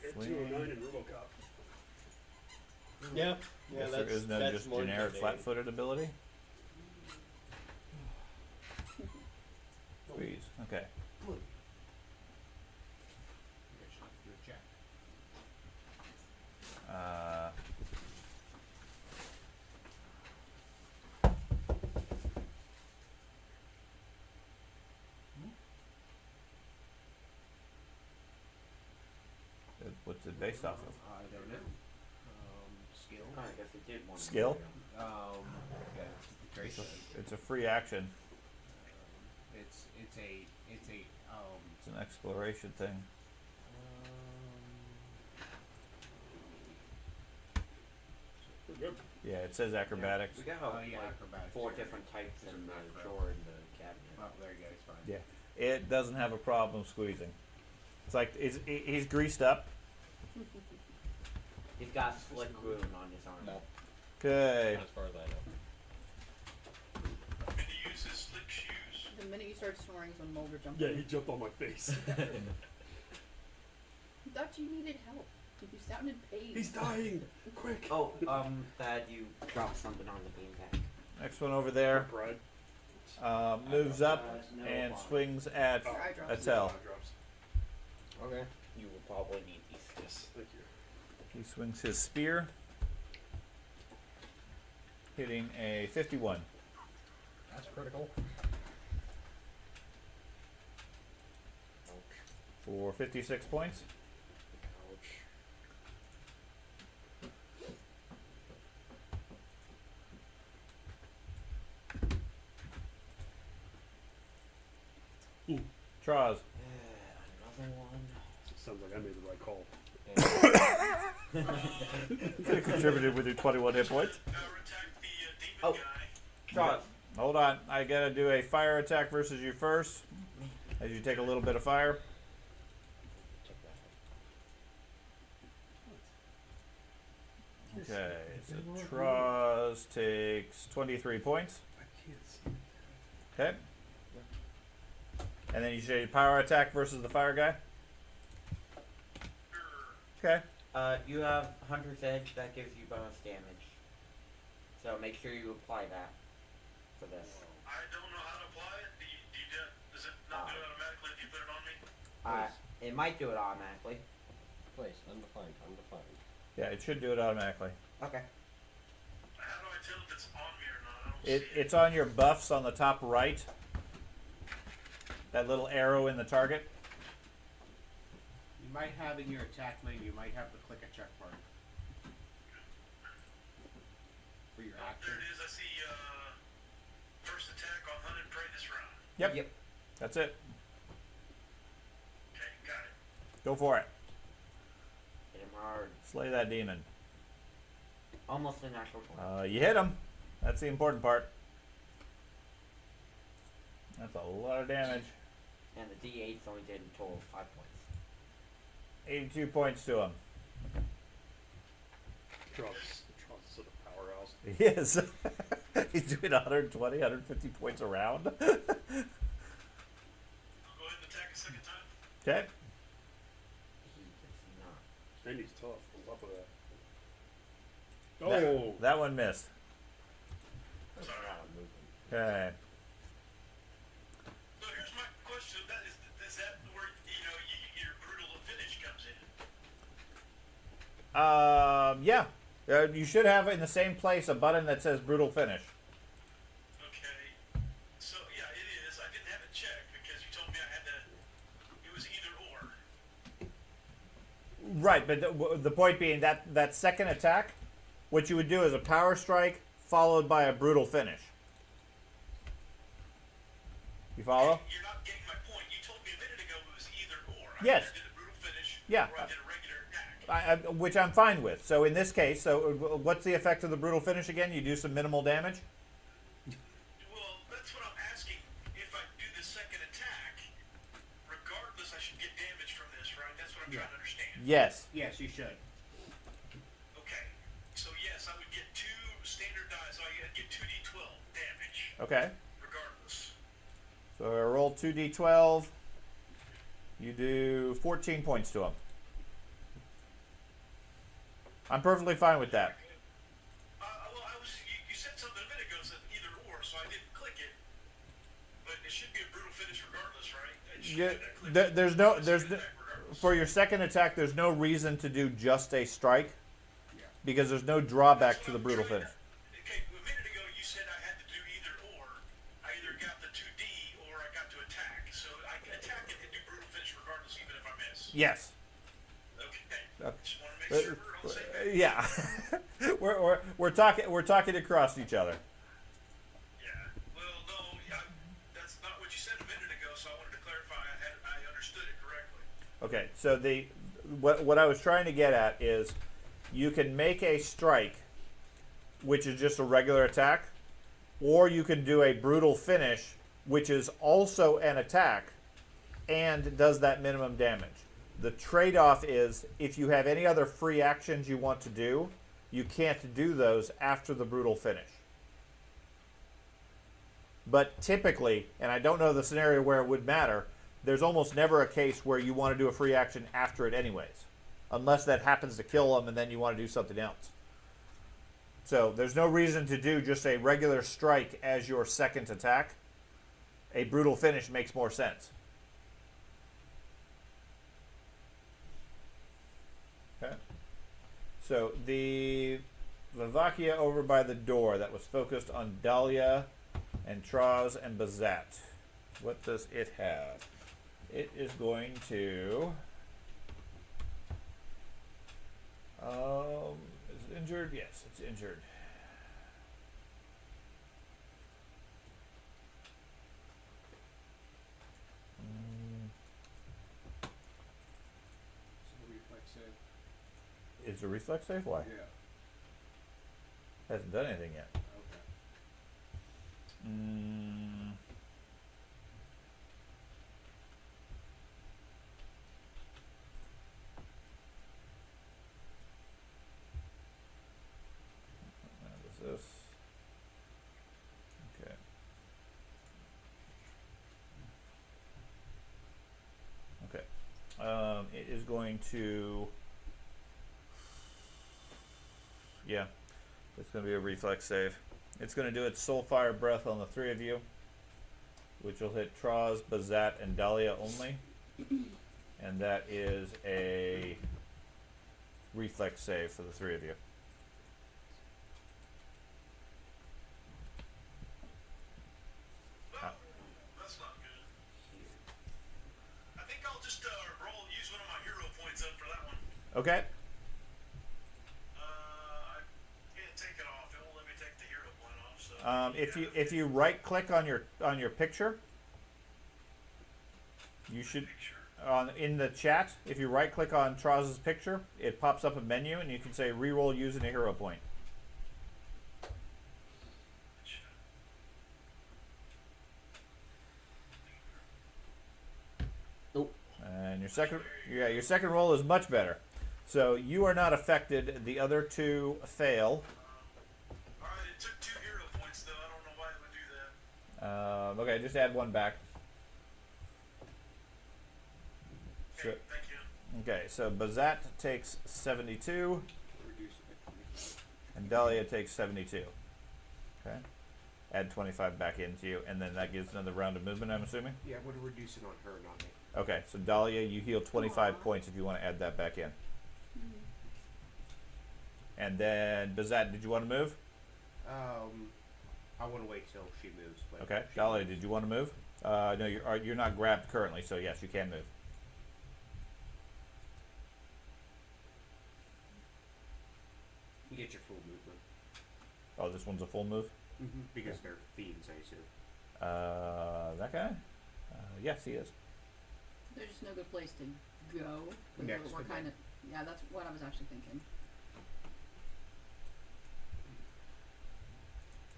It's Fling. 209 in RoboCop. Yeah, Yes, there is no that's just more generic intimidating. flat-footed ability. Squeeze. Okay. You guys should have to do a check. What's it based off of? I don't know. Skill. Oh, I guess it did one. Skill? Yeah. Trace says. It's a free action. It's a It's an exploration thing. Good. Yeah, it says acrobatics. We got Oh, yeah, like acrobatics. 4 different types These in are the macro. drawer in the cabinet. Oh, there you go. It's fine. Yeah. It doesn't have a problem squeezing. It's like he's greased up. He's got slick wound on his arm. No, Okay. as far as I know. And he uses slick shoes. The minute you start snoring is when Mulder jumped Yeah, in. he jumped on my face. I thought you needed help. You sounded pain. He's dying! Quick! Oh, Thad, you dropped something on the beanbag. Next one over there Bride. moves up No and bother. swings at Your eye drops. Attel. Drops. Okay. You will probably need these. Yes, thank you. He swings his spear, hitting a 51 That's critical. for 56 points. Ouch. Traz. Another one. Sounds like I made the right call. Could have contributed with your 21 hit points. Power attack the demon Oh. guy. Trot. Hold on. I gotta do a fire attack versus you first. As you take a little bit of fire. Okay, so Traz takes 23 points. I can't see. Okay. And then you say power attack versus the fire guy. Okay. You have Hunter's Edge that gives you bonus damage. So make sure you apply that for this. I don't know how to apply it. Does it not do it automatically if you put it on me? It might do it automatically. Place undefined. Undefined. Yeah, it should do it automatically. Okay. How do I tell if it's on me or not? I don't see it. It's on your buffs on the top right. That little arrow in the target. You might have in your attack menu, you might have to click a check mark. For your action. There it is. I see first attack on hunted prey this round. Yep. Yep. That's it. Okay, got it. Go for it. Hit him hard. Slay that demon. Almost a natural 20. You hit him. That's the important part. That's a lot of damage. And the D8's only did a total of 5 points. 82 points to him. Trust's such a powerhouse. He is. He's doing 120, 150 points a round. I'll go ahead and attack a second time. Okay. He does not. And he's tough on top of that. That- Oh! That one missed. That's a lot of movement. Okay. So here's my question: is that where your brutal finish comes in? Yeah. You should have in the same place a button that says brutal finish. Okay. So yeah, it is. I didn't have it checked because you told me I had to. It was either or. Right, but the point being that second attack, what you would do is a power strike followed by a brutal finish. You follow? You're not getting my point. You told me a minute ago it was either or. I Yes. either did a brutal finish. Yeah. Or I did a regular attack. Which I'm fine with. So in this case, what's the effect of the brutal finish again? You do some minimal damage? Well, that's what I'm asking. If I do the second attack, regardless, I should get damage from this, right? That's what I'm trying to understand. Yes. Yes, you should. Okay. So yes, I would get 2 standard dice. I'd get 2d12 damage, Okay. regardless. So I roll 2d12. You do 14 points to him. I'm perfectly fine with that. Well, you said something a minute ago that said either or, so I didn't click it. But it should be a brutal finish regardless, right? It should Yeah, be that click. there's Second attack regardless. for your second attack, there's no reason to do just a strike Yeah. because there's no drawback That's to what the I'm brutal trying finish. Okay, a minute ago you said I had to do either or. I either got the 2D or I got to attack. So I can attack it and do brutal finish regardless, even if I miss. Yes. Okay. Just want to make sure we're on the same page. Yeah. we're talking across each other. Yeah. Well, no, that's not what you said a minute ago. So I wanted to clarify. I understood it correctly. Okay. So what I was trying to get at is you can make a strike, which is just a regular attack, or you can do a brutal finish, which is also an attack and does that minimum damage. The trade-off is if you have any other free actions you want to do, you can't do those after the brutal finish. But typically, and I don't know the scenario where it would matter, there's almost never a case where you want to do a free action after it anyways. Unless that happens to kill them and then you want to do something else. So there's no reason to do just a regular strike as your second attack. A brutal finish makes more sense. Okay. So the Slovakia over by the door that was focused on Dahlia and Traz and Bazat. What does it have? It is going to... is it injured? Yes, it's injured. Reflex save. Is the reflex save? Why? Yeah. Hasn't done anything yet. Okay. What is this? Okay. Okay. It is going to Yeah, it's going to be a reflex save. It's going to do its Soulfire Breath on the three of you, which will hit Troz, Bazat, and Dahlia only. And that is a reflex save for the three of you. Well, that's not good. I think I'll just use one of my hero points up for that one. Okay. I can't take it off. It won't let me take the hero point off. So If you right click on your picture, you should in the chat. If you right click on Troz's picture, it pops up a menu, and you can say reroll using a hero point. Nope. And your second roll is much better. So you are not affected. The other two fail. Alright, it took 2 hero points though. I don't know why it would do that. Okay, just add one back. Okay, thank you. Okay, so Bazat takes 72, Reduce it. and Dahlia takes 72. Okay. Add 25 back into you, and then that gives another round of movement, I'm assuming? Yeah, I would reduce it on her, not me. Okay, so Dahlia, you heal 25 points if you want to add that back in. And then, Bazat, did you want to move? I want to wait till she moves. But Okay. she Dahlia, moves. did you want to move? No, you're not grabbed currently, so yes, you can move. You get your full movement. Oh, this one's a full move? Because they're fiends, I assume. That guy? Yes, he is. There's just no good place to go. 'Cause Next we're to kind of, yeah, that's what I was actually thinking.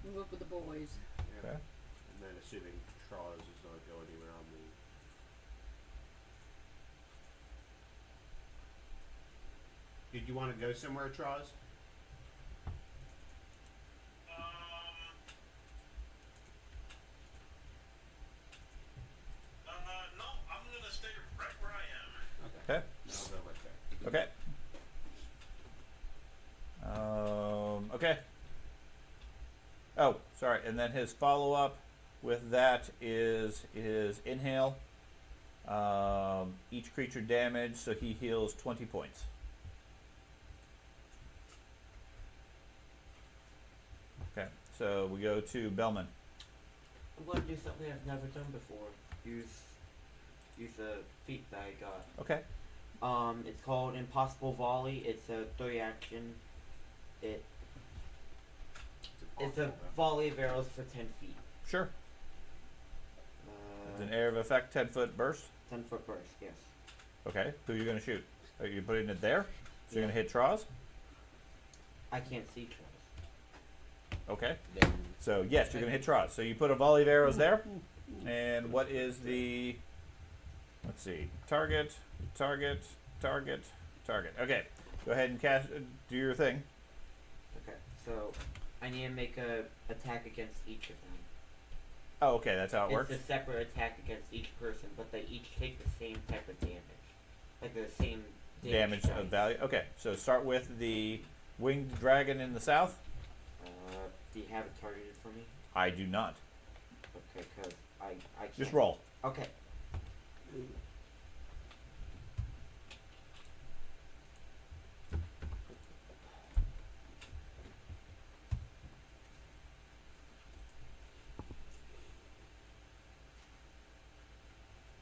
Move up with the boys. Yeah. Okay. And then assuming Charles is not going anywhere, I'll move. Did you want to go somewhere, Charles? No, I'm gonna stay right where I am. Okay. I'll go like that. Okay. Okay. Oh, sorry. And then his follow-up with that is inhale. Each creature damage, so he heals 20 points. Okay. So we go to Bellman. I'm going to do something I've never done before. Use a feat that I got. Okay. It's called Impossible Volley. It's a 3 action. It's a volley of arrows for 10 feet. Sure. It's an area of effect, 10-foot burst. 10-foot burst, yes. Okay. Who are you going to shoot? Are you putting it there? So you're Yeah. going to hit Troz? I can't see Charles. Okay. Then So yes, you're going to hit Troz. So you put a volley of arrows there. And what is the... Let's see. Target, target, target, target. Okay. Go ahead and cast. Do your thing. Okay, so I need to make a attack against each of them. Oh, okay. That's how it works. It's a separate attack against each person, but they each take the same type of damage. Like the same Damage dice. of value. Okay. So start with the winged dragon in the south. Do you have it targeted for me? I do not. Okay, cause I can't. Just roll. Okay.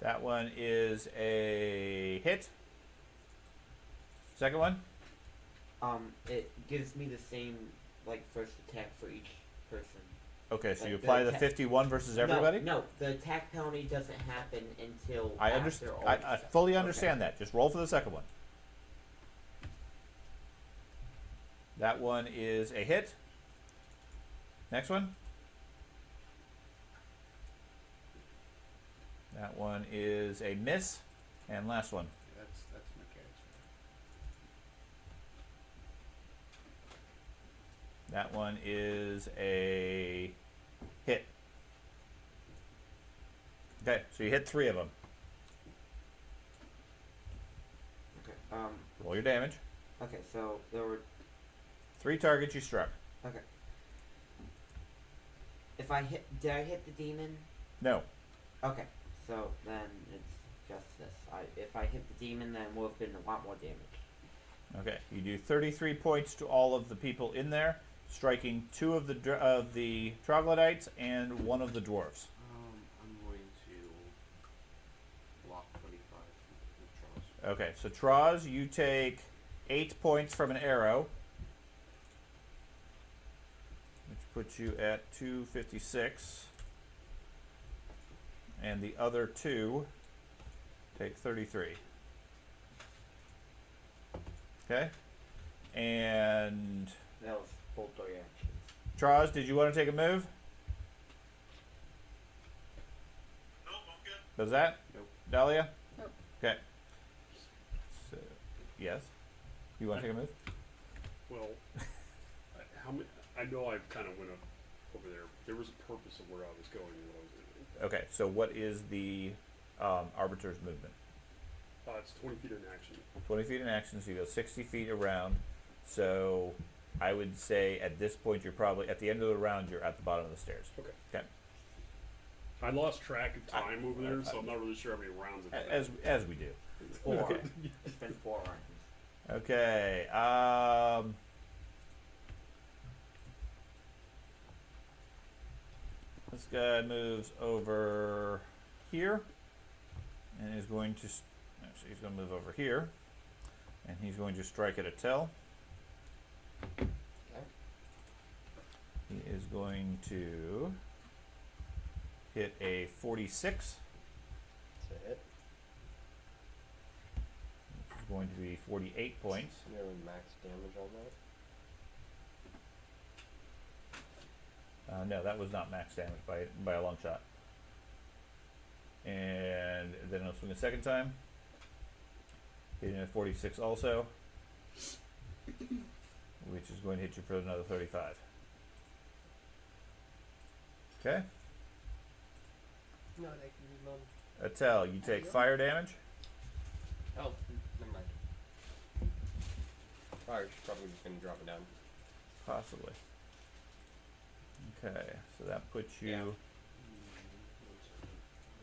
That one is a hit. Second one. It gives me the same like first attack for each person. Okay. So Like you the apply the atta- 51 versus everybody. No, the attack penalty doesn't happen until I after understand. all I the fully understand that. Just roll for the second one. That one is a hit. Next one. That one is a miss. And last one. That's mechanics. That one is a hit. Okay, so you hit 3 of them. Okay. Roll your damage. Okay, so there were 3 targets you struck. Okay. If I hit, did I hit the demon? No. Okay, so then it's just this. If I hit the demon, then it would have been a lot more damage. Okay, you do 33 points to all of the people in there, striking 2 of the troglodytes and 1 of the dwarves. I'm going to block 25 with Charles. Okay, so Troz, you take 8 points from an arrow, which puts you at 256, and the other 2 take 33. Okay, and That was full 3 actions. Troz, did you want to take a move? Nope, I'm good. Does that? Nope. Dahlia? Nope. Okay. So, yes. You want to take a move? Well, how many? I know I kind of went up over there. There was a purpose of where I was going and what I was doing. Okay, so what is the arbiter's movement? It's 20 feet in action. 20 feet in action, so you go 60 feet around. So I would say at this point you're probably, at the end of the round, you're at the bottom of the stairs. Okay. Okay. I lost track of time over there, so I'm not really sure how many rounds it's been. As we do. 4. Okay. It's been 4 rounds. Okay. This guy moves over here, and is going to. Actually, he's going to move over here, and he's going to strike at Attell. Okay. He is going to hit a 46, That's a hit. which is going to be 48 points. Nearly max damage on that. No, that was not max damage by a long shot. And then I'll swing a second time. Hitting a 46 also, which is going to hit you for another 35. Okay. No, they can use none. Attell, you take fire damage. Oh, never mind. Fire's probably just gonna drop it down. Possibly. Okay, so that puts you. Yeah. Is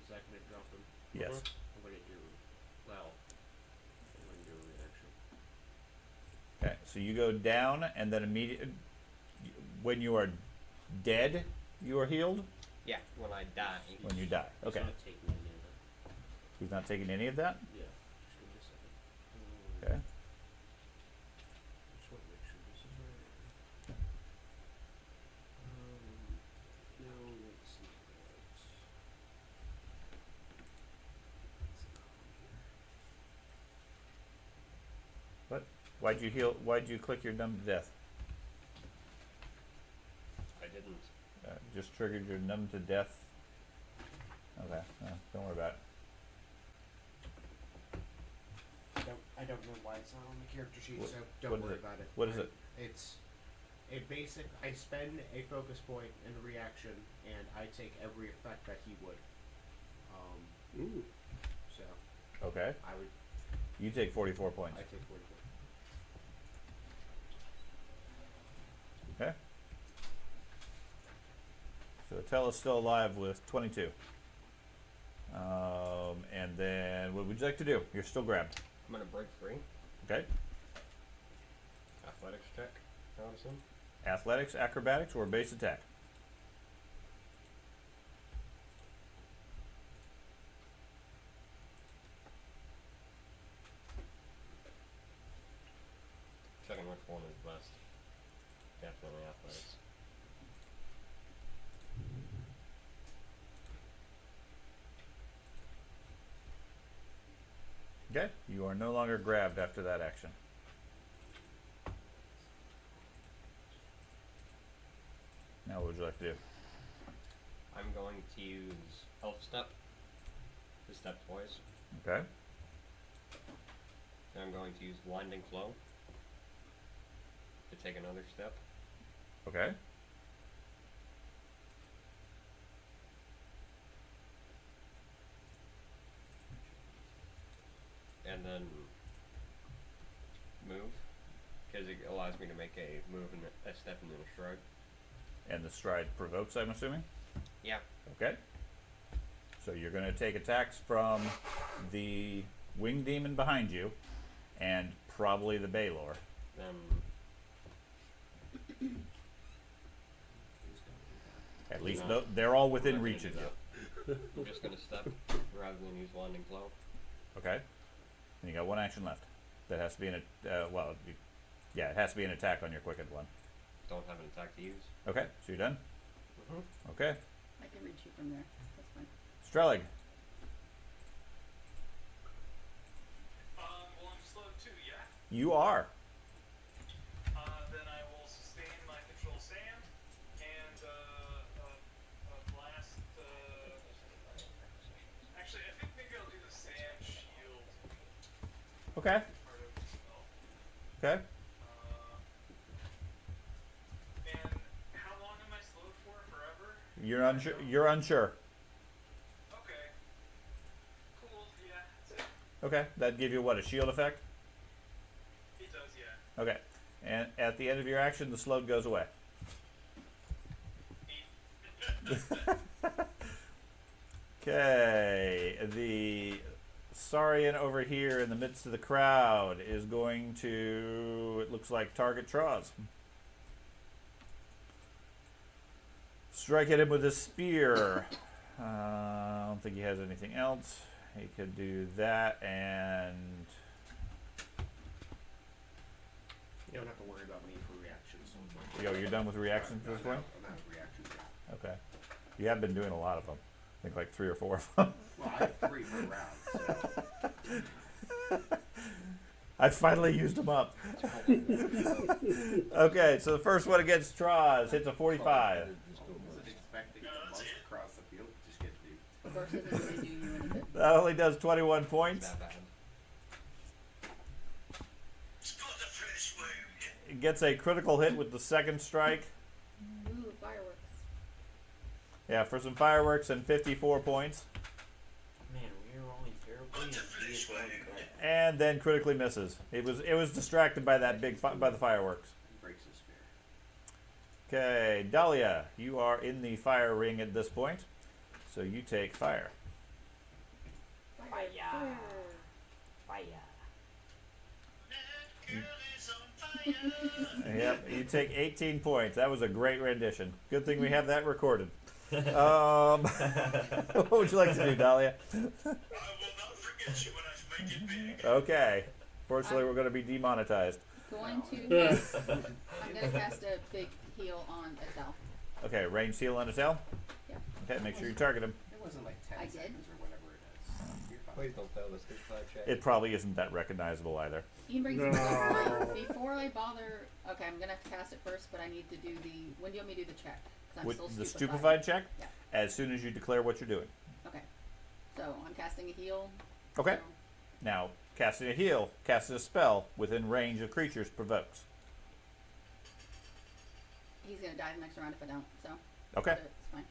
that going to drop him? Yes. I'm going to do. Well, I'm going to do a reaction. Okay, so you go down, and then immediately, when you are dead, you are healed. Yeah, when I die. When you die. He's Okay. not taking any of it. He's not taking any of that. Yeah. Just give me a second. Okay. Just want to make sure this is right. No, let's see that. Why'd you heal? Why'd you click your numb to death? I didn't. Just triggered your numb to death. Okay, don't worry about it. I don't know why it's not on the character sheet, What- so what don't is worry it? about it. What is it? It's a basic. I spend a focus point and a reaction, and I take every effect that he would. Ooh. So Okay, I would. you take 44 points. I take 44. Okay. So Attell is still alive with 22. And then what would you like to do? You're still grabbed. I'm gonna break free. Okay. Athletics check. I would assume. Athletics, acrobatics, or base attack. Checking which one is best. Definitely athletics. Okay. You are no longer grabbed after that action. Now what would you like to do? I'm going to use Elf Step to step twice. Okay. Then I'm going to use Blinding Flow to take another step. Okay. And then move. Because because it allows me to make a move and a step and then a stride. And the stride provokes, I'm assuming? Yeah. Okay. So you're going to take attacks from the winged demon behind you and probably the Baylor. At least No. they're all I'm within not gonna reach do of you. that. I'm just gonna step rather than use wanding blow. Okay. And you got one action left. That has to be an yeah, it has to be an attack on your quickened one. Don't have an attack to use. Okay, so you're done? Mm-hmm. Okay. I can reach you from there. That's fine. Strelig. Well, I'm slowed too, yeah? You are. Then I will sustain my control sand and blast. Actually, I think maybe I'll do the sand shield Okay. part of the spell. Okay. And how long am I slowed for? Forever? You're unsure. You're unsure. Okay. Cool. Yeah, that's it. Okay. That'd give you what, a shield effect? It does, yeah. Okay. And at the end of your action, the slowed goes away. Okay. The Saurian over here in the midst of the crowd is going to, it looks like, target Troz. Strike at him with a spear. I don't think he has anything else. He could do that, and You don't have to worry about me for reactions. yo, you're done with reactions at this point? I'm out of reactions, yeah. Okay. You have been doing a lot of them. I think like 3 or 4 of them. Well, I have 3 per round, so. I finally used them up. Okay, so the first one against Troz hits a 45. I wasn't expecting a monster across the field to just get to. Of course, it doesn't really do you any good. That only does 21 points. That bad. It gets a critical hit with the second strike. Ooh, fireworks. Yeah, for some fireworks and 54 points. Man, we were only terribly and he is going good. And then critically misses. It was distracted by that by the fireworks. He breaks his spear. Okay, Dahlia, you are in the fire ring at this point, so you take fire. Fire. Fire. Fire. Yep, you take 18 points. That was a great rendition. Good thing we have that recorded. What would you like to do, Dahlia? I will not forget you when I make it big. Okay. Fortunately, we're going to be demonetized. Going to. I'm gonna cast a big heal on Estelle. Okay, ranged heal on Estelle? Yeah. Okay, make sure you target him. It wasn't like 10 I did. seconds or whatever it is. You're fine. Please don't fail this stupid check. It probably isn't that recognizable either. Ian brings No. up a good point. Before I bother, okay, I'm gonna have to cast it first, but I need to do the. When do you want me to do the check? 'Cause I'm With still the stupefied. stupefied check, Yeah. as soon as you declare what you're doing. Okay. So I'm casting a heal. Okay. So Now, casting a heal, casting a spell within range of creatures provokes. he's gonna die the next round if I don't. So. Okay. But it's fine.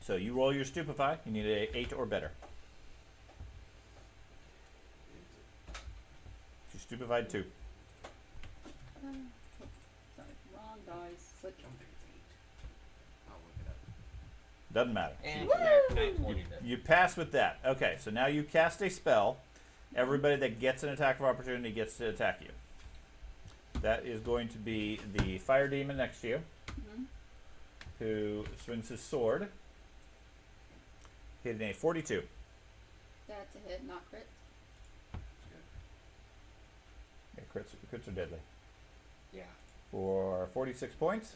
So you roll your stupefy. You need a 8 or better. You stupefied 2. Sorry, wrong dice. I don't think it's 8. I'll look it up. Doesn't matter. And Woo! nat 20 then. You pass with that. Okay, so now you cast a spell. Everybody that gets an attack of opportunity gets to attack you. That is going to be the fire demon next to you, Mm-hmm. who swings his sword, hitting a 42. That's a hit, not crit. Yeah, crits are deadly. Yeah. For 46 points.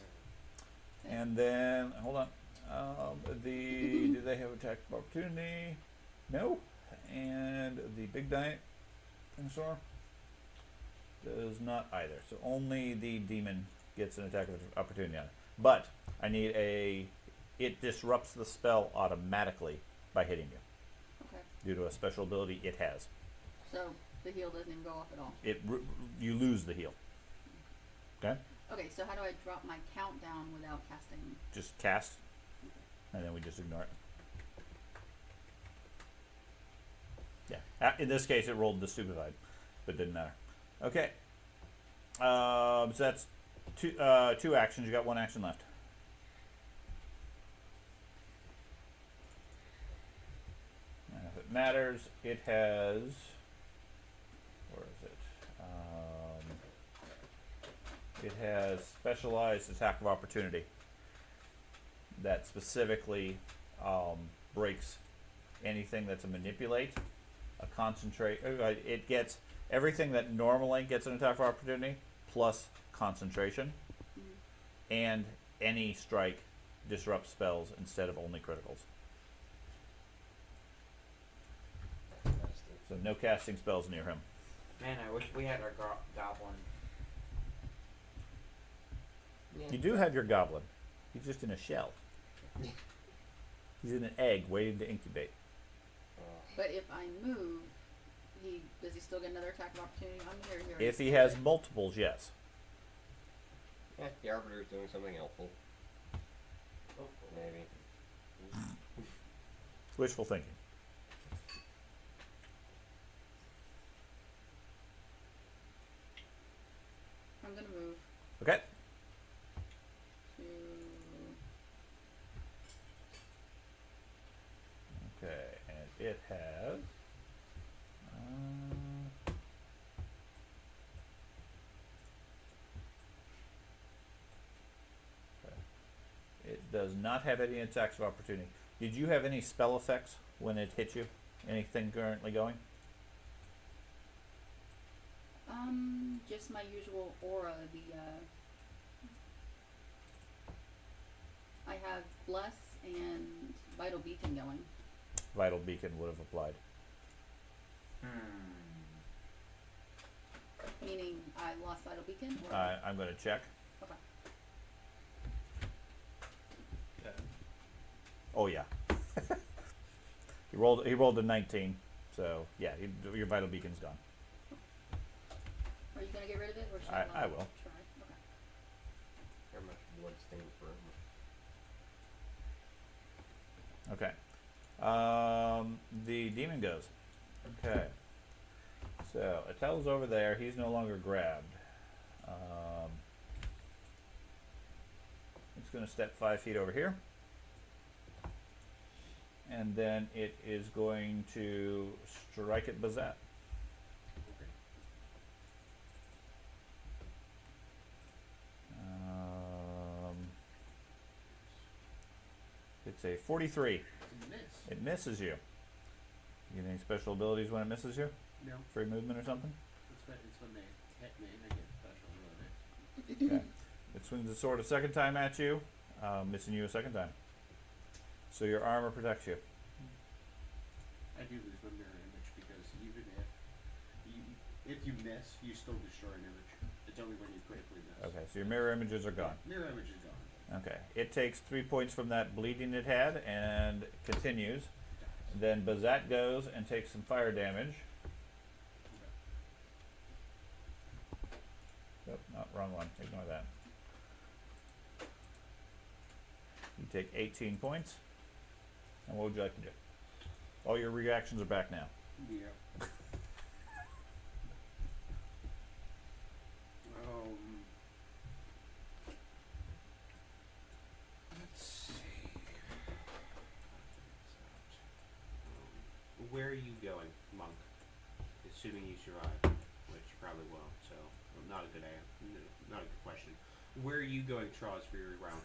And then, hold on. Do they have attack of opportunity? No. And the big dinosaur does not either. So only the demon gets an attack of opportunity on it. But I need it disrupts the spell automatically by hitting you Okay. due to a special ability it has. So the heal doesn't even go off at all. You lose the heal. Okay? Okay, so how do I drop my countdown without casting? Just cast, and then we just ignore it. Yeah. In this case, it rolled the stupefied, but didn't matter. Okay. So that's two actions. You got one action left. And if it matters, it has. Where is it? It has specialized attack of opportunity that specifically breaks anything that's a manipulate, a concentrate. It gets everything that normally gets an attack of opportunity plus concentration, and any strike disrupts spells instead of only criticals. So no casting spells near him. Man, I wish we had our goblin. You do have your goblin. He's just in a shell. He's in an egg waiting to incubate. But if I move, does he still get another attack of opportunity on me, or he already If he spent has it? multiples, yes. Yeah, the Arbiter is doing something helpful. Maybe. It's wishful thinking. I'm gonna move Okay. to. Okay, and it has. Okay. It does not have any attacks of opportunity. Did you have any spell effects when it hit you? Anything currently going? Just my usual aura. I have bless and vital beacon going. Vital Beacon would have applied. Meaning I lost vital beacon. Or? I'm going to check. Okay. Oh yeah. He rolled a 19, so yeah, your Vital Beacon's gone. Are you gonna get rid of it, or should I I will. try? Okay. How much blood stains for him? Okay. The demon goes. Okay. So Attell's over there. He's no longer grabbed. It's going to step 5 feet over here. And then it is going to strike at Bazat. It's a 43. It's a miss. It misses you. You get any special abilities when it misses you? No, Free movement or something? it's when they hit me and I get special ability. Okay. It swings the sword a second time at you, missing you a second time. So your armor protects you. I do lose my mirror image because even if you miss, you still destroy an image. It's only when you critically miss. Okay, so your mirror images are gone. Mirror image is gone. Okay. It takes 3 points from that bleeding it had and continues. Then Bazat goes and takes some fire damage. Nope, not wrong one. Ignore that. You take 18 points. And what would you like to do? All your reactions are back now. Yeah. Let's see. Where are you going, monk? Assuming you survive, which you probably won't. So, not a good not a good question. Where are you going, Troz, for your round?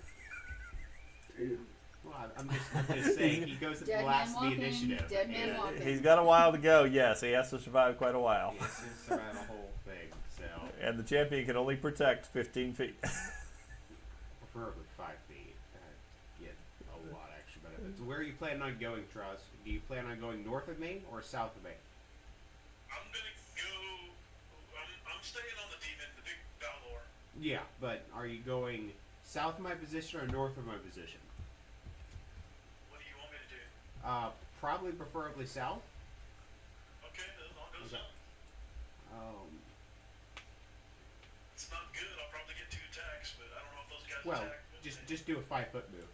Well, I'm just saying he goes at Dead the man last of the walking, initiative. dead man and walking. He's got a while to go, yes. He has to survive quite a while. He has to survive the whole thing. So, And the champion can only protect 15 feet. preferably 5 feet. Get a lot extra benefits. Where are you planning on going, Troz? Do you plan on going north of Maine or south of Maine? I'm gonna go. I'm staying on the demon, the big Balor. Yeah, but are you going south of my position or north of my position? What do you want me to do? Probably preferably south. Okay, then I'll go Okay. south. It's not good. I'll probably get 2 attacks, but I don't know if those guys Well, attack. But just do a 5-foot move.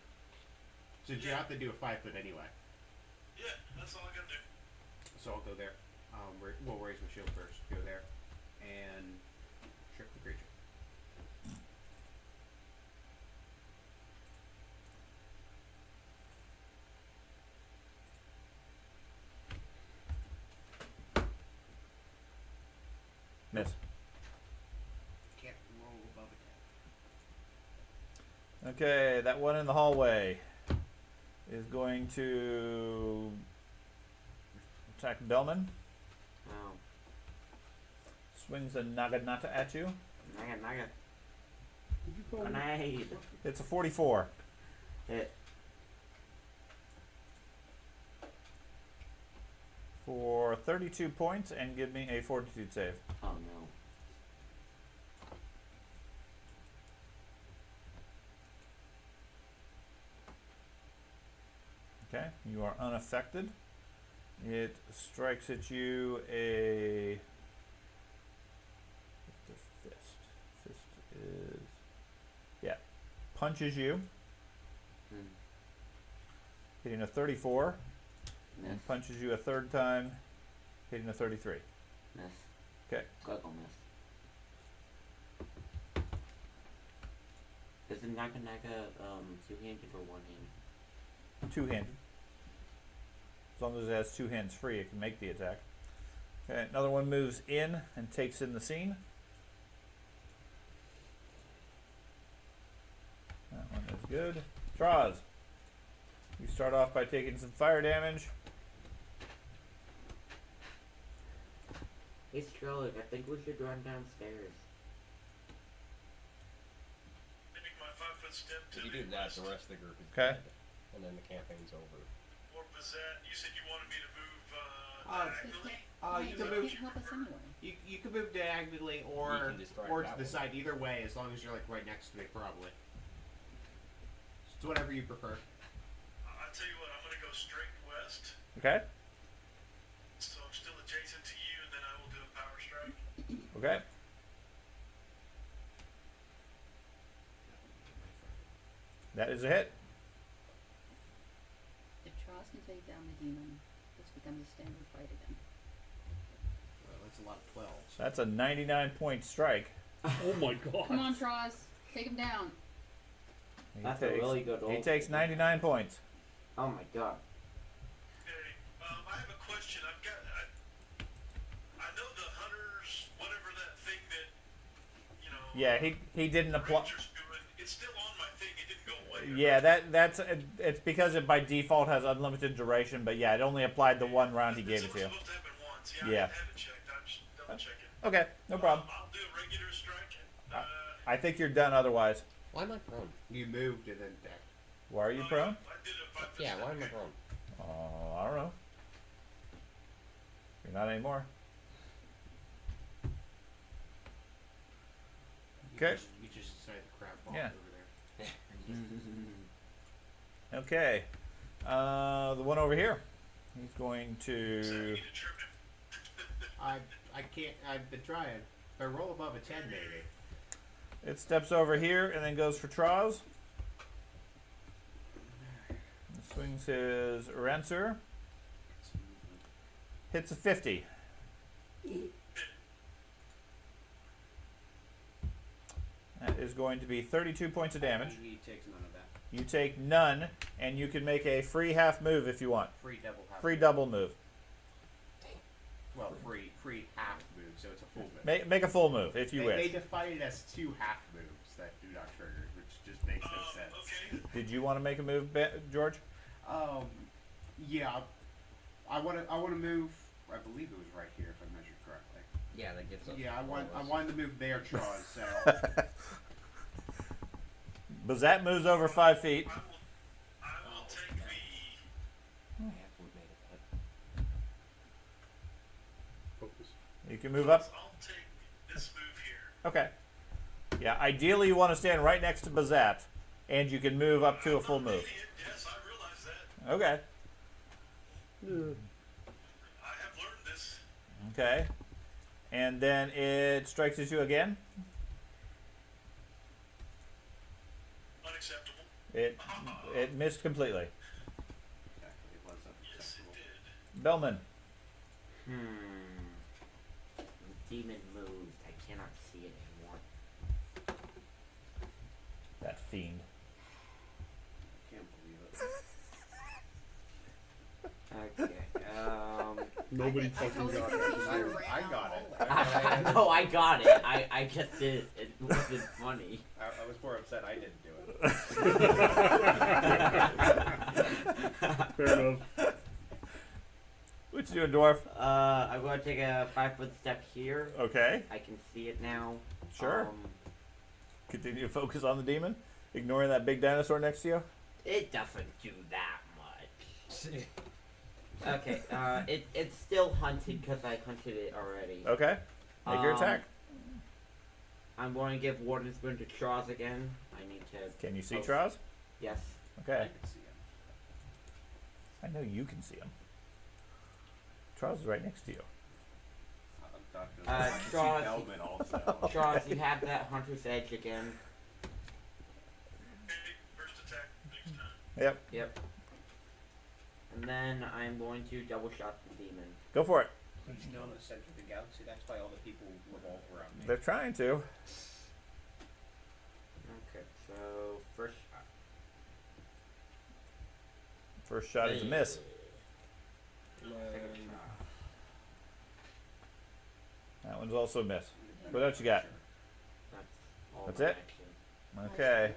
Since you Yeah. have to do a 5-foot anyway. yeah, that's all I gotta do. So I'll go there. We'll raise my shield first. Go there. And trick the creature. Miss. Can't roll above a 10. Okay, that one in the hallway is going to attack Bellman. Oh. Swings a Naginata at you. Naga. Did you call me? Grenade. It's a 44. Hit. For 32 points, and give me a fortitude save. Oh no. Okay, you are unaffected. It strikes at you a the fist. Fist is punches you, Hmm. hitting a 34, Miss. and punches you a third time, hitting a 33. Miss. Okay. Critical miss. Is the Naga two-handed or one-handed? Two-handed. As long as it has two hands free, it can make the attack. Okay, another one moves in and takes in the scene. That one is good. Traz. You start off by taking some fire damage. Hey Strellick, I think we should run downstairs. Maybe my 5-foot step to If you the do that, west. the rest of the group is Okay. dead, and then the campaign's over. Or Bazette, you said you wanted me to move diagonally? You They can move. can't help us anyway. You can move diagonally You or can just drive to that the way. side. Either way, as long as you're like right next to me, probably. It's whatever you prefer. I'll tell you what, I'm going to go straight west. Okay. So I'm still adjacent to you, and then I will do a power strike. Okay. That is a hit. If Charles can take down the demon, this becomes a standard fight again. Well, that's a lot of 12s. That's a 99-point strike. Oh my god. Come on, Charles, take him down. He That's a takes, really good he roll. takes 99 points. Oh my god. Okay, I have a question. I know the hunters, whatever that thing that, you know. Yeah, he didn't apply. Rangers doing, it's still on my thing. It didn't go away. Yeah, that's it's because it by default has unlimited duration. But yeah, it only applied the one round he gave it to you. It's supposed to happen once. Yeah. I didn't have it checked. I'm just double checking. Okay, no problem. I'll do a regular strike. I think you're done otherwise. Why am I prone? You moved and then decked. Why are you prone? I did a 5-foot Yeah, step. why am I prone? Oh, I don't know. You're not anymore. Okay. You just decided to crab walk Yeah. over there. Okay. The one over here. He's going So I to. need to trim him. I can't. I've been trying. If I roll above a 10, maybe. It steps over here and then goes for Traz. Swings his Rancer. Hits a 50. That is going to be 32 points of damage. He takes none of that. You take none, and you can make a free half move if you want. Free double half. Free double move. Well, free half move, so it's a full move. Make a full move if you They wish. define it as 2 half moves that do not trigger, which just makes no sense. Okay. Did you want to make a move, George? Yeah. I want to move. I believe it was right here, if I measured correctly. Yeah, that gets up. Yeah, I all of us. wanted to move there, Charles. So Bazat moves over 5 feet. I will take the. I haven't made it yet. Focus. You can move up. I'll take this move here. Okay. Yeah, ideally you want to stand right next to Bazat, and you can move up to a full I'm not move. an idiot. Yes, I realize that. Okay. I have learned this. Okay. And then it strikes at you again. Unacceptable. It missed completely. exactly, it was Yes, unacceptable. it did. Bellman. The demon moved. I cannot see it anymore. That fiend. I can't believe it. Okay. Nobody I fucking totally got think it. we should have ran I out got the it. hallway. No, I got it. I just did. It wasn't funny. I was more upset I didn't do it. Fair enough. What you doing, dwarf? I'm going to take a 5-foot step here. Okay. I can see it now. Sure. Continue to focus on the demon, ignoring that big dinosaur next to you. It doesn't do that much. Okay. It's still hunted because I hunted it already. Okay. Make your attack. I'm going to give Warden's Boon to Straws again. I need to. Can you see Oh. Traz? Yes. Okay. I can see him. I know you can see him. Traz is right next to you. I can see Straws. Belman also. Straws, you have that Hunter's Edge again. Okay, first attack next time. Yep. Yep. And then I'm going to double shot the demon. Go for it. He's known the center of the galaxy. That's why all the people revolve around me. They're trying to. Okay, so first shot. First shot is a miss. Second shot. That one's also a miss. What else you got? That's all That's my it? action. Okay.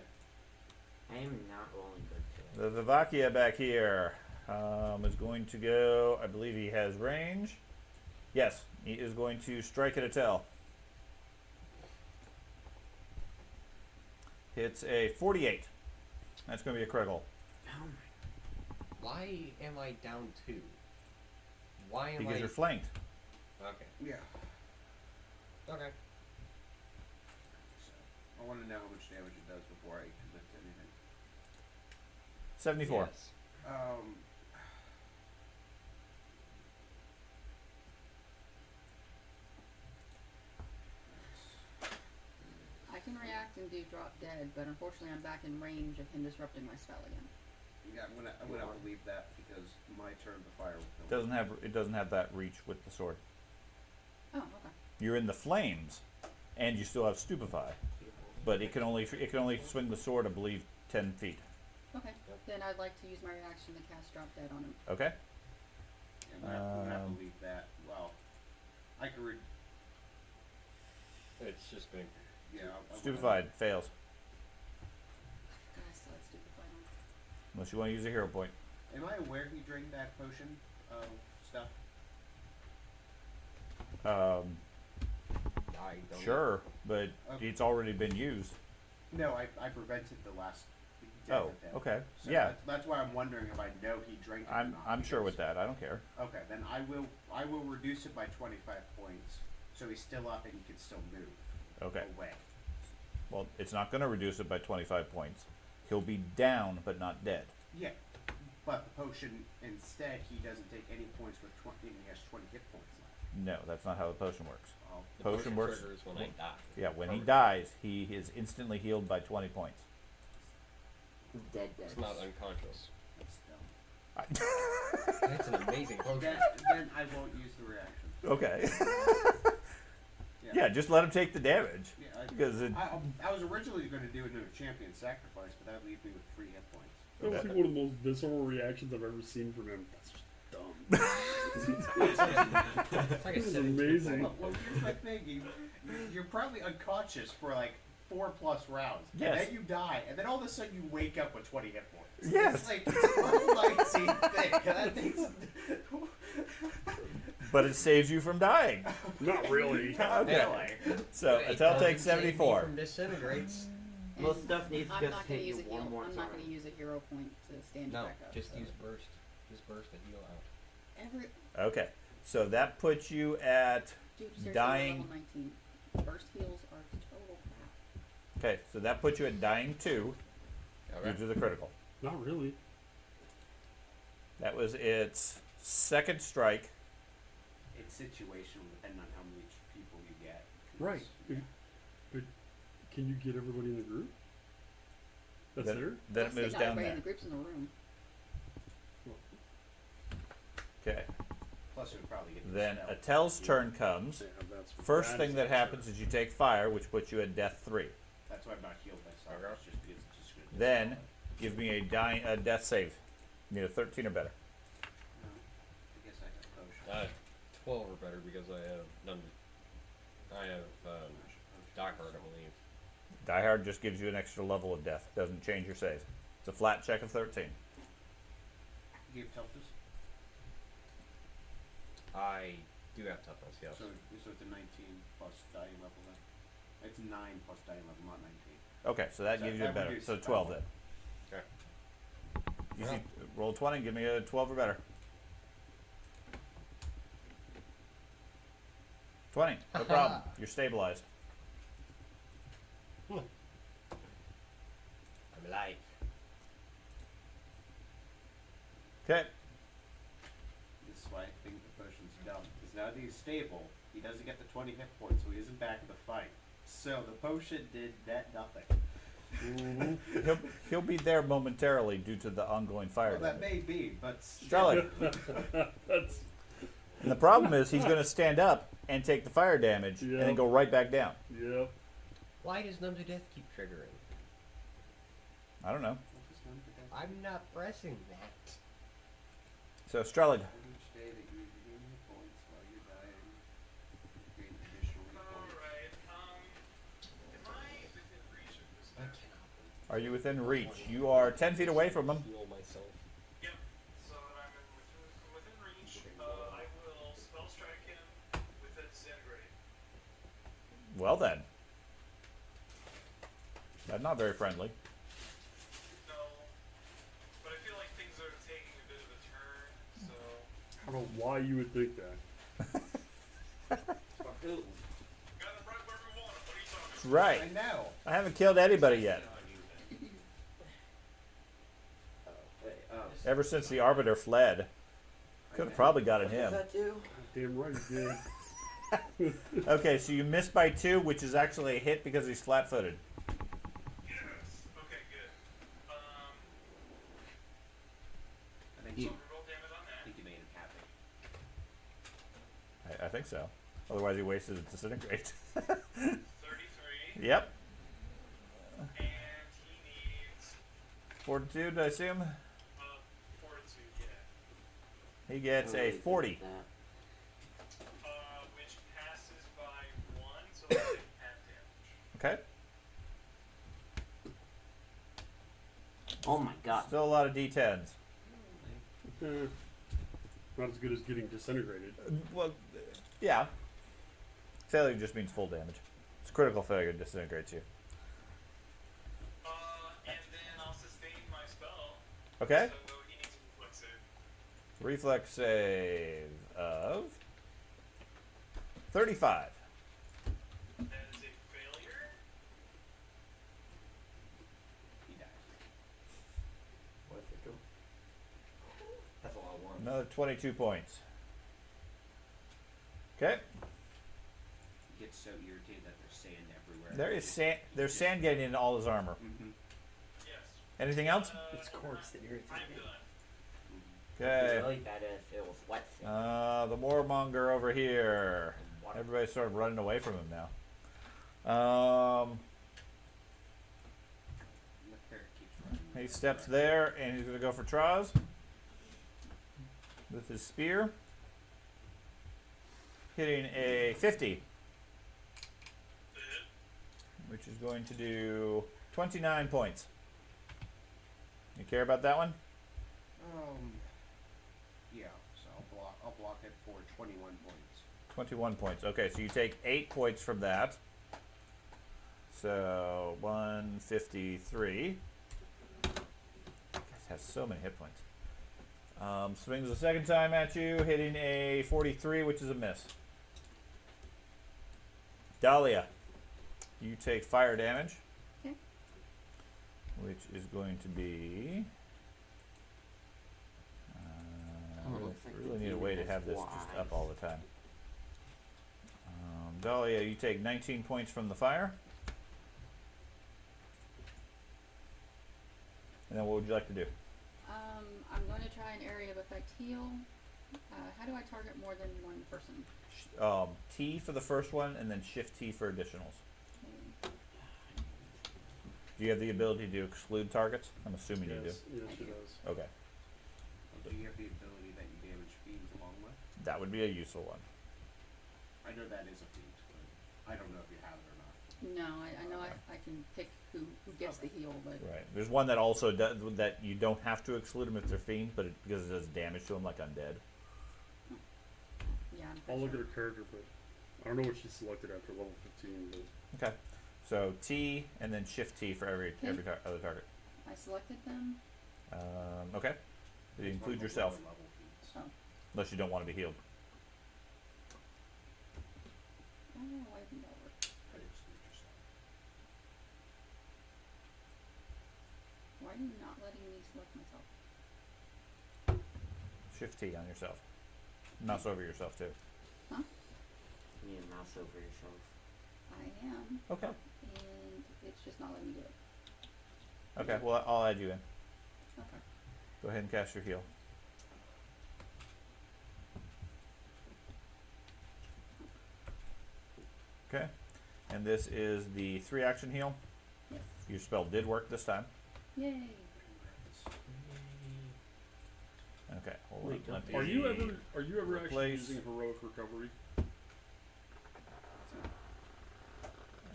I am not rolling good today. The Vivakia back here is going to go. I believe he has range. Yes, he is going to strike at a tail. It's a 48. That's going to be a critical. Oh my. Why am I down 2? Why am Because I? you're flanked. Okay. Yeah. Okay. So, I want to know how much damage it does before I commit to anything. 74. Yes. I can react and do drop dead, but unfortunately I'm back in range of him disrupting my spell again. Yeah, I'm gonna have to leave that because my turn to fire will kill me. It doesn't have that reach with the sword. Oh, okay. You're in the flames, and you still have stupefy, but it can only swing the sword, I believe, 10 feet. Okay. Then I'd like to use my reaction to cast drop dead on him. Okay. I'm gonna have to leave that. Well, I could read. It's just been. Yeah. Stupefied fails, God, I still had stupefied on. unless you want to use a hero point. Am I aware he drank that potion stuff? I don't. Sure, but Okay. it's already been used. No, I prevented the last death Oh, of him. okay. So Yeah, that's why I'm wondering if I know he drank it or I'm not. sure with because- that. I don't care. Okay, then I will reduce it by 25 points, so he's still up and he can still move Okay. away. Well, it's not going to reduce it by 25 points. He'll be down, but not dead. Yeah, but the potion instead he doesn't take any points with 20. And he has 20 hit points left. No, that's not how the potion works. Oh, The Potion works- triggers when I die. Yeah, when he dies, he is instantly healed by 20 points. Dead. It's not unconscious. that's dumb. It's an amazing potion. Then I won't use the reaction. Okay. Yeah. Yeah, just let him take the damage. Yeah, Because it, I was originally going to do it in a champion sacrifice, but that would leave me with 3 hit points. That was like one of the most visceral reactions I've ever seen from him. That's just dumb. It's like a This is 17 amazing. Well, here's my thing. You're probably unconscious for like 4+ rounds. Yes. And then you die, and then all of a sudden you wake up with 20 hit points. Yes. It's like it's an unlikely thing. That thing's. but it saves you from dying. Not really. Okay. So It Atel doesn't takes save me 74. From disintegrates. Most stuff needs to I'm just not gonna hit use you a one heal. more I'm time. not gonna use a hero point to stand you No, back up. just so. use burst. Just burst to heal out. Every Okay. So that puts you at. dude, seriously, Dying. level 19. Burst heals are total crap. Okay, so that puts you at dying 2 Okay. due to the critical. Not really. That was its second strike. It's situational depending on how many people you get. 'cause- Right. But can you get everybody in the group? That's Then- there? Then Plus it moves they got down everybody there. in the groups in the room. Okay. Plus, it would probably get. the Then spell. Atel's turn comes. Yeah, that's First that thing is that for happens sure. is you take fire, which puts you at death 3. That's why I'm not healed myself. Okay. It's just because it's just gonna Then dispel give me a death save. You need a 13 or better. it. No. I guess I have potion. 12 or better because I have none. I have Die Hard, I believe. Die Hard just gives you an extra level of death. Doesn't change your save. It's a flat check of 13. Do you have toughness? I do have toughness, yes. So it's a 19 plus dying level then. It's 9 plus dying level, not 19. Okay, so that So gives you a that better. reduces So it by 12 one. then. Okay. Easy. Roll 20. Give me a 12 or better. 20. No problem. You're stabilized. I'm alive. Okay. This is why I think the potion's dumb. Because now that he's stable, he doesn't get the 20 hit points, so he isn't back in the fight. So the potion did that nothing. He'll be there momentarily due to the ongoing fire Well, that damage. may be, but still. Charlie. That's And the problem is he's going to stand up and take the fire damage and then Yep. go right back down. yep. Why does Numb to Death keep triggering? I don't know. I'm not pressing that. So Strelig. Each day that you regain hit points while you're dying, you gain additional hit points. Alright, am I within reach of this I now? cannot Are you within reach? You are 10 feet away from him. heal myself. Yep. So that I'm within reach, I will spell strike him with a disintegrate. Well then. That's not very friendly. No. But I feel like things are taking a bit of a turn, so I don't know why you would think that. Ooh. got him right where we want him. What are you talking That's about? right. I know. I haven't killed anybody yet. Oh, wait, Ever since the Arbiter fled. Could have probably gotten what does him. that do? Damn right he did. Okay, so you missed by 2, which is actually a hit because he's flat-footed. Yes. Okay, good. I think So you, roll damage on I that. think you made him happy. I think so. Otherwise he wasted a disintegrate. 33. Yep. And he needs Fortitude, I assume. fortitude, yeah. He gets Oh, a wait, 40. that. Which passes by 1, so that's like half damage. Okay. Oh my god. Still a lot of D10s. Not as good as getting disintegrated. Well, yeah. Failure just means full damage. It's critical failure disintegrates you. And then I'll sustain my spell. Okay. So he needs a reflex save. Reflex save of 35. That is a failure. He dies. What does it do? That's a lot of ones. Another 22 points. Okay. He gets so irritated that there's sand everywhere. There is sand. There's sand getting into all his armor. Mm-hmm. Yes. Anything else? It's coarse that irritates I'm me. done. Okay. It's really bad if it was wet sand. The Moormonger over here. Water. Everybody's sort of running away from him now. The parrot keeps running. He steps there and he's going to go for Traz with his spear, hitting a 50, which is going to do 29 points. You care about that one? Yeah, so I'll block it for 21 points. 21 points. Okay, so you take 8 points from that. So 153. This has so many hit points. Swings the second time at you, hitting a 43, which is a miss. Dahlia, you take fire damage. Okay. Which is going to be. Oh, it looks like the really need a demon way to has have this just flies. up all the time. Dahlia, you take 19 points from the fire. And then what would you like to do? I'm going to try an area of effect heal. How do I target more than one person? T for the first one, and then Shift T for additionals. Okay. Do you have the ability to exclude targets? I'm assuming you do. Yes, yes, she does. Okay. Do you have the ability that you damage fiends along with? That would be a useful one. I know that is a feat, but I don't know if you have it or not. No, I know I can pick who gets the heal, but Right. There's one that also does that you don't have to exclude them if they're fiends, but because it does damage to them like undead. yeah. I'm I'll pretty look at sure. her character, but I don't know what she selected after level 15. But Okay. So T and then Shift T for every other target. I selected them. Okay. Did you include yourself? Level feats. Oh. Unless you don't want to be healed. Oh, why didn't that work? Could exclude yourself. Why are you not letting me select myself? Shift T on yourself. Mouse over yourself too. Huh? You need to mouse over yourself. I am, Okay. and it's just not letting me do it. Okay. Well, I'll add you in. Okay. Go ahead and cast your heal. Okay. And this is the 3-action heal. Yes. Your spell did work this time. Yay. Okay. Hold Wait, on. Let are me you ever actually replace- using heroic recovery?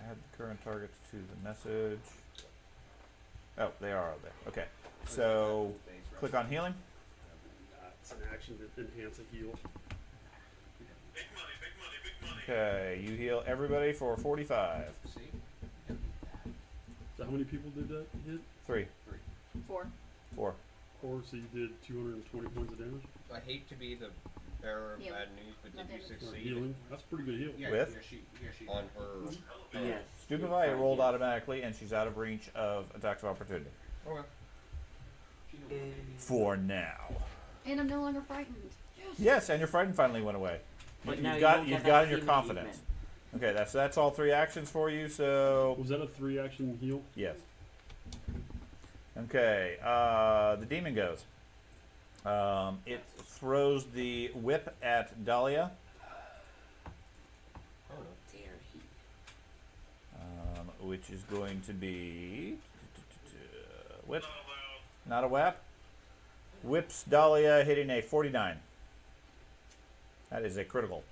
Add the current targets to the message. Oh, they are there. Okay. So click on healing. It's an action to enhance a heal. Big money, big money, big money. Okay, you heal everybody for 45. See? You don't need that. So how many people did that hit? 3, 4. 4. 4, so you did 220 points of damage. I hate to be the bearer of Heal. bad news, but Not did you damage. succeed Healing. That's a pretty good heal. Yeah, With? yeah, she on her? Yes. Stupefy it rolled automatically, and she's out of reach of attacks of opportunity. Okay. For now. And I'm no longer frightened. Yes, and your frightened finally went away. But You've now you got don't you've get got that in your healing confidence. Okay, that's all 3 actions for you. So Was that a 3-action heal? yes. Okay, the demon goes. It throws the whip at Dahlia, Dare he? which is going to be whip, Not allowed. not a whap. Whips Dahlia, hitting a 49. That is a critical.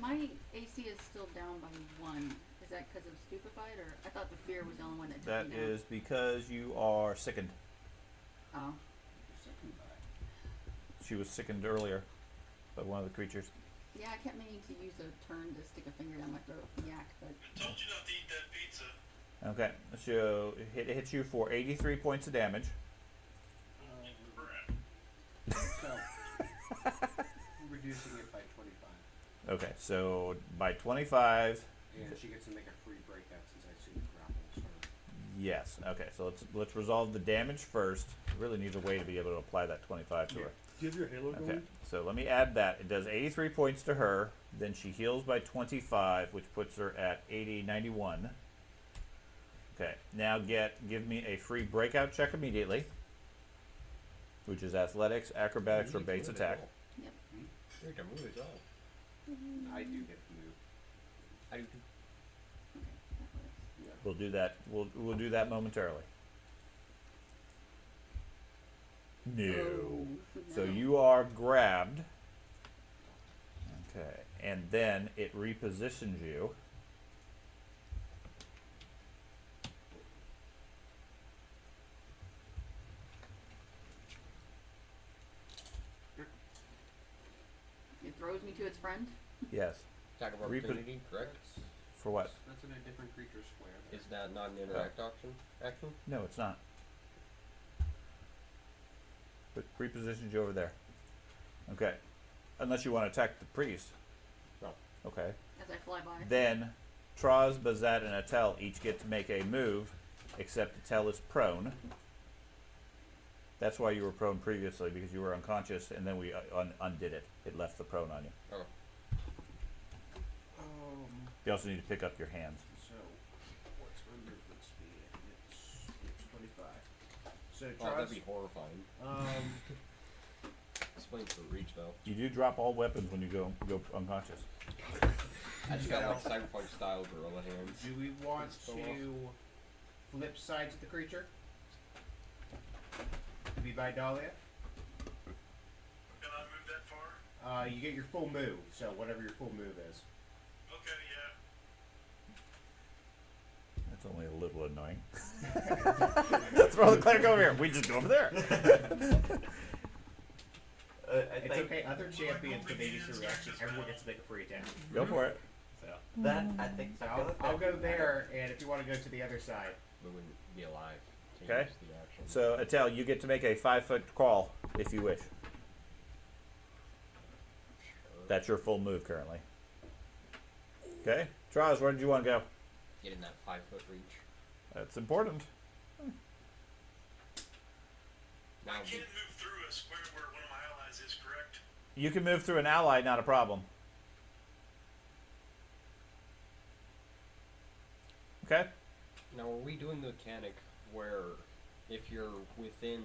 My AC is still down by 1. Is that because of stupefied, or I thought the fear was the only one that took That me down? is because you are sickened. Oh. She was sickened earlier by one of the creatures. Yeah, I kept meaning to use a turn to stick a finger down my throat and yak, but I told you not to eat that pizza. Okay, so it hits you for 83 points of damage. Crap. So, reducing it by 25. Okay, so by 25, And she gets to make a free breakout since I assume it grapples her. yes. Okay, so let's resolve the damage first. Really needs a way to be able to apply that 25 to her. Do you have your halo Okay, going? so let me add that. It does 83 points to her. Then she heals by 25, which puts her at 91. Okay, now give me a free breakout check immediately, which is athletics, acrobatics, or base attack. yep. You can move as well. I do get to move. I do. Okay, that works. Yeah. We'll do that. We'll do that momentarily. No. Oh, So no. you are grabbed. Okay, and then it repositions you. It throws me to its friend. Yes. Attack of Repo- opportunity, correct? For what? That's in a different creature square. Is that not an interact action? No, it's not. But repositions you over there. Okay. Unless you want to attack the priest. No. Okay. As I fly by. Then Traz, Bazat, and Atel each get to make a move, except Atel is prone. That's why you were prone previously, because you were unconscious, and then we undid it. It left the prone on you. Okay. You also need to pick up your hands. So, what's my movement speed? It's 25. So, Oh, that'd Traz, be horrifying. Explains the reach though. You do drop all weapons when you go unconscious. I just got like cyberpunk style gorilla hands. do we want Go to flip side to the creature? Be by Dahlia? Can I move that far? You get your full move, so whatever your full move is. Okay, yeah. That's only a little annoying. Throw the cleric over here. We just go over there. I It's think okay. Other champions can maybe through reaction. Everyone gets to make a free attack. Go for it. So, that I think so I feel like I'll that'd go be better. there, and if you want to go to the other side, We wouldn't be alive to Okay. use the action. So, Attell, you get to make a 5-foot crawl if you wish. Sure. That's your full move currently. Okay. Traz, where did you want to go? Get in that 5-foot reach. That's important. Now I can't move through a square where one of my allies is, correct? You can move through an ally, not a problem. Okay. Now, are we doing the mechanic where if you're within,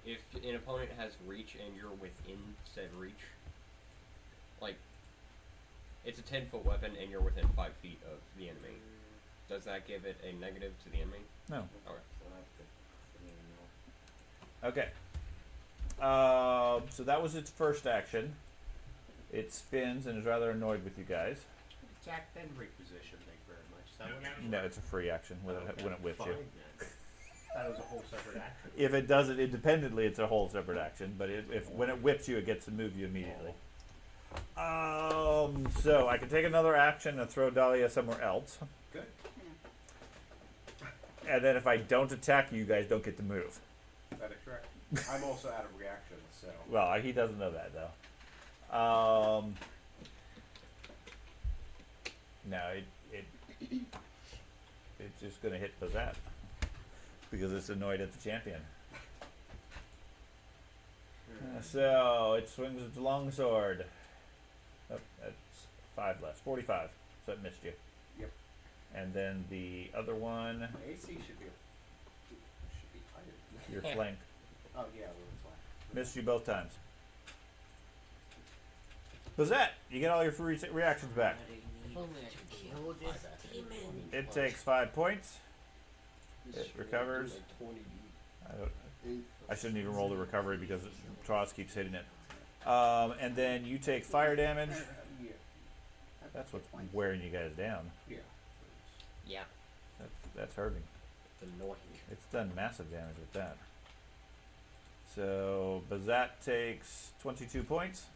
if an opponent has reach and you're within said reach, like, it's a 10-foot weapon and you're within 5 feet of the enemy, does that give it a negative to the enemy? No. Okay. So that's good. Okay. So that was its first action. It spins and is rather annoyed with you guys. attack then reposition. Thank you very much. Is that what happened? No, it's a free action when it whips you. Fine, then. That was a whole separate action. If it does it independently, it's a whole separate action. But if when it whips you, it gets to move you immediately. So I can take another action and throw Dahlia somewhere else. Good. And then if I don't attack you, you guys don't get to move. That is correct. I'm also out of reaction, so. Well, he doesn't know that though. No, it's just gonna hit Bazat because it's annoyed at the champion. So it swings its longsword. Oh, that's 5 less. 45. So it missed you. Yep. And then the other one, My AC should be higher. your flank, Oh yeah, well, it's fine. missed you both times. Bazat, you get all your free reactions back. If only I could kill do this 5 actions. demon. It takes 5 points. This It should recovers. do like 20. I shouldn't even roll the recovery because Tross keeps hitting it. And then you take fire damage. Yeah. That's what's wearing you guys down. Yeah. Yeah. That's hurting. It's annoying. It's done massive damage with that. So Bazat takes 22 points,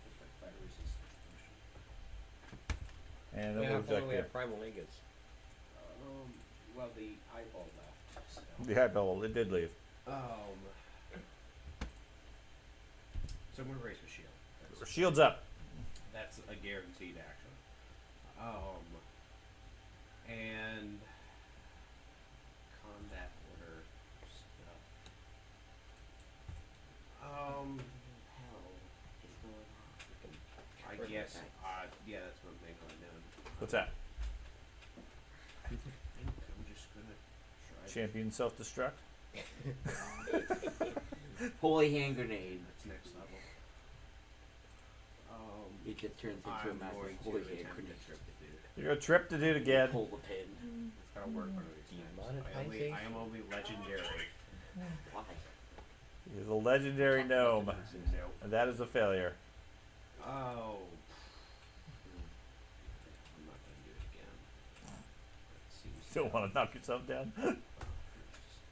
Fire resistance potion. and We then have we'll we reject have primal eagles. Well, the eyeball left. So. the eyeball. It did leave. So I'm gonna raise my shield. Shields up. That's a guaranteed action. And combat order stuff. Hell is going on. I guess. Yeah, that's one thing unknown. What's that? I think I'm just gonna try. Champion self-destruct. Holy hand grenade. That's next level. It just turns into a I'm massive going to holy hand attempt grenade. to trip the dude. You're gonna trip the dude again. Pull the pin. It's gotta work one of these times. Demonetization? I am only legendary. Why? He's a legendary gnome, So, and that is a failure. oh. I'm not gonna do it again. That seems You don't want to knock yourself down. It just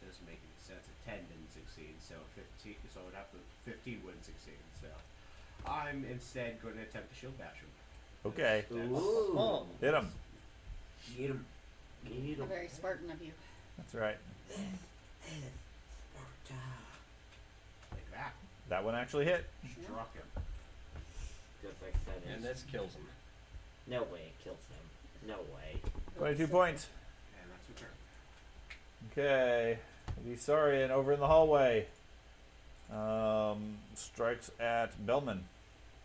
doesn't make any sense. A 10 didn't succeed, so 15. So it have to 15 wouldn't succeed. So I'm instead going to attempt to shield bash him. Okay, Ooh. Oh. hit him. Get him. Get How him. very Spartan of you. That's right. Sparta. Like that. That one actually hit. Struck him. Just like that And is. this kills him. No way it kills them. No way. 22 points. And that's your turn. Okay, Visarian over in the hallway. Strikes at Bellman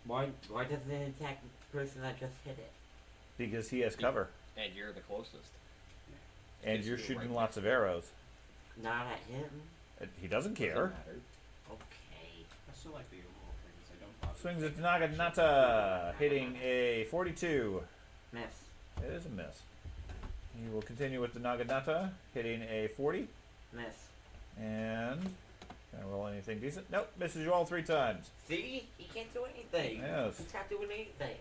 Why doesn't it attack the person that just hit it? because he has cover, And you're the closest. and Gives you're you shooting right lots next of arrows. Not at him? He doesn't care. Doesn't matter. Okay. I still like the overall things. I don't bother. Swings at Naginata, hitting a 42. Miss. It is a miss. He will continue with the Naginata, hitting a 40, Miss. and Can I roll anything decent? Nope, misses you all 3 times. See? He can't do anything. Yes. He's not doing anything.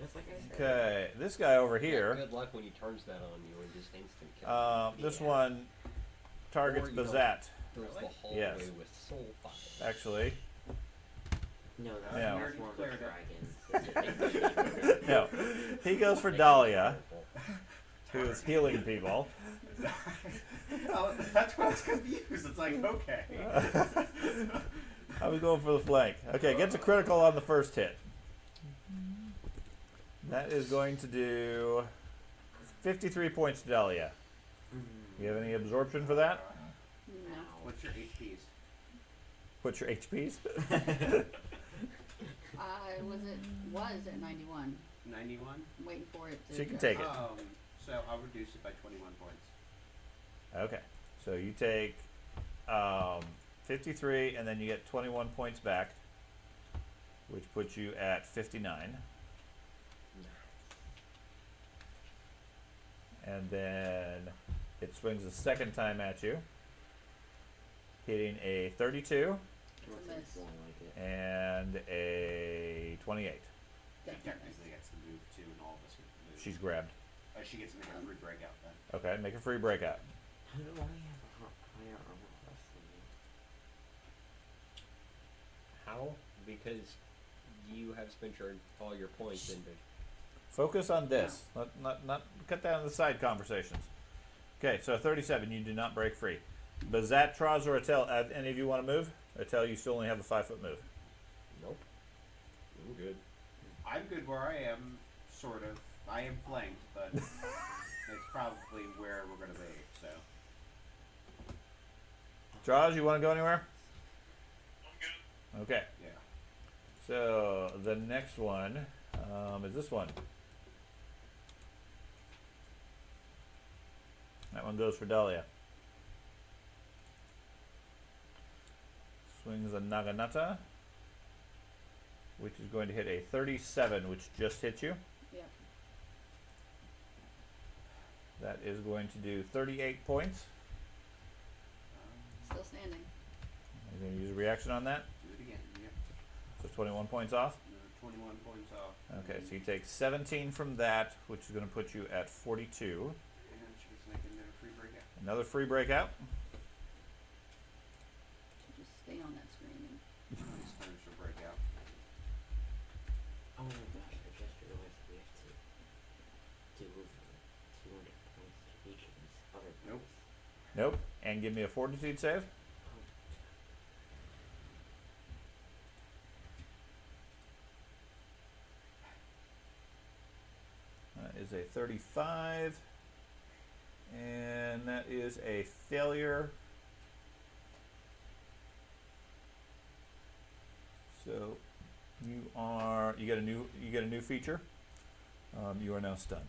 Just like I said. Okay, this guy over Yeah, here. good luck when he turns that on you and just instant kill. This Yeah. one targets Or you don't. Bazat. Fills the hallway Yes. with soul fire. Actually, No, No. that's one of the dragons. no. He goes for Dahlia, who is healing people. Oh, that's why I was confused. It's like, okay. I was going for the flank. Okay, gets a critical on the first hit. That is going to do 53 points to Dahlia. You have any absorption for that? No. What's your HPs? What's your HPs? I was at 91. 91? I'm waiting for it to. She can adjust. take it. So I'll reduce it by 21 points. Okay, so you take 53, and then you get 21 points back, which puts you at 59. And then it swings a second time at you, hitting a 32 It's a miss. and a 28. She technically gets to move too, and all of us get to move. She's grabbed. She gets to make a free breakout then. Okay, make a free breakout. How do I have a higher armor class than you? How? Because you have spent all your points into. Focus on this. Not cut down the side conversations. Okay, so 37. You do not break free. Bazat, Traz, or Atel, any of you want to move? Atel, you still only have a 5-foot move. Nope. I'm good. I'm good where I am, sort of. I am flanked, but it's probably where we're going to be, so. Traz, you want to go anywhere? I'm good. Okay. Yeah. So the next one is this one. That one goes for Dahlia. Swings a Naginata, which is going to hit a 37, which just hit you. Yep. That is going to do 38 points. Still standing. You're going to use a reaction on that, Do it again. Yep. so 21 points off. Another 21 points off. Okay, so you take 17 from that, which is going to put you at 42. And she gets to make another free breakout. Another free breakout. Just stay on that screen. And Nice finish her breakout. Oh my gosh, I just realized we have to do 200 points to each of these other Nope. points. Nope. And give me a fortitude save. That is a 35. And that is a failure. So you get a new feature. You are now stunned.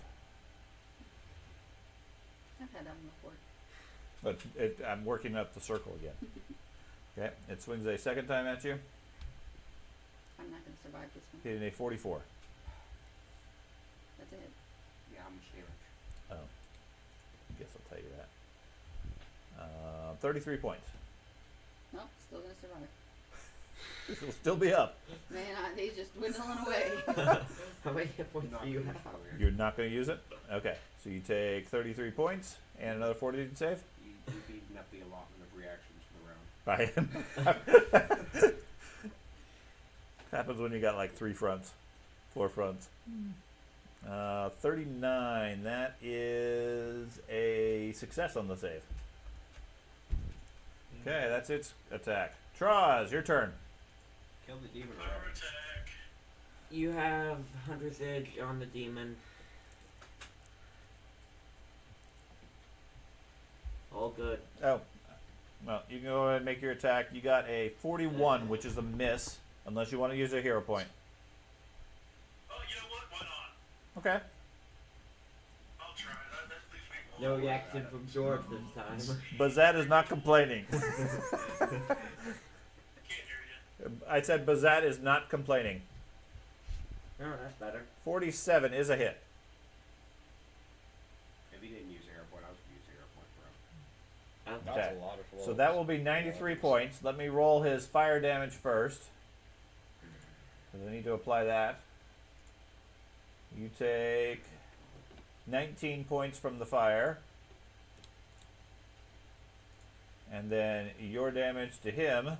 I've had that one before. But I'm working up the circle again. Okay, it swings a second time at you, I'm not going to survive this one. hitting a 44. That's it. Yeah, how much damage? Oh, I guess I'll tell you that. 33 points. Nope, still going to survive. This will still be up. Man, he's just dwindling away. How many hit points Not do you gonna have? show here. You're not going to use it? Okay, so you take 33 points and another fortitude save. You've eaten up the allotment of reactions for the round. Right. Happens when you got like 4 fronts. 39. That is a success on the save. Okay, that's its attack. Traz, your turn. Kill the demon Power already. attack. You have Hunter's Edge on the demon. All good. Oh, well, you can go ahead and make your attack. You got a 41, which is a miss, unless you want to use a hero point. Oh, you know what? Why not? Okay. I'll try. That leaves me No more. reaction from George this time. Bazat is not complaining. Can't hear you. I said Bazat is not complaining. Oh, that's better. 47 is a hit. If he didn't use a hero point, I was going to use a hero point for him. Oh, That's Okay. a lot of blows. So that will be 93 points. Let me roll his fire damage first. Because I need to apply that. You take 19 points from the fire. And then your damage to him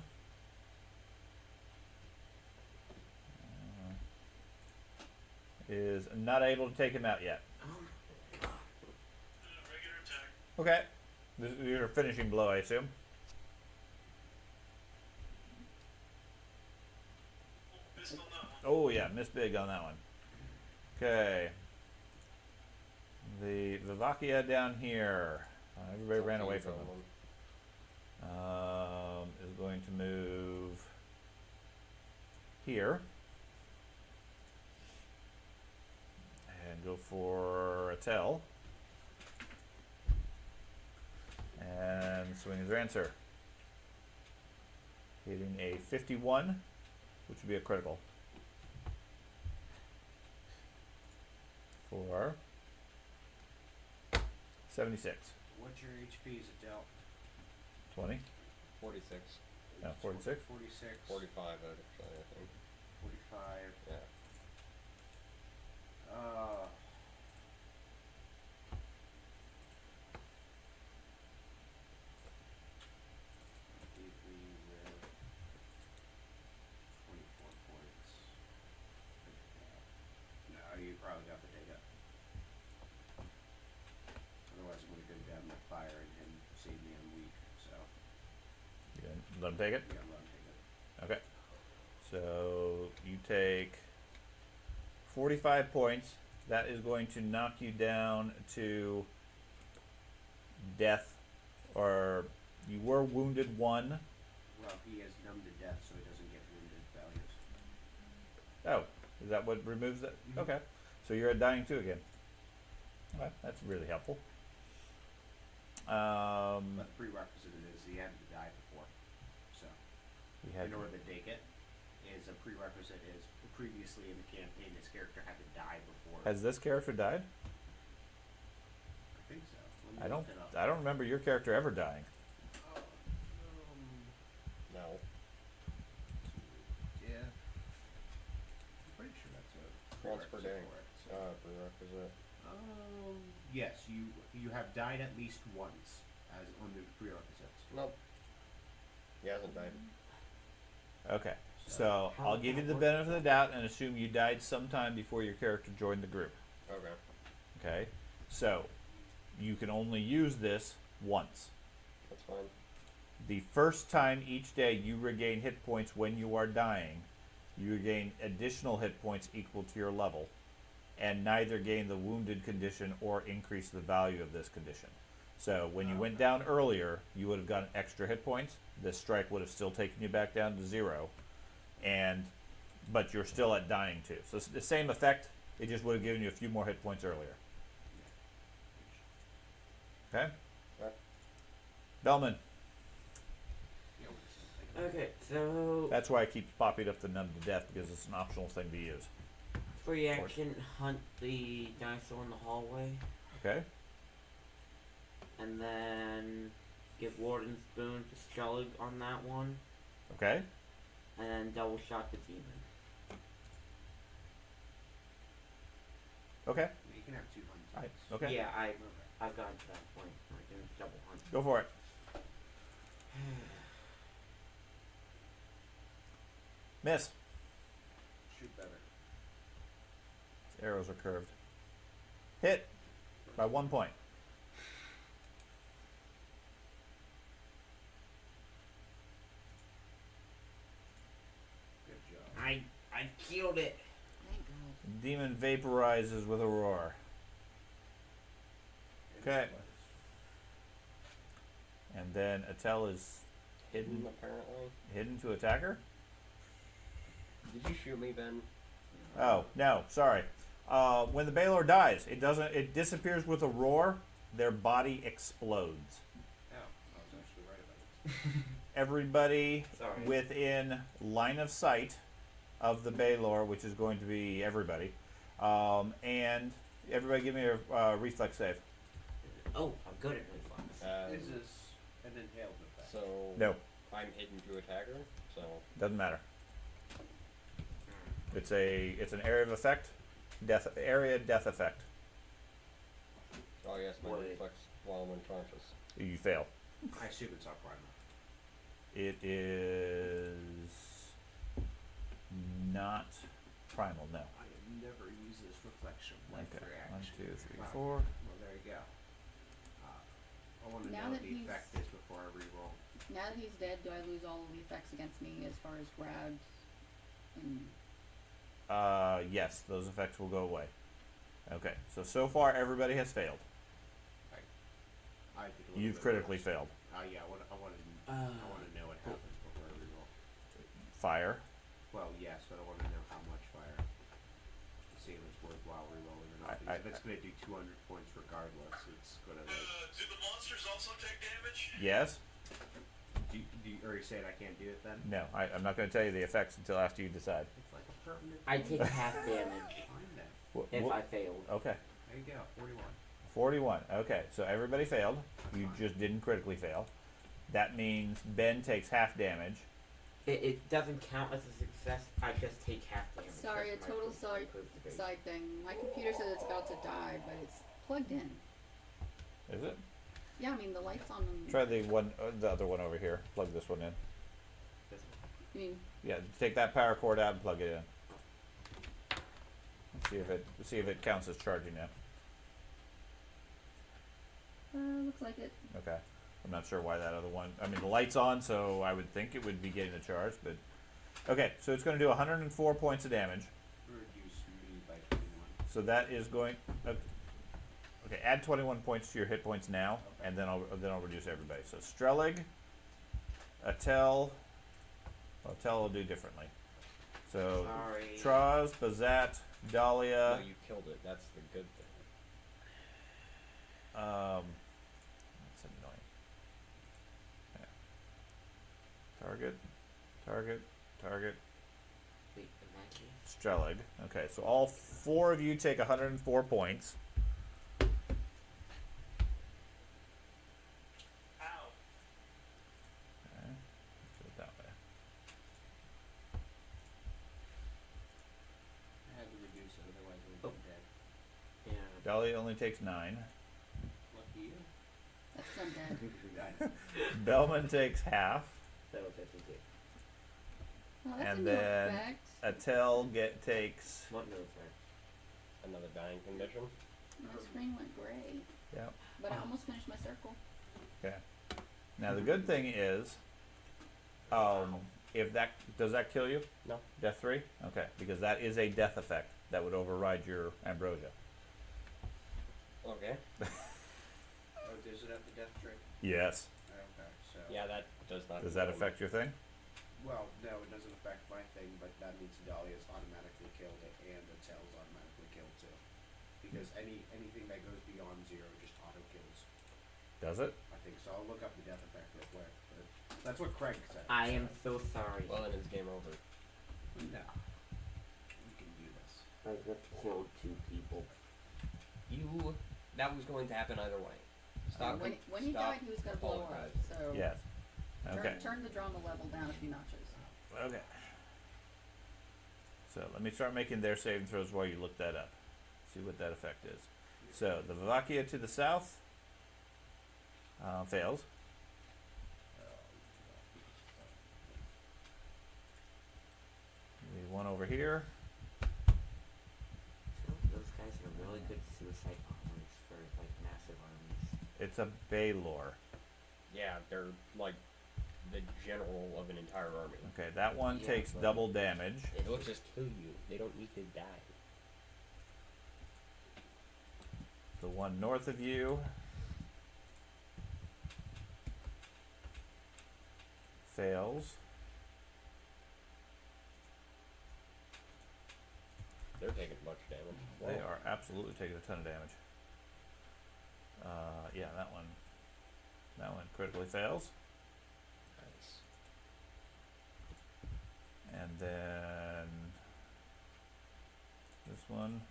is not able to take him out yet. Regular attack. Okay. This is your finishing blow, I assume. Oh, missed on that one. Oh yeah, missed big on that one. Okay. The Vivacia down here. Everybody ran away from him. Is going to move here and go for a tell and swing his answer, hitting a 51, which would be a critical for 76. What's your HP? Is it dealt? 20. 46. No, 46. 46. 45 actually, I think. 45. Yeah. Leave me with 24 points. No, you probably got to take it. Otherwise, I'm going to go down my fire and him save me. I'm weak, so You gonna let him take it? yeah, I'm going to take it. Okay. So you take 45 points. That is going to knock you down to death, or you were wounded 1. Well, he is numb to death, so he doesn't get wounded values. Oh, is that what removes that? Mhm. Okay. So you're at dying 2 again. Okay, that's really helpful. But the prerequisite is he had to die before. So, We had in order to take it, is a prerequisite is previously in the campaign this character had to die before. Has this character died? I think so. Let me I don't. look it up. I don't remember your character ever dying. No. Yeah. I'm pretty sure that's a Once per prerequisite day. for it, so. Prerequisite. Yes, you have died at least once as on the prerequisites. Nope. He hasn't died. Okay. So How I'll would give you that the work? benefit of the doubt and assume you died sometime before your character joined the group. Okay. Okay. So you can only use this once. That's fine. The first time each day you regain hit points when you are dying, you regain additional hit points equal to your level, and neither gain the wounded condition or increase the value of this condition. So when you went down earlier, you would have gotten extra hit points. This strike would have still taken you back down to 0, but you're still at dying 2. So it's the same effect. It just would have given you a few more hit points earlier. Okay. Okay. Bellman. Yeah, we're just gonna take it. Okay, so That's why I keep popping up the numb to death, because it's an optional thing to use. free action, hunt the dinosaur in the hallway, Okay. and then give Warden Spoon to Skellig on that one, Okay. and then double shot the demon. Okay. You can have 2 hunts. Okay. Yeah, I've gotten to that point. I can double hunt. Go for it. Miss. Shoot better. His arrows are curved. Hit by 1 point. Good job. I killed it. Thank God. Demon vaporizes with a roar. Okay. And then Atel is hidden Apparently. to attack her. Did you shoot me, Ben? Oh no, sorry. When the Baylor dies, it disappears with a roar. Their body explodes. Oh, I was actually right about it. Everybody Sorry. within line of sight of the Baylor, which is going to be everybody, and everybody give me a reflex save. Oh, I'm good at reflex. Is this an inhaled effect. So No, I'm hidden to attack her. So doesn't matter. It's an area of effect, death effect. oh yes, my What? reflex while I'm unconscious. You fail. I assume it's not primal. It is not primal. No. I have never used this reflection like Okay. reaction. 1, 2, 3, Wow. 4. Well, there you go. I want to Now know what that the he's- effect is before I reroll. Now that he's dead, do I lose all of the effects against me as far as grabbed and Yes, those effects will go away. Okay. So far everybody has failed. I did a little You've bit critically worse. failed. Yeah, I want to know what happens before I reroll. Fire. Well, yes, but I want to know how much fire. To see if it's worthwhile rerolling or not. Because if it's going to do 200 points regardless, it's going to like. Do the monsters also take damage? Yes. Do you already say it? I can't do it then. No. I'm not going to tell you the effects until after you decide. It's like a permanent. I take half damage Fine then. Wh- if wh- I failed. Okay. There you go. 41. 41. Okay, so everybody failed. You just didn't critically fail. That means Ben takes half damage. It doesn't count as a success. I just take half damage. sorry, a That's my total proof to be. side thing. My computer says it's about to die, but it's plugged in. Is it? Yeah, I mean the lights on. Try the other one over here. Plug this one in. I mean, Yeah, take that power cord out and plug it in. Let's see if it counts as charging now. looks like it. Okay. I'm not sure why that other one. I mean, the light's on, so I would think it would be getting a charge, but okay. So it's going to do 104 points of damage. Reduce me by 21. So that is going. Okay, add 21 points to your hit points now, and then I'll reduce everybody. So Strelig, Atel. Atel will do differently. So Sorry. Traz, Bazat, Dahlia. No, you killed it. That's the good thing. That's annoying. Yeah. Target. Wait, in that case. Strelig. Okay, so all 4 of you take 104 points. Ow. Okay, do it that way. I had to reduce it, otherwise I would Oh. have been dead. Yeah. Dahlia only takes 9. Lucky you. That's undead. Nice. Bellman takes half. So 52. Oh, that's And a new then effect. Atel takes. What no effect? Another dying condition. My screen went gray, Yeah. but I almost finished my circle. Okay. Now the good thing is, if that does that kill you? No. Death 3? Okay, because that is a death effect that would override your ambrosia. Okay. Oh, does it have the death trait? Yes. Okay, so. Yeah, that does not. Does that kill me. affect your thing? Well, no, it doesn't affect my thing, but that means Dahlia's automatically killed and the tail's automatically killed too. Because anything that goes beyond 0 just auto kills. Does it? I think so. I'll look up the death effect real quick. But that's what Craig said. I am so sorry. Well, then it's game over. No. We can do this. I just killed 2 people. That was going to happen either way. Stop. When he stop died, he was going to blow up. apologizing. So Yes. Okay. turn the drama level down a few notches. Okay. So let me start making their saving throws while you look that up. See what that effect is. So the Vavakia to the south fails. The one over here. Those guys are really good suicide bombers for like massive armies. It's a Baylor. Yeah, they're like the general of an entire army. Okay, that one Yeah, takes but- double damage. They'll just kill you. They don't need to die. The one north of you fails. They're taking much damage. They are absolutely taking a ton of damage. Yeah, that one critically fails. Nice. And then this one.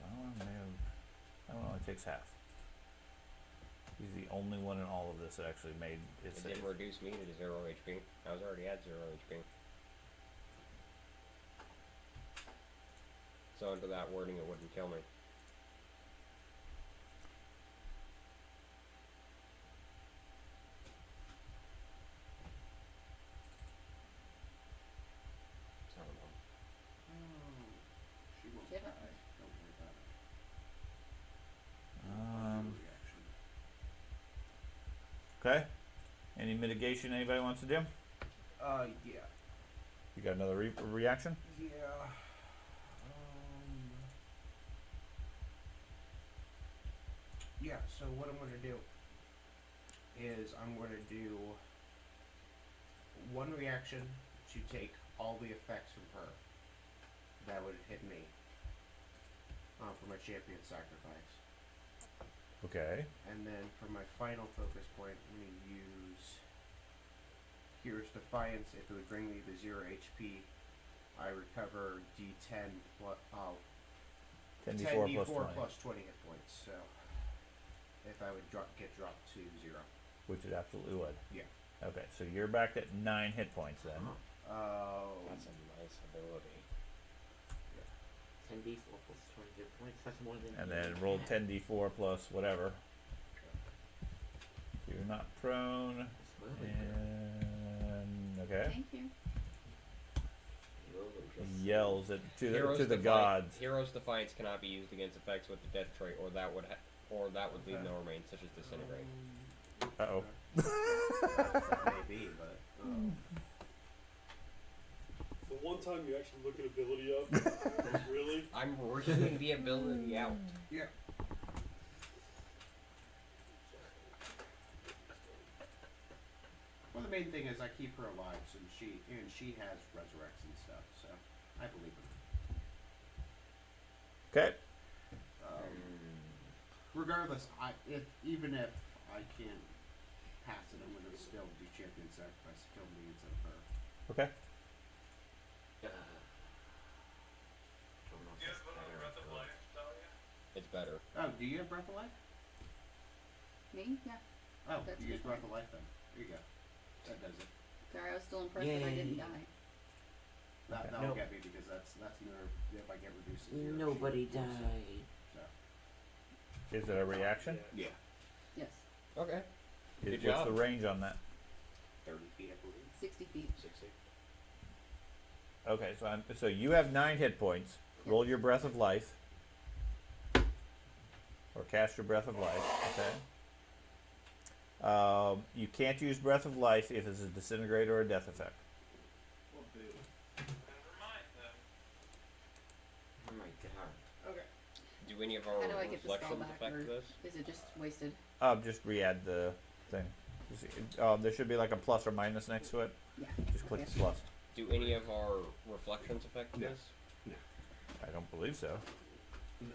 That one gets half. He's the only one in all of this that actually made his It save. didn't reduce me to 0 HP. I was already at 0 HP. So under that wording, it wouldn't kill me. So I don't know. Oh, she won't Shit. die. Don't worry about it. Reaction. Okay. Any mitigation anybody wants to do? Yeah. You got another reaction? Yeah. Yeah, so what I'm going to do is I'm going to do one reaction to take all the effects from her that would hit me for my champion sacrifice. Okay. And then for my final focus point, I'm going to use Hero's Defiance. If it would bring me to 0 HP, I recover D10 plus, 10d4 plus 20. plus 20 hit points. So if I would get dropped to 0. Which it absolutely would. Yeah. Okay, so you're back at 9 hit points then. That's a nice ability. 10d4 plus 20 hit points. That's more than. And you then had. roll 10d4 plus whatever. You're not prone. That's really good. And okay. Thank you. Roll He just- yells at to Heroes the Defi- Gods. Heroes Defiance cannot be used against effects with the death trait, or that would leave no remains, such as disintegrate. Uh-oh. That may be, but The one time you actually look an ability up, really? I'm reading the ability out. yeah. Well, the main thing is I keep her alive, so she has resurrects and stuff. So I believe in her. Okay. Regardless, even if I can't pass it, I'm gonna still do champion sacrifice to kill me instead of her. Okay. Don't know if Do you that's have better Breath or of not. Life, Dahlia? It's better. Oh, do you have Breath of Life? Me? Yeah. Oh, That's you use good. Breath of Life then. There you go. That does it. Sorry, I was still impressed that I didn't Yay. die. That'll Nope. get me because that's another if I get reduced to 0. Nobody she loses it. died. So Is it a reaction? yeah, Yes. Okay. Good What's job. the range on that? 30 feet, I believe. 60 feet. 60. Okay, so you have 9 hit points. Roll your breath of life. Or cast your breath of life. Okay. You can't use breath of life if it's a disintegrate or a death effect. Never mind then. Oh my god. Okay. Do any of our How do I get the spell reflections back? affect Or this? is it just wasted? Just re-add the thing. There should be like a plus or minus next to it. Yeah. Just click Okay. the plus. Do any of our reflections affect No. this? I don't believe so.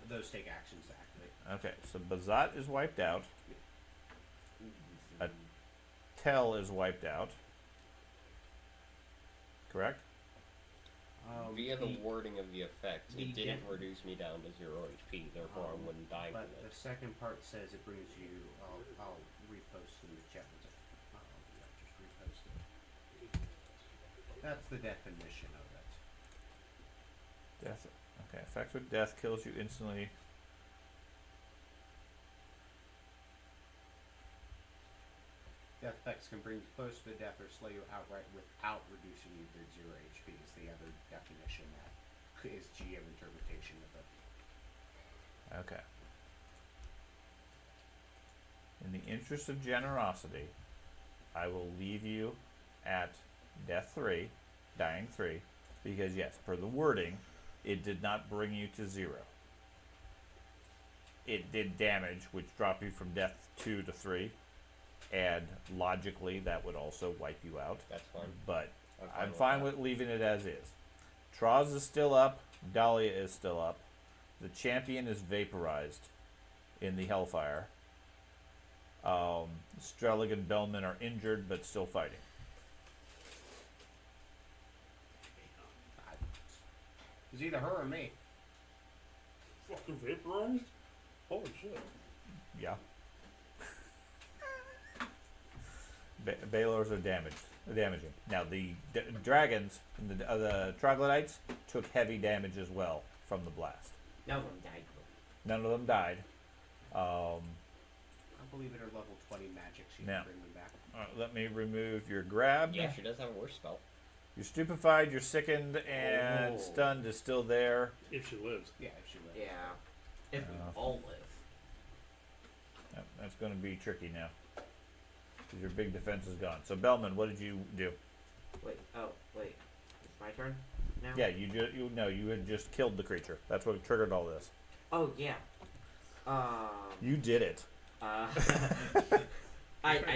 Those take actions to activate. Okay, so Bazat is wiped out. A Tell is wiped out. Correct? Via the wording of the effect, the it didn't diff- reduce me down to 0 HP, therefore I wouldn't die But from the it. second part says it brings you. I'll repost in the chat. Yeah, just repost it. That's the definition of it. Death. Okay, effects with death kills you instantly. Death effects can bring you close to the death or slay you outright without reducing you to 0 HP is the other definition that is GM interpretation of it. Okay. In the interest of generosity, I will leave you at death 3, dying 3, because yes, per the wording, it did not bring you to 0. It did damage, which dropped you from death 2 to 3, and logically that would also wipe you out. That's fine. But I'm with fine that. with leaving it as is. Troz is still up. Dahlia is still up. The champion is vaporized in the Hellfire. Strelig and Bellman are injured but still fighting. It's either her or me. Fucking vaporized? Holy shit. Yeah. Balors are damaging. Now the dragons, and the troglodytes, took heavy damage as well from the blast. None of them died. None of them died. I believe it are level 20 magic, so you Now. can bring them back. Let me remove your grab. Yeah, she does have a worse spell. You're stupefied, you're sickened, and Oh. stunned is still there. If she lives. Yeah, if she lives. Yeah. If we Uh, all live. Yep, that's going to be tricky now. Because your big defense is gone. So, Bellman, what did you do? Wait. Oh, wait. It's my turn now. Yeah, you had just killed the creature. That's what triggered all this. Oh yeah. You did it. I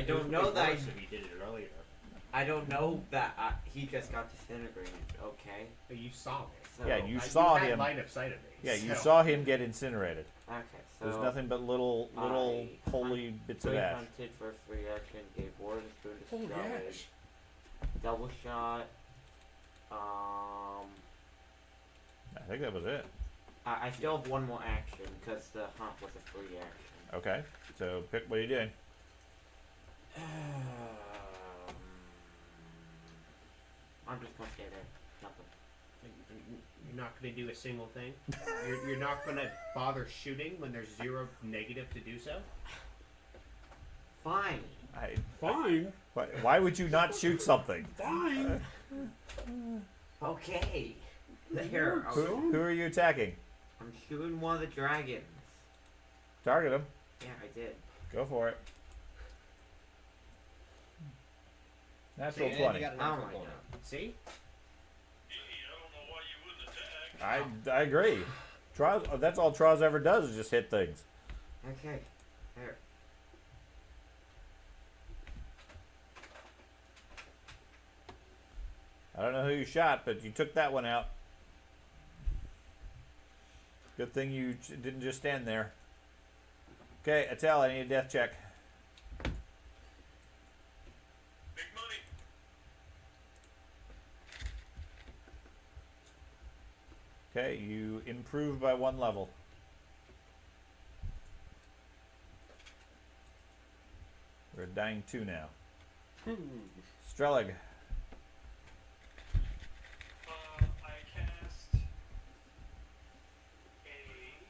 don't know that. Worse if he did it earlier. I don't know that he just got disintegrated. Okay. But you saw it. So, Yeah, you I- saw had him. line of sight of me. Yeah, you so- saw him get incinerated. Okay. So There's nothing but little I holy bits of ash. hunted for free action. Gave Warden Spoon to Holy Scarlet. ash. Double shot. I think that was it. I still have one more action because the hunt was a free action. Okay, so pick what are you doing? I'm just gonna stay there. Nothing. You're not going to do a single thing? You're not going to bother shooting when there's 0 negative to do so? Fine. Fine. Why would you not shoot something? Fine. Okay. There. Who are you attacking? I'm shooting one of the dragons. Target him. Yeah, I did. Go for it. Natural See, and 20. you got a Oh natural my 20. god. See? Gee, I don't know why you wouldn't attack. I agree. That's all Troz ever does is just hit things. Okay. There. I don't know who you shot, but you took that one out. Good thing you didn't just stand there. Okay, Attell, I need a death check. Big money. Okay, you improve by 1 level. We're at dying 2 now. Strelig. I cast a.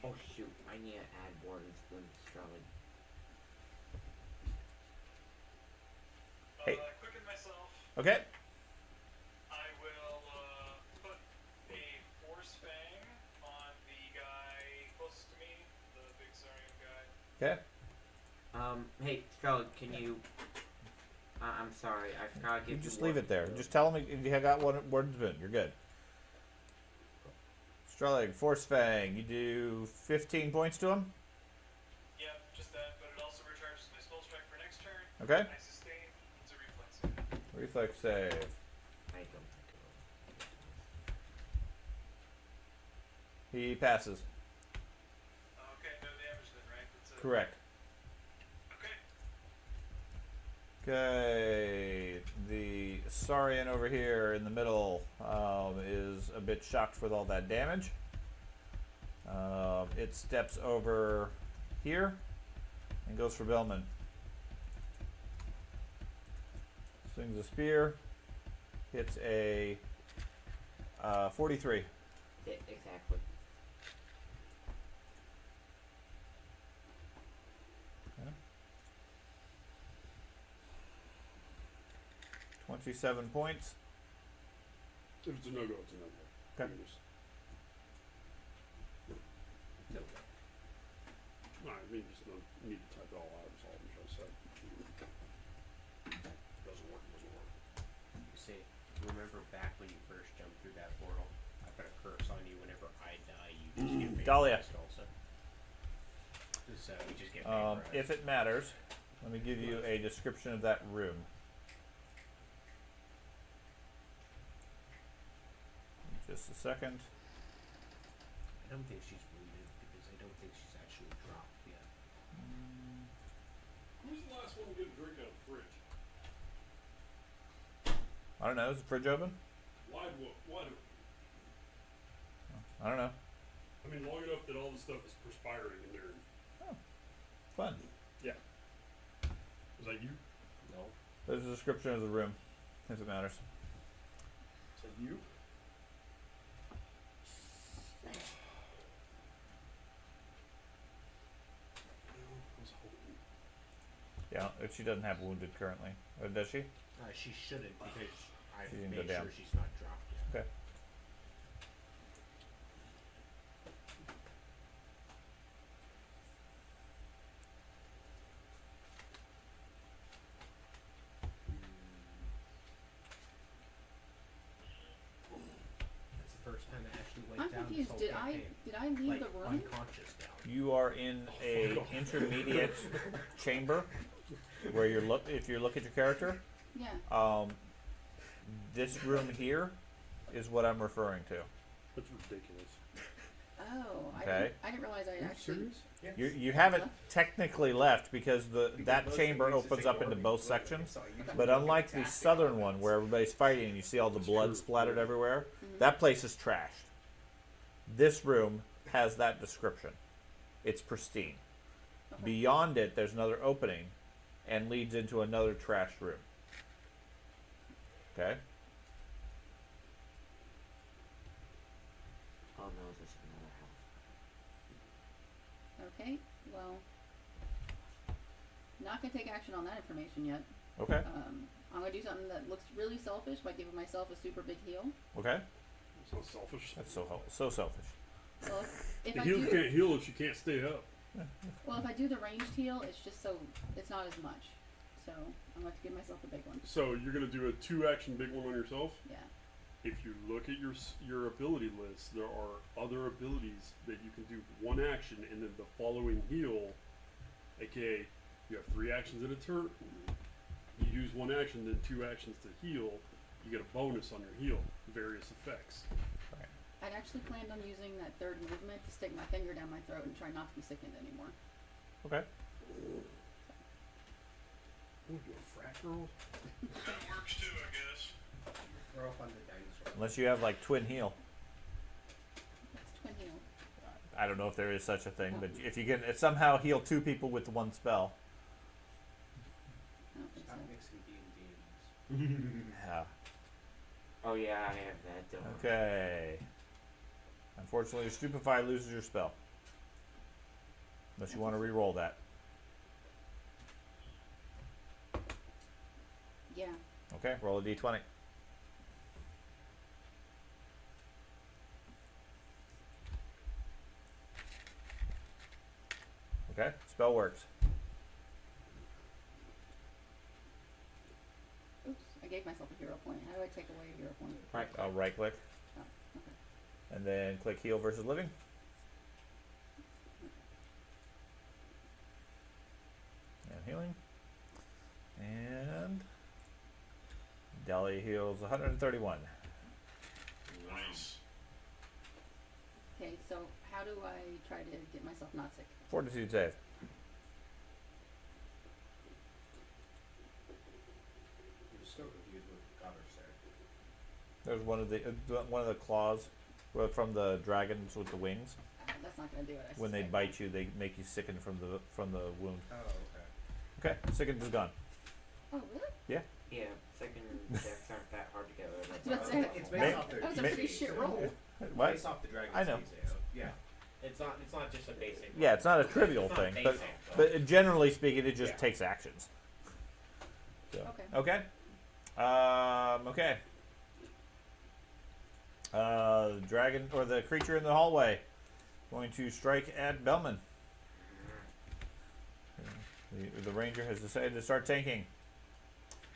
Oh shoot! I need to add Warden Spoon to Strelly. Hey. Quicken myself. Okay. I will put a Force Fang on the guy closest to me, the big Saurian guy. Okay. Hey, Strelly, can you? I'm sorry, I forgot to You give just you leave Warden it there. Spoon. Just tell him if you got one spoon. You're good. Strelig, Force Fang. You do 15 points to him. Yep, just that, but it also recharges my spell strike for next turn. Okay. I sustain. It's a reflex save. Reflex save. I don't think it He passes. Okay, no damage then, right? That's a, Correct. Okay. Okay, the Saurian over here in the middle is a bit shocked with all that damage. It steps over here and goes for Bellman. Swings a spear, hits a 43. Yeah, exactly. 27 points. If it's a no-go, it's a no-go. Okay. No. Alright, we just don't need to type it all out, is all I'm trying to say. Doesn't work, doesn't work. You see, remember back when you first jumped through that portal? I put a curse on you whenever I die, you just get Dahlia. vaporized also. So you just get vaporized. If it matters, let me give you a description of that room. Just a second. I don't think she's wounded because I don't think she's actually dropped yet. Who's the last one to get a drink out of the fridge? I don't know. Is the fridge open? Wide open. I don't know. I mean, long enough that all the stuff is perspiring in there. Fun. that you? No. There's a description of the room, if it matters. Is that you? I was hoping. Yeah, if she doesn't have wounded currently. Or does she? She shouldn't because I She didn't go made down. sure she's not dropped yet. Okay. That's the first time I actually went I'm down confused. this Did whole I campaign. leave Like, the room? unconscious down. You are in a intermediate chamber where if you look at your character, Yeah. this room here is what I'm referring to. That's ridiculous. Oh, Okay. I didn't realize I actually. You haven't technically left because that chamber opens up into both sections. But unlike the southern one where everybody's fighting and you see all the blood splattered everywhere, that place is trashed. This room has that description. It's pristine. Okay. Beyond it, there's another opening and leads into another trashed room. Okay? Oh no, there's another house. Okay. Well, not gonna take action on that information yet. Okay. I'm gonna do something that looks really selfish by giving myself a super big heal. Okay. It's not selfish. That's so selfish. Well, if The I heal do, can't heal if she can't stay up. well, if I do the ranged heal, it's just so it's not as much. So I'm going to give myself a big one. So you're gonna do a 2-action big one on yourself. Yeah. If you look at your ability list, there are other abilities that you can do 1 action and then the following heal, aka you have 3 actions in a turn. You use 1 action, then 2 actions to heal. You get a bonus on your heal. Various effects. I'd actually planned on using that third movement to stick my finger down my throat and try not to be sickened anymore. Okay. Ooh, you a frat girl? That works too, I guess. Throw up on the dinosaur. Unless you have like twin heal. That's twin heal. I don't know if there is such a thing, but if you can somehow heal 2 people with one spell. I don't think Stop so. mixing D&Ds. Yeah. Oh yeah, I have that. Don't worry. Okay. Unfortunately, Stupefy loses your spell. Unless you want to re-roll that. Yeah. Okay, roll a d20. Okay, spell works. Oops. I gave myself a hero point. How do I take away a hero point? Right click. Oh, okay. And then click heal versus living. And healing. And Deli heals 131. Nice. Okay, so how do I try to get myself not sick? Fortitude save. I'm still confused what Goddard said. There's one of the claws from the dragons with the wings. That's not gonna do it. I When they suspect. bite you, they make you sicken from the wound. Oh, okay. Okay, sickened is gone. Oh, really? Yeah, second decks aren't that hard to get rid of. That's it. It's May- based off the That was a may- pretty shit roll. What? Based off the dragon's I know. teeth, yeah. It's not just a basic. Yeah, it's not a trivial It's not thing, basic, but generally speaking, it just Yeah. takes actions. So, Okay. Okay. The dragon or the creature in the hallway going to strike at Bellman. The ranger has decided to start tanking.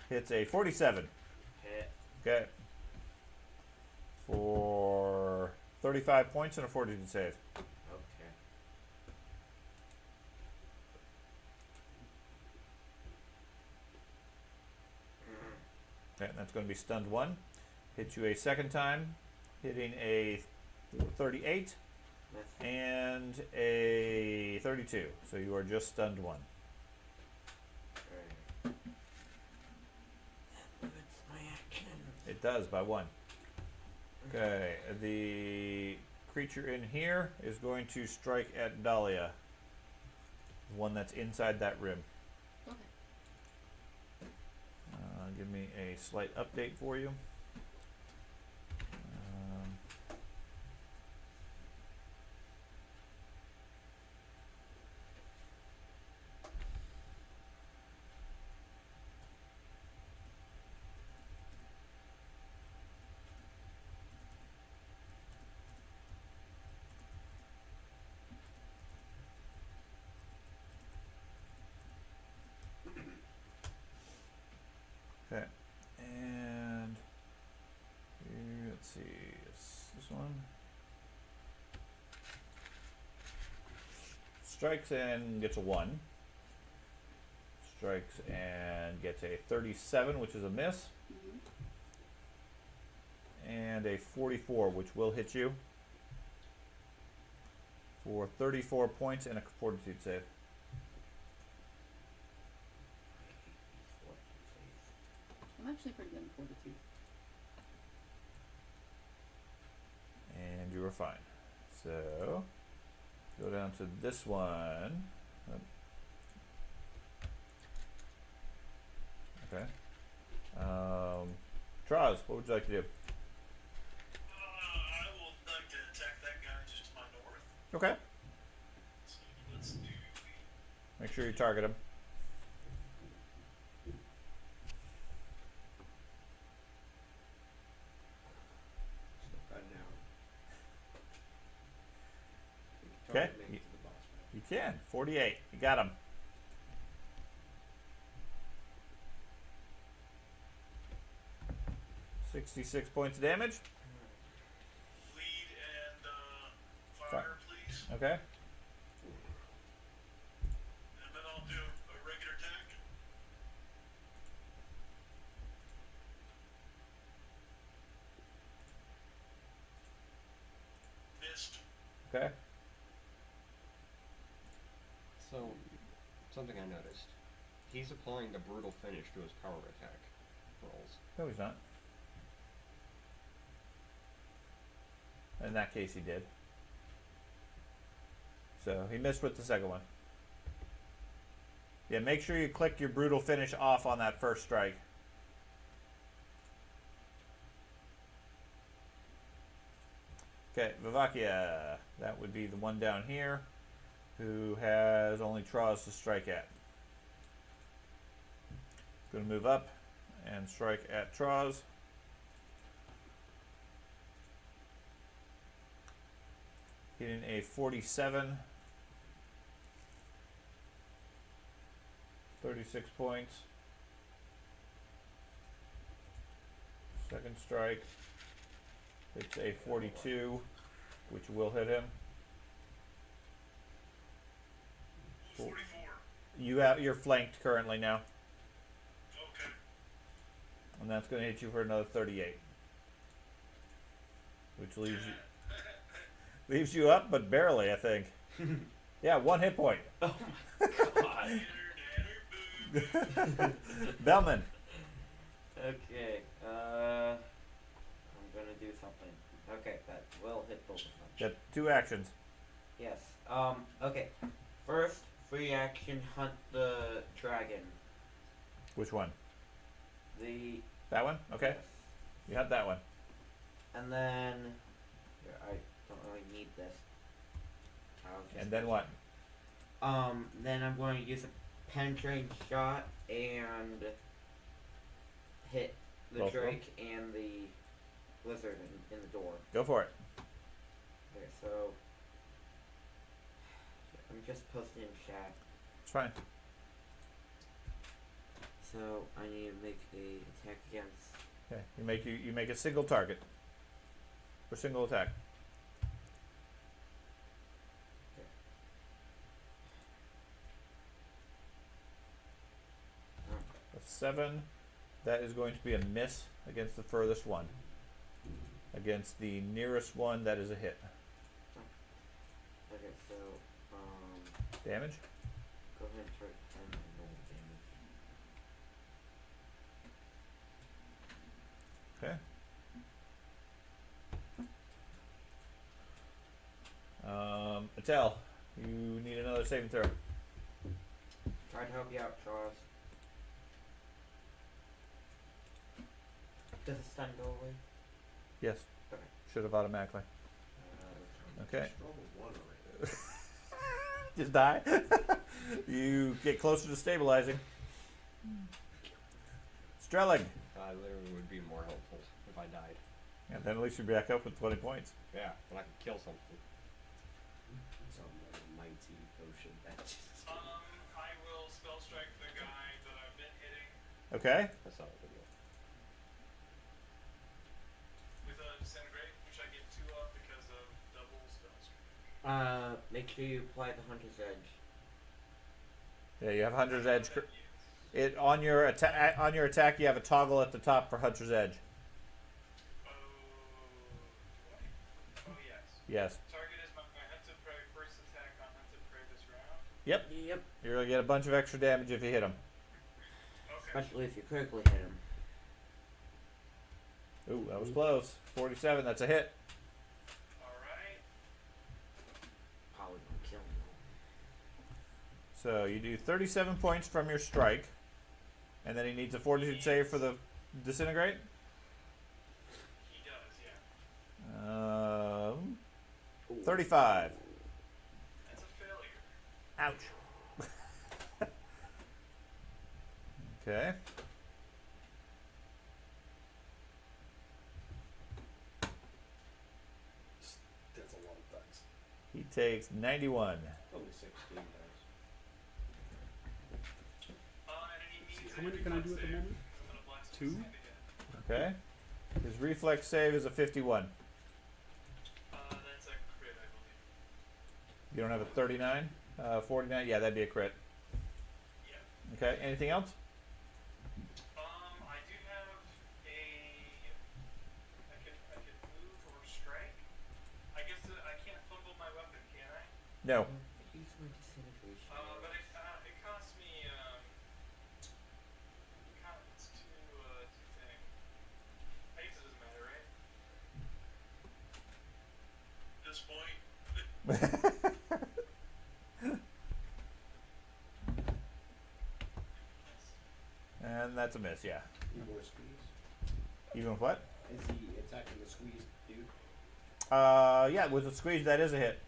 Hits a 47. Hit. Okay. For 35 points and a fortitude save. Okay. Okay, and that's going to be stunned 1. Hits you a second time, hitting a 38 That's and a 32. So you are just stunned 1. alright. That limits my action. It does by 1. Okay, the creature in here is going to strike at Dahlia. The one that's inside that rim. Okay. Give me a slight update for you. Okay, and here, let's see, it's this one. Strikes and gets a 1. Strikes and gets a 37, which is a miss. And a 44, which will hit you for 34 points and a fortitude save. I'm actually pretty good in fortitude. And you are fine. So, go down to this one. Okay. Traz, what would you like to do? I will like to attack that guy just to my north. Okay. So let's do the Make sure you target him. Still cutting out. We can Okay. totally make it to the boss fight. You can. 48. You got him. $66 points of damage. lead and fire, please. Okay. And then I'll do a regular attack. Missed. Okay. So, something I noticed. He's applying the brutal finish to his power attack rolls. No, he's not. In that case, he did. So he missed with the second one. Yeah, make sure you click your brutal finish off on that first strike. Okay, Vivakia. That would be the one down here who has only Traz to strike at. Going to move up and strike at Traz. Hitting a 47. 36 points. Second strike. It's a 42, which will hit him. 44. You're flanked currently now, Okay. and that's going to hit you for another 38, which leaves you up, but barely, I think. Yeah, 1 hit point. Oh my god. Bellman. Okay, I'm gonna do something. Okay, that will hit both of them. Got 2 actions. Yes. Okay. First, free action hunt the dragon. Which one? That one? Okay. Yes. You had that one. And then here, I don't really need this. I'll just And then what? Then I'm going to use a penetrating shot and hit the Both of them? drake and the lizard in the door. Go for it. Okay, so I'm just posting in chat. It's fine. So I need to make a attack against. Okay. You make a single target. For single attack. A 7. That is going to be a miss against the furthest one. Against the nearest one, that is a hit. Okay, so Damage? go ahead and try and roll damage. Okay. Attell, you need another saving throw. Try to help you out, Charles. Does the stun go away? Yes. Okay. Should have automatically. Okay. Just roll a 1 already. Just die. You get closer to stabilizing. Strelling. Literally would be more helpful if I died. And then at least you're back up with 20 points. Yeah, but I could kill something. So I'm like a mighty potion. That just I will spell strike the guy that I've been hitting Okay. That's not a good deal. with a disintegrate, which I get 2 of because of double spell strike. Make sure you apply the Hunter's Edge. Yeah, you have Hunter's Edge. That is. It on your attack. You have a toggle at the top for Hunter's Edge. Oh, do I? Oh, yes. Yes. Target is my hunted prey. First attack on hunted prey this round. Yep. Yep. You're gonna get a bunch of extra damage if you hit him. Okay. Especially if you critically hit him. Ooh, that was close. 47. That's a hit. Alright. Probably gonna kill him. So you do 37 points from your strike, and then he needs a fortitude save for the disintegrate. He does, yeah. 35. That's a failure. Ouch. Okay. That's a lot of dice. He takes 91. only 16 dice. And he needs How many can I do at the moment? I'm gonna blast 2? his hand again. Okay. His reflex save is a 51. That's a crit, I believe. You don't have a 39? 49? Yeah, that'd be a crit. Yeah. Okay. Anything else? I do have a. I could move or strike. I guess I can't fumble my weapon, can I? No. Use my disintegration. But it costs me it's two things. I guess it doesn't matter, right? At this point, And that's a miss, yeah. Even with squeeze. Even with what? Is he attacking the squeeze dude? Yeah, with a squeeze, that is a hit.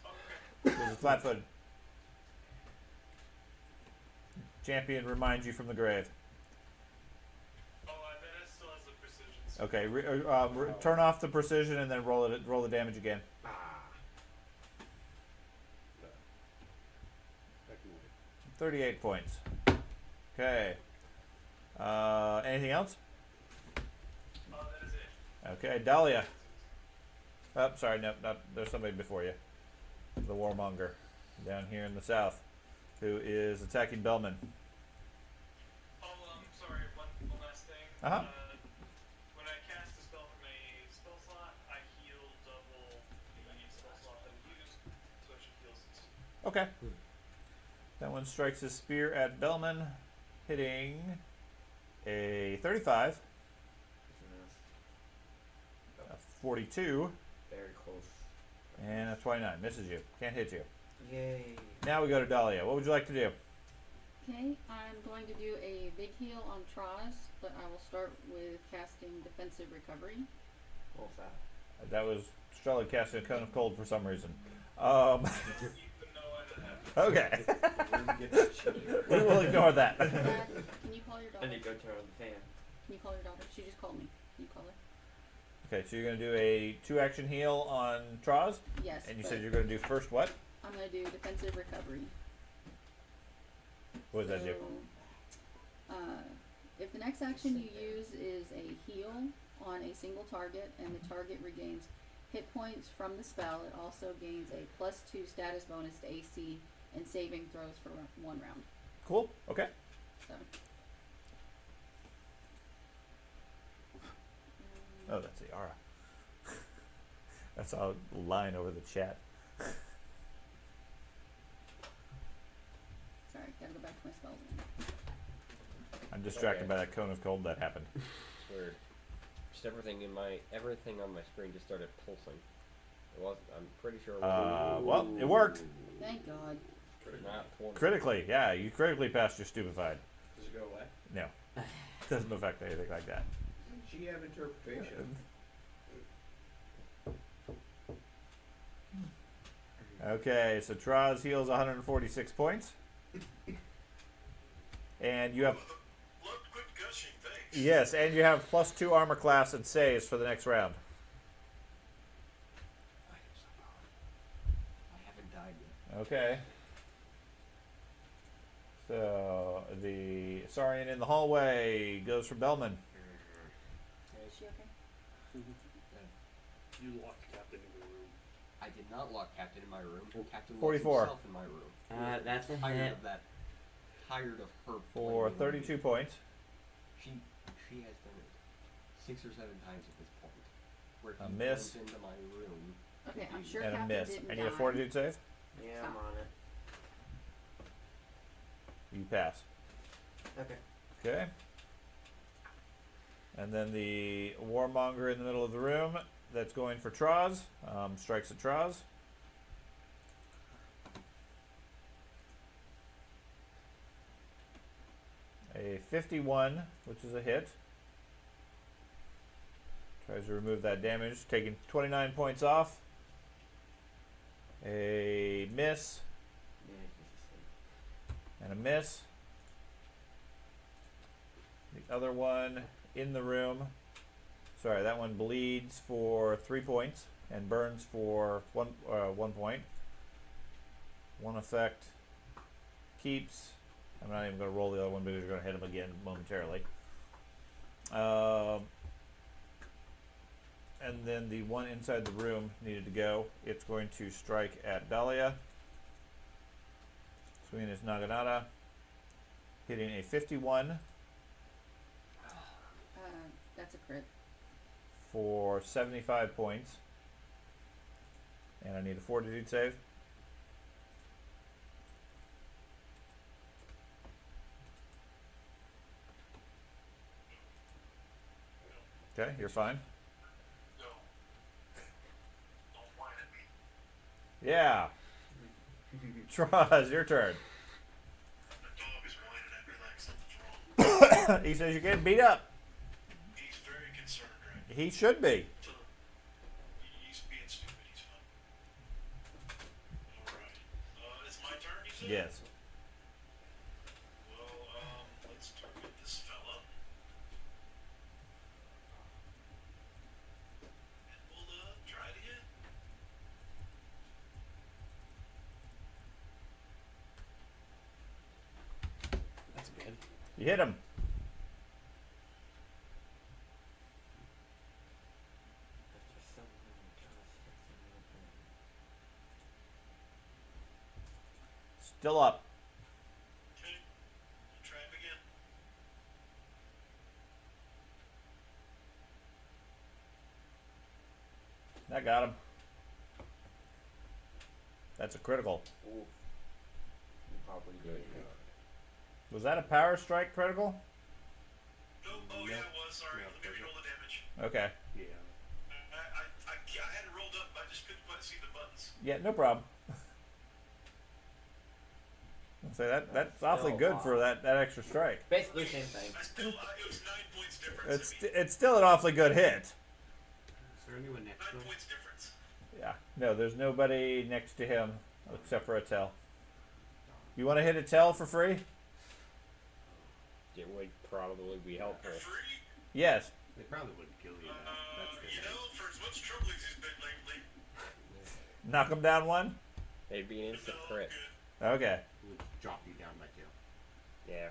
Okay. With a flat foot. Champion reminds you from the grave. Oh, that still has the precision. So Okay, turn off the precision and then roll the damage again. Ah. I can wait. 38 points. Okay. Anything else? That is it. Okay, Dahlia. Oh, sorry, no, there's somebody before you. The warmonger down here in the south, who is attacking Bellman. Oh, sorry, one last thing. Uh-huh. When I cast a spell from a spell slot, I heal double the spell slot that I used, so I should heal 6. Okay. That one strikes his spear at Bellman, hitting a 35, a 42, Very close. and a 29. Misses you. Can't hit you. Yay. Now we go to Dahlia. What would you like to do? Okay, I'm going to do a big heal on Troz, but I will start with casting defensive recovery. What was that? That was Strella casting a cone of cold for some reason. Even though I don't have Okay. Room gets chilly. We will ignore that. Dad, can you call your daughter? I need to go turn on the fan. Can you call your daughter? She just called me. Can you call her? Okay, so you're going to do a 2-action heal on Troz, Yes. and you but said you're going to do first what? I'm going to do defensive recovery. What does that do? So, if the next action you use is a heal on a single target and the target regains hit points from the spell, it also gains a +2 status bonus to AC and saving throws for 1 round. Cool. Okay. So. Oh, that's the aura. That's a line over the chat. Sorry, gotta go back to my spells again. I'm distracted Okay. by that cone of cold that happened. Weird. Just everything on my screen just started pulsing. It wasn't. I'm pretty sure. It wasn't. Well, it worked. Thank God. Not 20. Critically, yeah, you critically passed your stupefied. Does it go away? No. Doesn't affect anything like that. GM interpretation. Okay, so Traz heals 146 points. And you have Blood quit gushing, thanks. yes, and you have +2 armor class and saves for the next round. I am so powerful. I haven't died yet. Okay. So the Saurian in the hallway goes for Bellman. Is she okay? You locked Captain in the room. I did not lock Captain in my room. Captain 44. locked himself in my room. That's a Tired hit. of that. Tired of her. For blaming 32 me. points. She has done it 6 or 7 times at this point. Where A he miss. comes into my room. Okay, I'm sure And a Captain miss. didn't I need a die. fortitude save. Yeah, I'm on it. You pass. Okay. Okay. And then the warmonger in the middle of the room that's going for Traz strikes at Traz. A 51, which is a hit. Tries to remove that damage, taking 29 points off. A miss Yeah, he's asleep. and a miss. The other one in the room. Sorry, that one bleeds for 3 points and burns for 1 point. One effect keeps. I'm not even going to roll the other one because you're going to hit him again momentarily. And then the one inside the room needed to go. It's going to strike at Dahlia. Swinging his Naginata. Hitting a 51 That's a crit. for 75 points. And I need a fortitude save. Okay, you're fine. No. Don't whine at me. Yeah. Traz, your turn. The dog is whining at me like something's wrong. He says you're getting beat up. He's very concerned right He should be. now. He's being stupid. He's fine. Alright. It's my turn, you said? Yes. Well, let's target this fella. And we'll, try it again. That's good. You hit him. After someone just hits him in the brain. Still up. Okay. Try him again. That got him. That's a critical. Ooh. You probably did. Was that a power strike critical? Oh yeah, it was. Sorry. No, Let me reroll the damage. Okay. Yeah. I had it rolled up. I just couldn't quite see the buttons. Yeah, no problem. I'll say that's awfully still a good lot. for that extra strike. Basically same thing. I still, it was 9 points difference. It's still an awfully good hit. Is there anyone next to 9 him? points difference. Yeah. No, there's nobody next to him except for Attell. You want to hit Attell for free? It would probably be helpful. For free? Yes. They probably wouldn't kill you now. That's the You thing. know, for as much trouble as he's been lately, Knock him down 1. It'd be an instant no, crit. good. Okay. It would drop you down by 2. Yeah.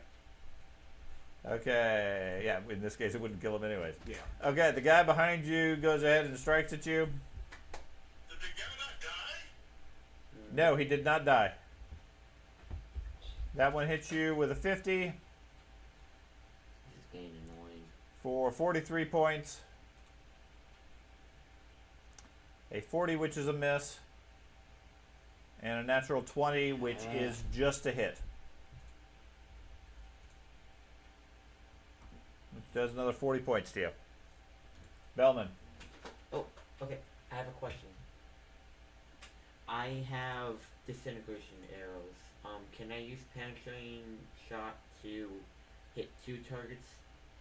Okay. Yeah, in this case, it wouldn't kill him anyways. Yeah. Okay, the guy behind you goes ahead and strikes at you. Did the guy not die? No, he did not die. That one hits you with a 50 This is getting annoying. for 43 points. A 40, which is a miss. And a natural 20, which is just a hit. Which does another 40 points to you. Bellman. Oh, okay. I have a question. I have disintegration arrows. Can I use penetrating shot to hit 2 targets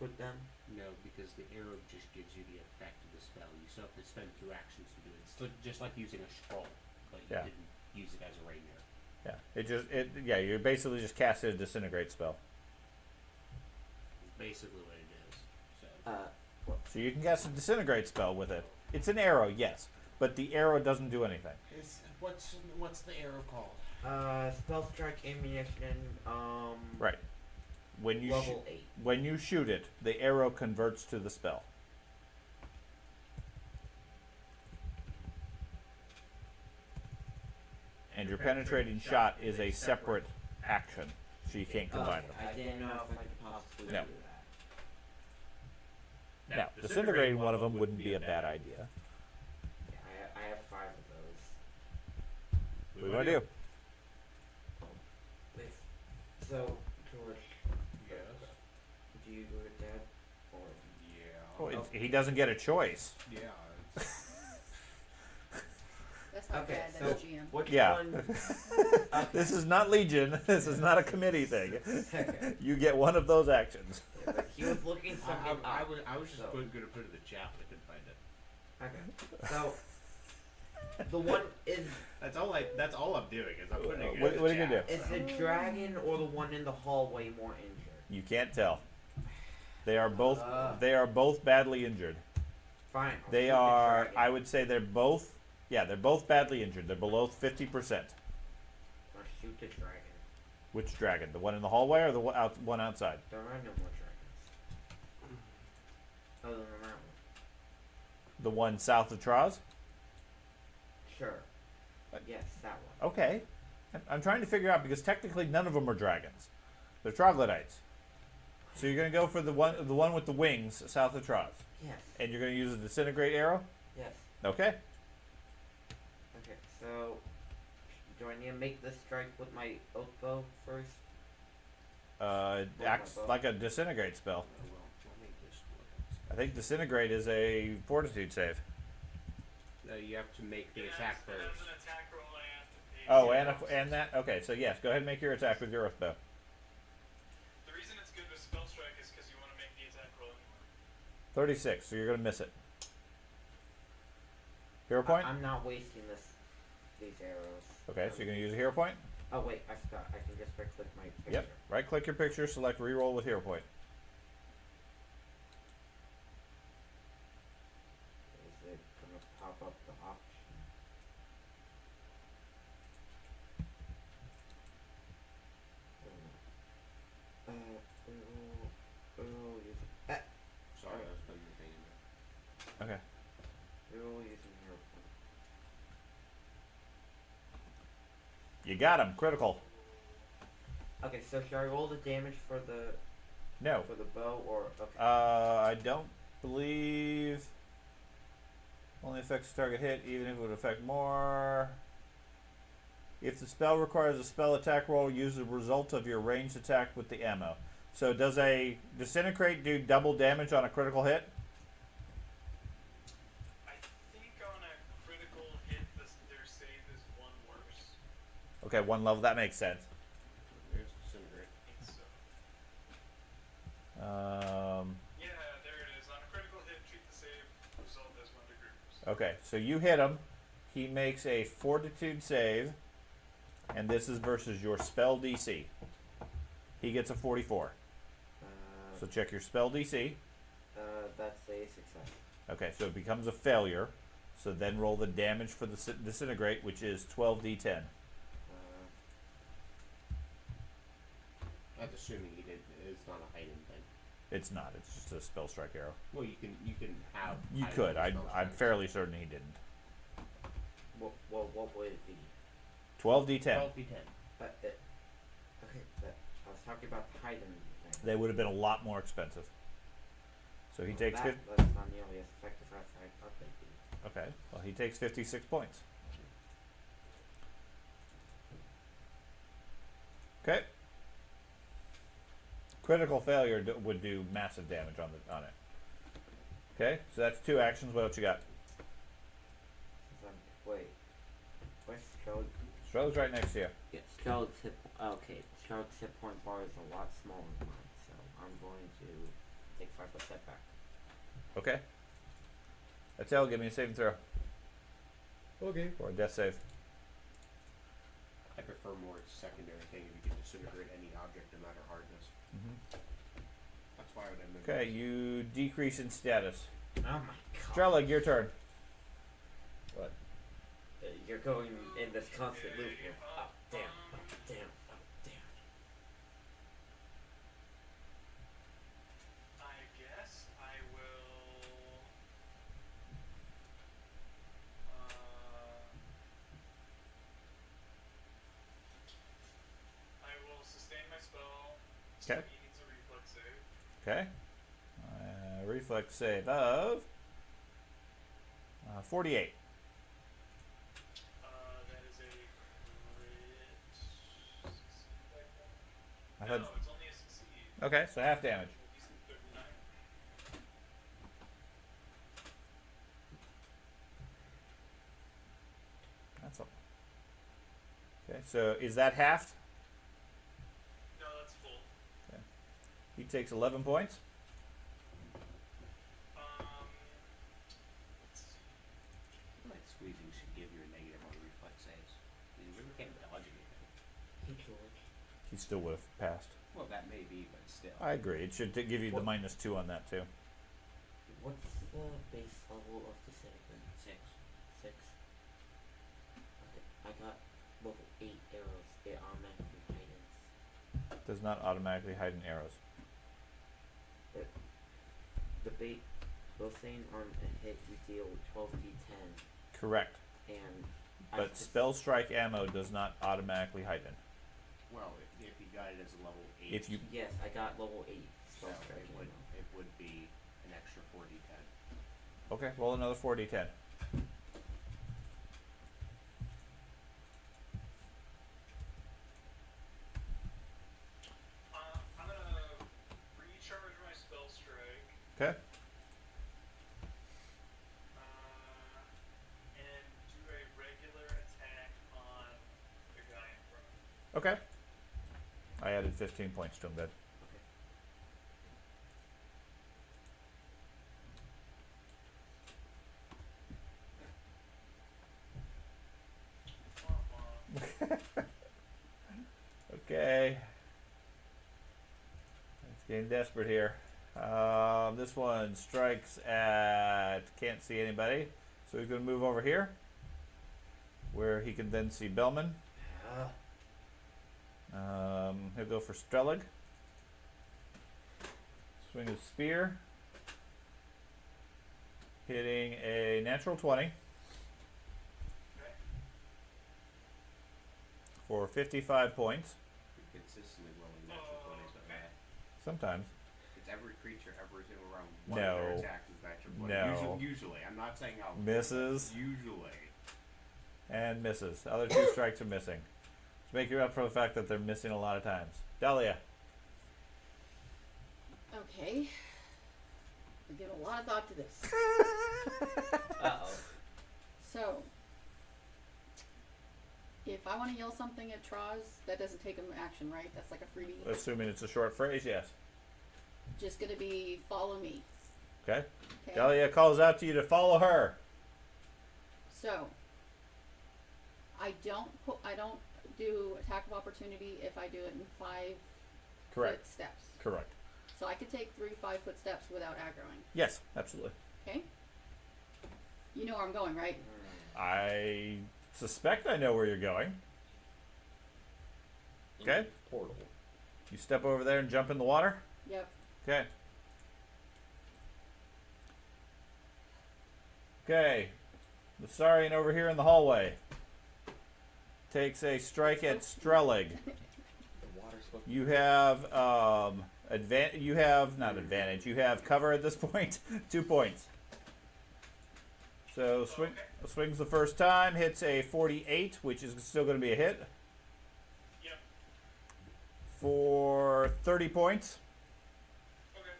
with them? No, because the arrow just gives you the effect of the spell. You still have to spend 2 actions to do it. It's just like using a scroll, but you Yeah. didn't use it as a rapier. Yeah, you're basically just casted a disintegrate spell. It's basically what it is. So So you can cast a disintegrate spell with it. It's an arrow, yes, but the arrow doesn't do anything. what's the arrow called? Spell strike ammunition, Right. When you level 8. when you shoot it, the arrow converts to the spell. And your penetrating shot is a separate action, so you can't combine them. I didn't know if I could possibly No. do that. Now, disintegrating one of them wouldn't be a bad idea. Yeah, I have 5 of those. What do you want to do? Wait, so, George, Yes. do you go with that? Or Yeah. Well, he doesn't get a choice. Yeah. That's not Okay, bad, so that's GM. which Yeah. one? This is not Legion. This is not a committee thing. Okay. You get one of those actions. Yeah, but he was looking something I up. was just so- going to put it in the chat, but I couldn't find it. Okay. So the one is That's all I'm doing is I'm putting it What- in the what are you chat. gonna is the dragon or the one in the hallway more injured? You can't tell. They are both. Uh. They are both badly injured. Fine. I'll They shoot the are. dragon. I would say they're both. Yeah, they're both badly injured. They're below 50%. I'll shoot the dragon. Which dragon? The one in the hallway or the one outside? There are no more dragons. Other than that one. The one south of Traz? Sure. Yes, that one. Okay. I'm trying to figure out because technically none of them are dragons. They're troglodytes. So you're gonna go for the one with the wings south of Traz, Yes. and you're gonna use a disintegrate arrow. Yes. Okay. Okay. So, do I need to make this strike with my oath bow first? Acts like a disintegrate spell. Well, let me just look I think disintegrate is a fortitude save. at you have to make the It attack has first. an attack roll and Oh, a and that. Okay, so yes, go ahead and make your attack with your oath bow. The reason it's good with spell strike is because you want to make the attack roll anyway. 36. So you're gonna miss it. Hero point. I'm not wasting these arrows. Okay, so you're gonna use a hero point. Oh wait, I forgot. I can just right-click my picture. Yep. Right click your picture, select reroll with hero point. Is it gonna pop up the option? Reroll using Sorry, I was putting the thing in there. Okay. reroll using hero point. You got him. Critical. Okay, so should I roll the damage for the No. bow or okay? I don't believe. Only affects the target hit, even if it would affect more. If the spell requires a spell attack roll, use the result of your ranged attack with the ammo. So does a disintegrate do double damage on a critical hit? I think on a critical hit, their save is one worse. Okay, one level. That makes sense. There's disintegrate. I think so. Yeah, there it is. On a critical hit, treat the save result as 1 degree. Okay, so you hit him. He makes a fortitude save, and this is versus your spell DC. He gets a 44. So check your spell DC. That's a success. Okay, so it becomes a failure. So then roll the damage for the disintegrate, which is 12d10. That's assuming he did. It's not a hidden thing. It's not. It's just a spell strike arrow. Well, you can have. You hidden could. spell I'm strikes. fairly certain he didn't. What would it be? 12d10. 12d10. But okay, but I was talking about the hidden thing. They would have been a lot more expensive. So he takes that's 50. not nearly as effective as I thought they'd be. Okay. Well, he takes 56 points. Okay. Critical failure would do massive damage on it. Okay, so that's 2 actions. What else you got? Wait. Where's Stroke? Stroke's right next to you. Yeah, Stroke's hit. Okay, Stroke's hit point bar is a lot smaller than mine, so I'm going to take 5 foot setback. Okay. Attell, give me a saving throw. Okay. Or a death save. I prefer more secondary thing if you can disintegrate any object, no matter hardness. Mm-hmm. That's why I would have moved. Okay, you decrease in status. Oh my god. Strelig, your turn. What? You're going in this constant loop of up, down, up, down, up, down. I guess I will. I will sustain my spell. So Okay. he needs a reflex save. Okay. Reflex save of 48. That is a crit. Succeed, I think. I No, thought. it's only a succeed. Okay, so half damage. He's 39. That's all. Okay, so is that halved? No, that's full. He takes 11 points. Let's see. I feel like squeezing should give you a negative on reflex saves. You really can't dodge anything. Hey George. He still would have passed. Well, that may be, but still. I agree. It should give you the -2 on that too. What's the base level of disintegrate? 6. 6. Okay, I got level 8 arrows. It automatically heightens. Does not automatically heighten arrows. The bait was saying on a hit you deal 12d10, Correct. and But spell strike ammo does not automatically heighten. Well, if you got it as a level 8, If you Yes, I got level 8 so spell strike ammo. it would be an extra 4d10. okay, roll another 4d10. I'm gonna recharge my spell strike. Okay. And do a regular attack on the guy in front. Okay. I added 15 points to him then. Okay. It's getting desperate here. This one strikes at. Can't see anybody. So he's going to move over here. Where he can then see Bellman. He'll go for Strelig. Swing his spear. Hitting a natural 20. For 55 points. You're consistently rolling natural 20s, by the way. Sometimes. It's every creature every single round. One No. of their attacks is natural 20. No. Usually. I'm not saying how. Misses. Usually. And misses. Other two strikes are missing. To make you up for the fact that they're missing a lot of times. Dahlia. Okay. I give a lot of thought to this. Uh-oh. So, if I want to yell something at Troz, that doesn't take an action, right? That's like a freebie. Assuming it's a short phrase, yes. Just gonna be follow me. Okay. Okay. Dahlia calls out to you to follow her. So, I don't do attack of opportunity if I do it in 5 Correct. foot steps. Correct. So I could take 3 5-foot steps without aggroing. Yes, absolutely. Okay. You know where I'm going, right? I suspect I know where you're going. Okay. Portal. You step over there and jump in the water. Yep. Okay. Okay. The Saurian over here in the hallway takes a strike at Strelig. The water's supposed You have you have not advantage. You have cover at this point. 2 points. So swings the first time, hits a 48, which is still going to be a hit. Yep. For 30 points. Okay.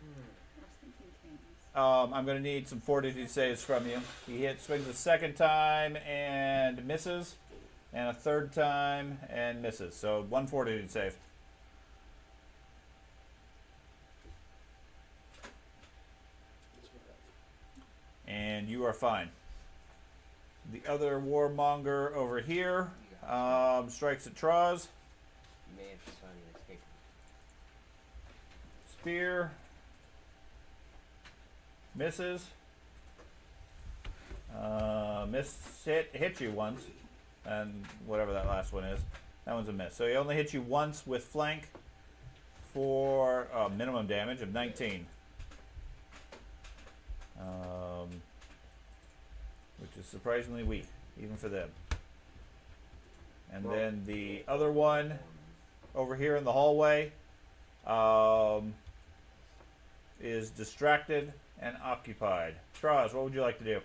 I was thinking things. I'm going to need some fortitude saves from you. He swings a second time and misses, and a third time and misses. So 1 fortitude save. you are fine. The other warmonger over here strikes at Troz. You may have decided to take Spear. Misses. Hit you once. And whatever that last one is. That one's a miss. So he only hit you once with flank for minimum damage of 19. Which is surprisingly weak, even for them. And then the other one over here in the hallway is distracted and occupied. Traz, what would you like to do?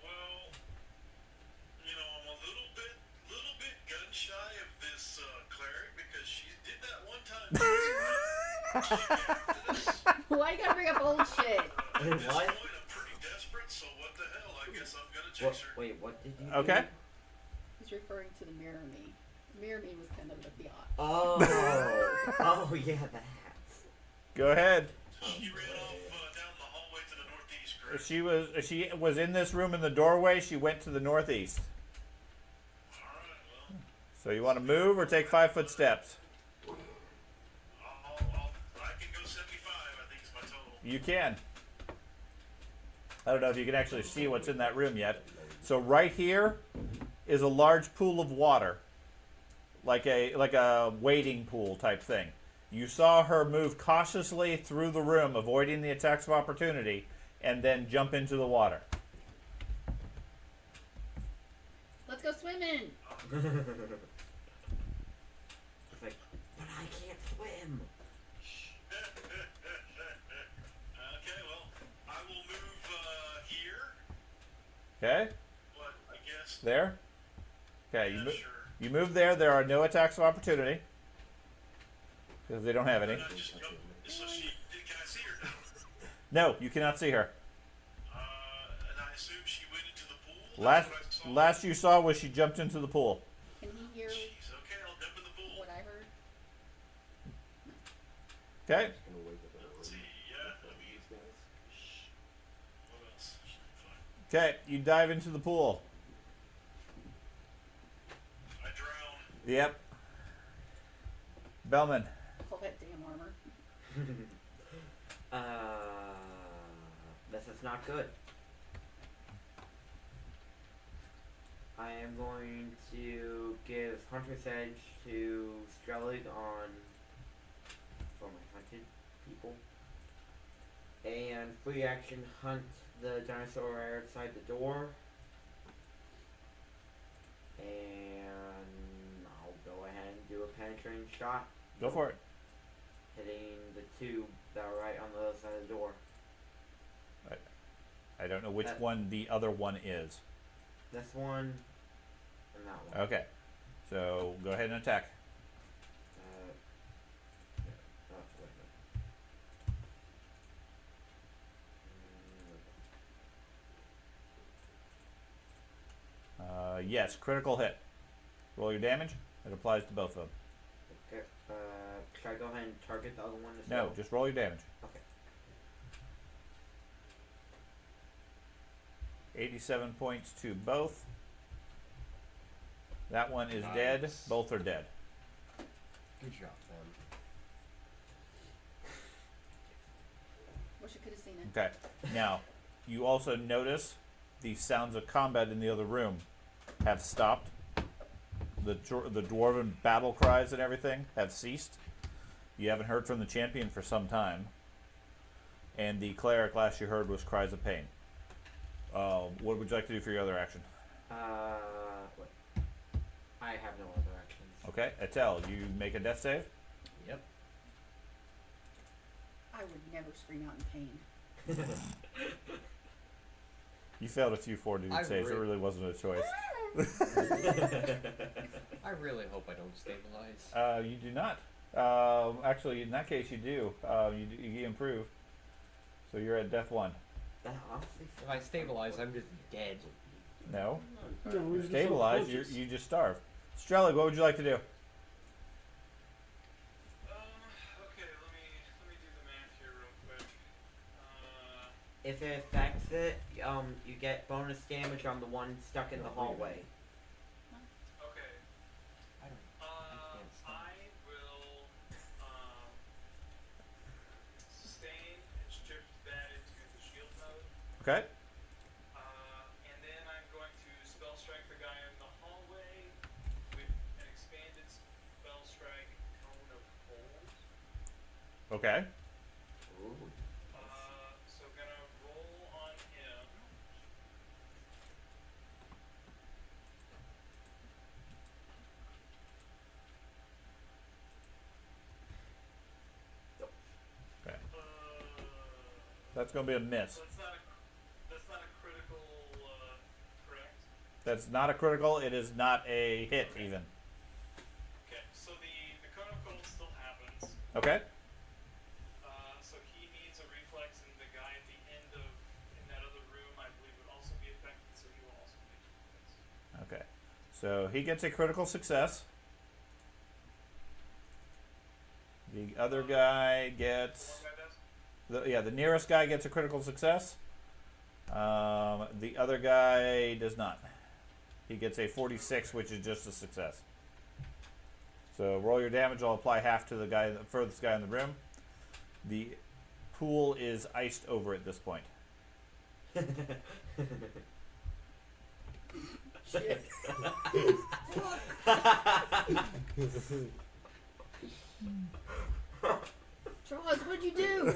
Well, you know, I'm a little bit gun shy of this cleric because she did that one time. After this, Why you gotta bring up old shit? at this What? point, I'm pretty desperate. So what the hell? I guess I'm gonna What? chase her. Wait, what did you Okay. do? He's referring to the mirror me. The mirror me was kind of the biatch. Oh. Oh, yeah, that. Go ahead. She ran off down the hallway to the northeast, correct? She was in this room in the doorway. She went to the northeast. All right. Well, So you want to move or take 5-foot steps? I can go 75. I think is my total. You can. I don't know if you can actually see what's in that room yet. So right here is a large pool of water, like a wading pool type thing. You saw her move cautiously through the room, avoiding the attacks of opportunity, and then jump into the water. Let's go swimming. It's like, but I can't swim. Okay, well, I will move here, Okay, but I guess. there. Okay, Yeah, sure. you move there. There are no attacks of opportunity because they don't have any. And I just, oh, so she, can I see her now? No, you cannot see her. And I assume she went into the pool? Last That's what I saw. last you saw was she jumped into the pool. Can he hear Jeez, okay, I'll jump in the pool. what I heard? Okay. Let's see, yeah, I mean, what else? Fine. Okay, you dive into the pool. I drown. Yep. Bellman. Pull that damn armor. This is not good. I am going to give Hunter's Edge to Strelig for my hunted people. And free action hunt the dinosaur right outside the door. And I'll go ahead and do a penetrating shot, Go for it. hitting the two that are right on the other side of the door. I don't know which That- one the other one is. This one and that one. Okay. So go ahead and attack. Wait a minute. Yes, critical hit. Roll your damage. It applies to both of them. Okay. Should I go ahead and target the other one as No, well? just roll your damage. Okay. 87 points to both. That one is dead. Nice. Both are dead. Good job, man. Wish I could have seen it. Okay. Now, you also notice the sounds of combat in the other room have stopped. The dwarven battle cries and everything have ceased. You haven't heard from the champion for some time. And the cleric last you heard was cries of pain. What would you like to do for your other action? Wait. I have no other actions. Okay, Etel, you make a death save. Yep. I would never scream out in pain. You failed a few fortitude I saves. It re- really wasn't a choice. I really hope I don't stabilize. You do not. Actually, in that case, you do. You improve. So you're at death 1. That honestly. If I stabilize, I'm just dead. No. No, we were just Stabilize, unconscious. you just starve. Strelig, what would you like to do? Okay, let me do the math here real quick. if it affects it, you get bonus damage on the one stuck in the hallway. Okay. I can't stand. I will sustain and strip that into the shield mode. Okay. And then I'm going to spell strike the guy in the hallway with an expanded spell strike cone of cold. Okay. Ooh. So gonna roll on him. Okay. Uh, That's going to be a miss. that's not a critical, correct? That's not a critical. It is not a hit even. Okay, so the cone of cold still happens. Okay. So he needs a reflex, and the guy at the end of in that other room, I believe, would also be affected, so he will also need a reflex. Okay. So he gets a critical success. The other guy gets. One guy does? The nearest guy gets a critical success. The other guy does not. He gets a 46, which is just a success. So roll your damage. I'll apply half to the guy, the furthest guy in the room. The pool is iced over at this point. Shit. Charles, what'd you do?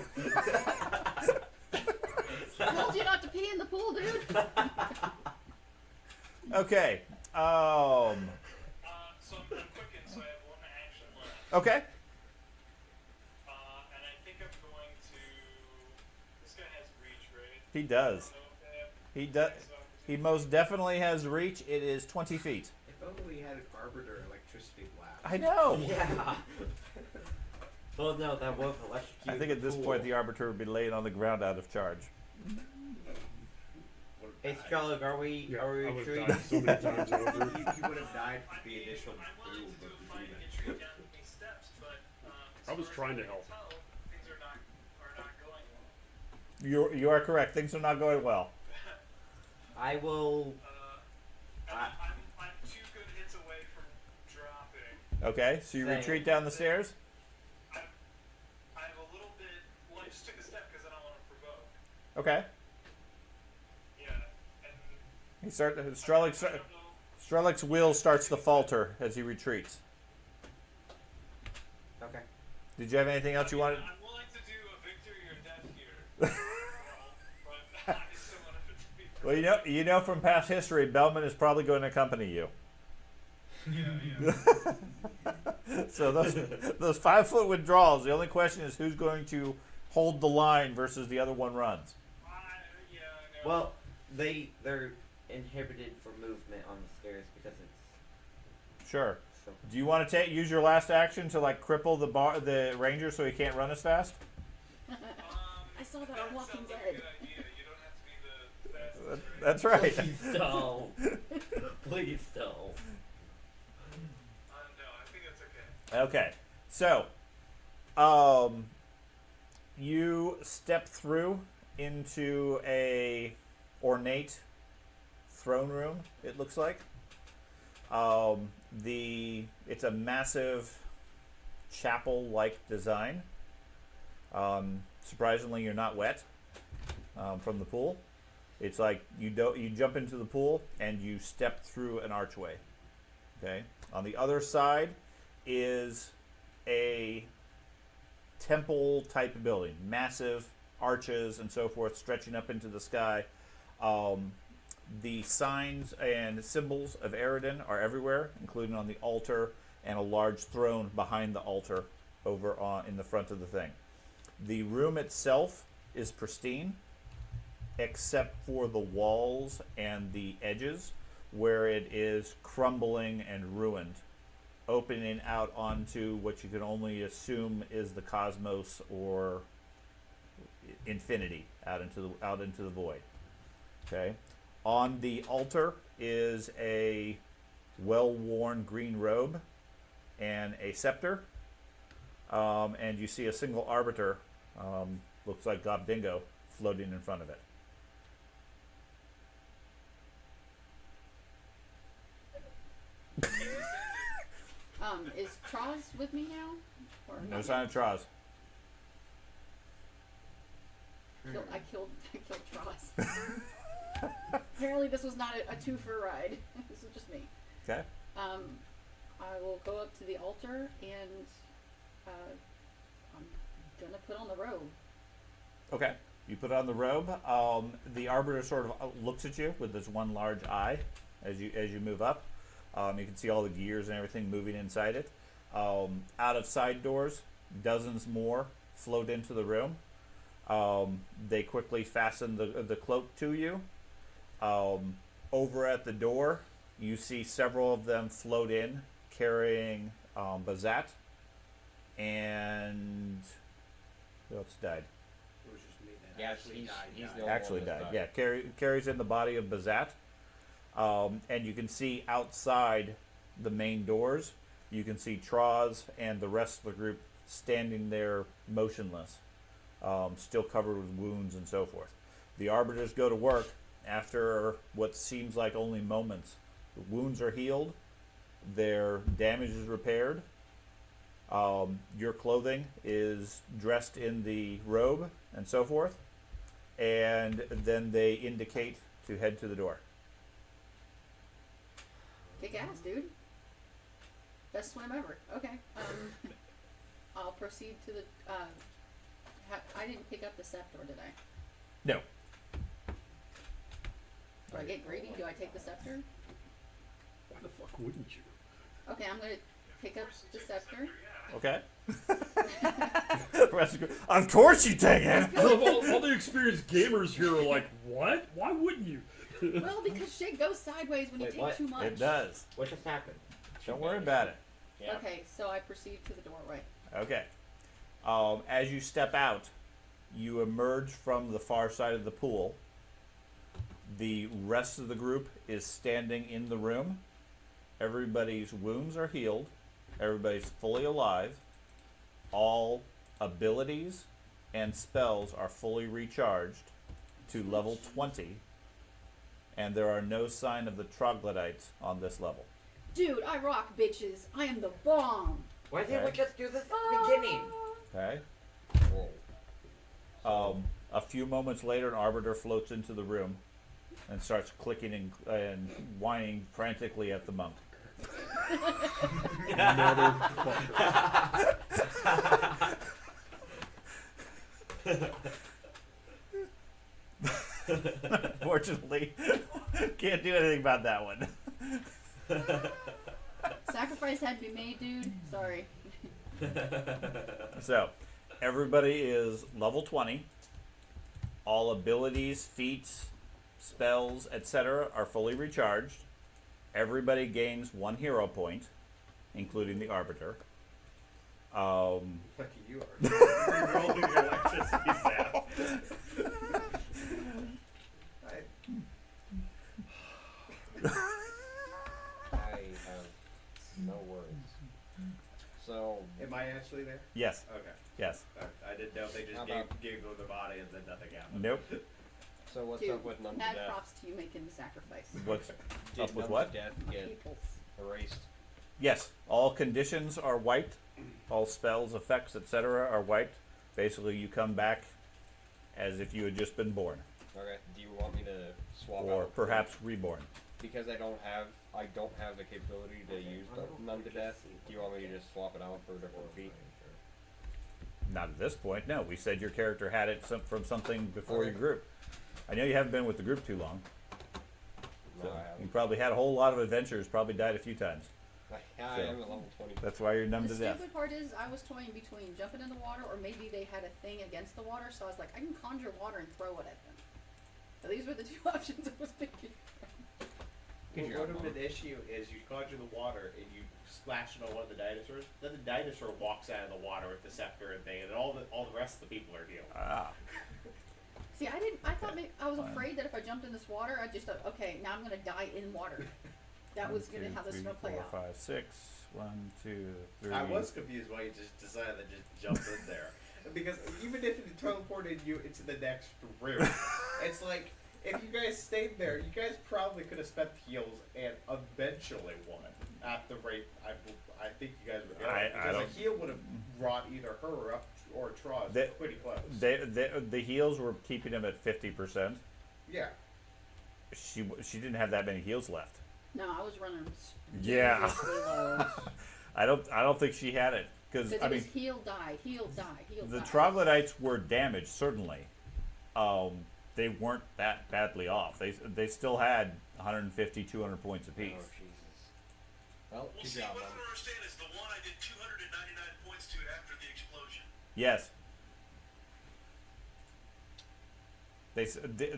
I told you not to pee in the pool, dude. Okay. So I'm quickened, so I have one action left. Okay. And I think I'm going to. This guy has reach, right? He does. I don't know if they have He does. attacks of He opportunity. most definitely has reach. It is 20 feet. If only we had an arbiter electricity blast. I know. Yeah. Well, no, that was electrocuted. I think at this point the arbiter would be laying on the ground out of charge. Hey, Strellig, are we Yeah, I would have retreating? died so many times over. You would have died for the initial I'm willing boom to do of a the fighting demon. retreat down these steps, but I was trying to help. Tell, things are not going well. You are correct. Things are not going well. I will. I'm 2 good hits away from dropping. Okay, so you Same. retreat down the stairs. I have a little bit. Well, I just took a step because I don't want to provoke. Okay. Yeah, and He start. I don't know. Strellick's will starts to falter as he retreats. Okay. Did you have anything else you wanted? I'm willing to do a victory or death here. But I still want it to be. Well, you know from past history, Bellman is probably going to accompany you. Yeah. So those 5 foot withdrawals. The only question is who's going to hold the line versus the other one runs. Yeah, I know. Well, they're inhibited for movement on the stairs because it's Sure. so. Do you want to use your last action to like cripple the ranger so he can't run as fast? I saw that on Walking sounds like a Dead. good idea. You don't have to be the fastest, right? That's right. Please don't. Please don't. No, I think that's okay. Okay. So, you step through into a ornate throne room. It looks like. It's a massive chapel-like design. Surprisingly, you're not wet from the pool. It's like you jump into the pool and you step through an archway. Okay. On the other side is a temple type of building, massive arches and so forth stretching up into the sky. The signs and symbols of Eridan are everywhere, including on the altar and a large throne behind the altar over in the front of the thing. The room itself is pristine, except for the walls and the edges, where it is crumbling and ruined, opening out onto what you can only assume is the cosmos or infinity, out into the void. Okay. On the altar is a well-worn green robe and a scepter, and you see a single arbiter, looks like Gobdingo, floating in front of it. Is Troz with me now? Or No not sign yet? of Troz. I killed Troz. Apparently this was not a two-for ride. This was just me. Okay. I will go up to the altar and I'm gonna put on the robe. Okay. You put on the robe. The arbiter sort of looks at you with this one large eye as you move up. You can see all the gears and everything moving inside it. Out of side doors, dozens more float into the room. They quickly fasten the cloak to you. Over at the door, you see several of them float in, carrying Bazat. And who else died? It was just me that Yeah, actually he's- died. he's died. the only Actually one that's died. Yeah, carries in the body of Bazat. And you can see outside the main doors, you can see Troz and the rest of the group standing there motionless, still covered with wounds and so forth. The arbiters go to work after what seems like only moments. The wounds are healed, their damage is repaired. Your clothing is dressed in the robe and so forth, and then they indicate to head to the door. Kick ass, dude. Best swim ever. Okay. I'll proceed to the. I didn't pick up the scepter, did I? No. Do I get greedy? Do I take the scepter? Why the fuck wouldn't you? Okay, I'm gonna pick up the scepter. Okay. Of course you take it. all the experienced gamers here are like, what? Why wouldn't you? Well, because shit goes sideways when you Wait, take what? too much. It does. What just happened? Don't worry about it. Yeah. Okay, so I proceed to the doorway. Okay. As you step out, you emerge from the far side of the pool. The rest of the group is standing in the room. Everybody's wounds are healed. Everybody's fully alive. All abilities and spells are fully recharged to level 20. And there are no sign of the troglodytes on this level. Dude, I rock, bitches. I am the bomb. Why didn't we Okay. just do this at the beginning? Okay? Whoa. A few moments later, an arbiter floats into the room and starts clicking and whining frantically at the monk. Unfortunately, can't do anything about that one. Sacrifice had to be made, dude. Sorry. So, everybody is level 20. All abilities, feats, spells, etc. are fully recharged. Everybody gains 1 hero point, including the arbiter. Lucky you are. Rolling your electricity sap. I have no words. So, Am I actually there? Yes, Okay. yes. I didn't know if they just How gave about- them the body and then nothing happened. Nope. so what's Dude, up with Numb to mad Death? props to you making the sacrifice. What's Did up with Numb what? to Death get Peoples. erased? Yes, all conditions are wiped. All spells, effects, etc. are wiped. Basically, you come back as if you had just been born, Okay. Do you want me to swap or out? perhaps reborn. Because I don't have the capability to use Numb to Death. Do you want me to just swap it out for a different feat? Not at this point. No, we said your character had it from something before your Okay. group. I know you haven't been with the group too long. No, So I you haven't. probably had a whole lot of adventures. Probably died a few times. I So- am at level 20. That's why you're numb The to death. stupid part is, I was toying between jumping in the water, or maybe they had a thing against the water, so I was like, I can conjure water and throw it at them. So these were the two options I was picking. Well, Good one job, of Mom. the issue is you conjure the water and you splash it on one of the dinosaurs. Then the dinosaur walks out of the water with the scepter and thing, and all the rest of the people are healed. Ah, See, I thought I was afraid that if I jumped in this water, I'd just, okay, now I'm gonna die in water. That was gonna how this was gonna play out. 5, 6. 1, 2, 3. I was confused why you just decided to just jump in there. because even if it teleported you into the next room, it's like if you guys stayed there, you guys probably could have spent heals and eventually won at the rate I think you guys were going. Because a heal would have brought either her up or Troz pretty close. The heals were keeping him at 50%. Yeah. She didn't have that many heals left. No, I was running. Yeah. seriously low. I don't think she had it because Because I it mean was heal, die, heal, die, heal, the die. troglodytes were damaged certainly. They weren't that badly off. They still had 150, 200 points apiece. Oh Jesus. Well, Well, good see, job, what I Mom. don't understand is the one I did 299 points to after the explosion. Yes.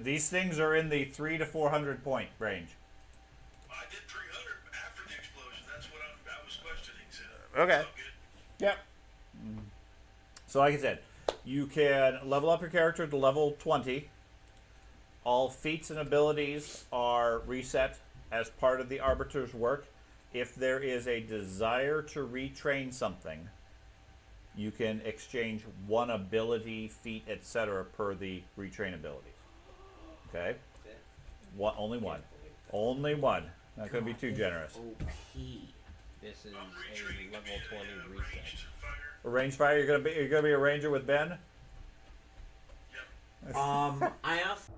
These things are in the 300 to 400 point range. I did 300 after the explosion. That's what I was questioning. So Okay. it's all good. Yep. So like I said, you can level up your character to level 20. All feats and abilities are reset as part of the Arbiter's work. If there is a desire to retrain something, you can exchange one ability, feat, etc. per the retrain ability. Okay? Only one. Only one. Not going to be too generous. OP. This is I'm a retraining to level be 20 a reset. ranged fighter. A range fire. You're gonna be a ranger with Ben. Yep. I also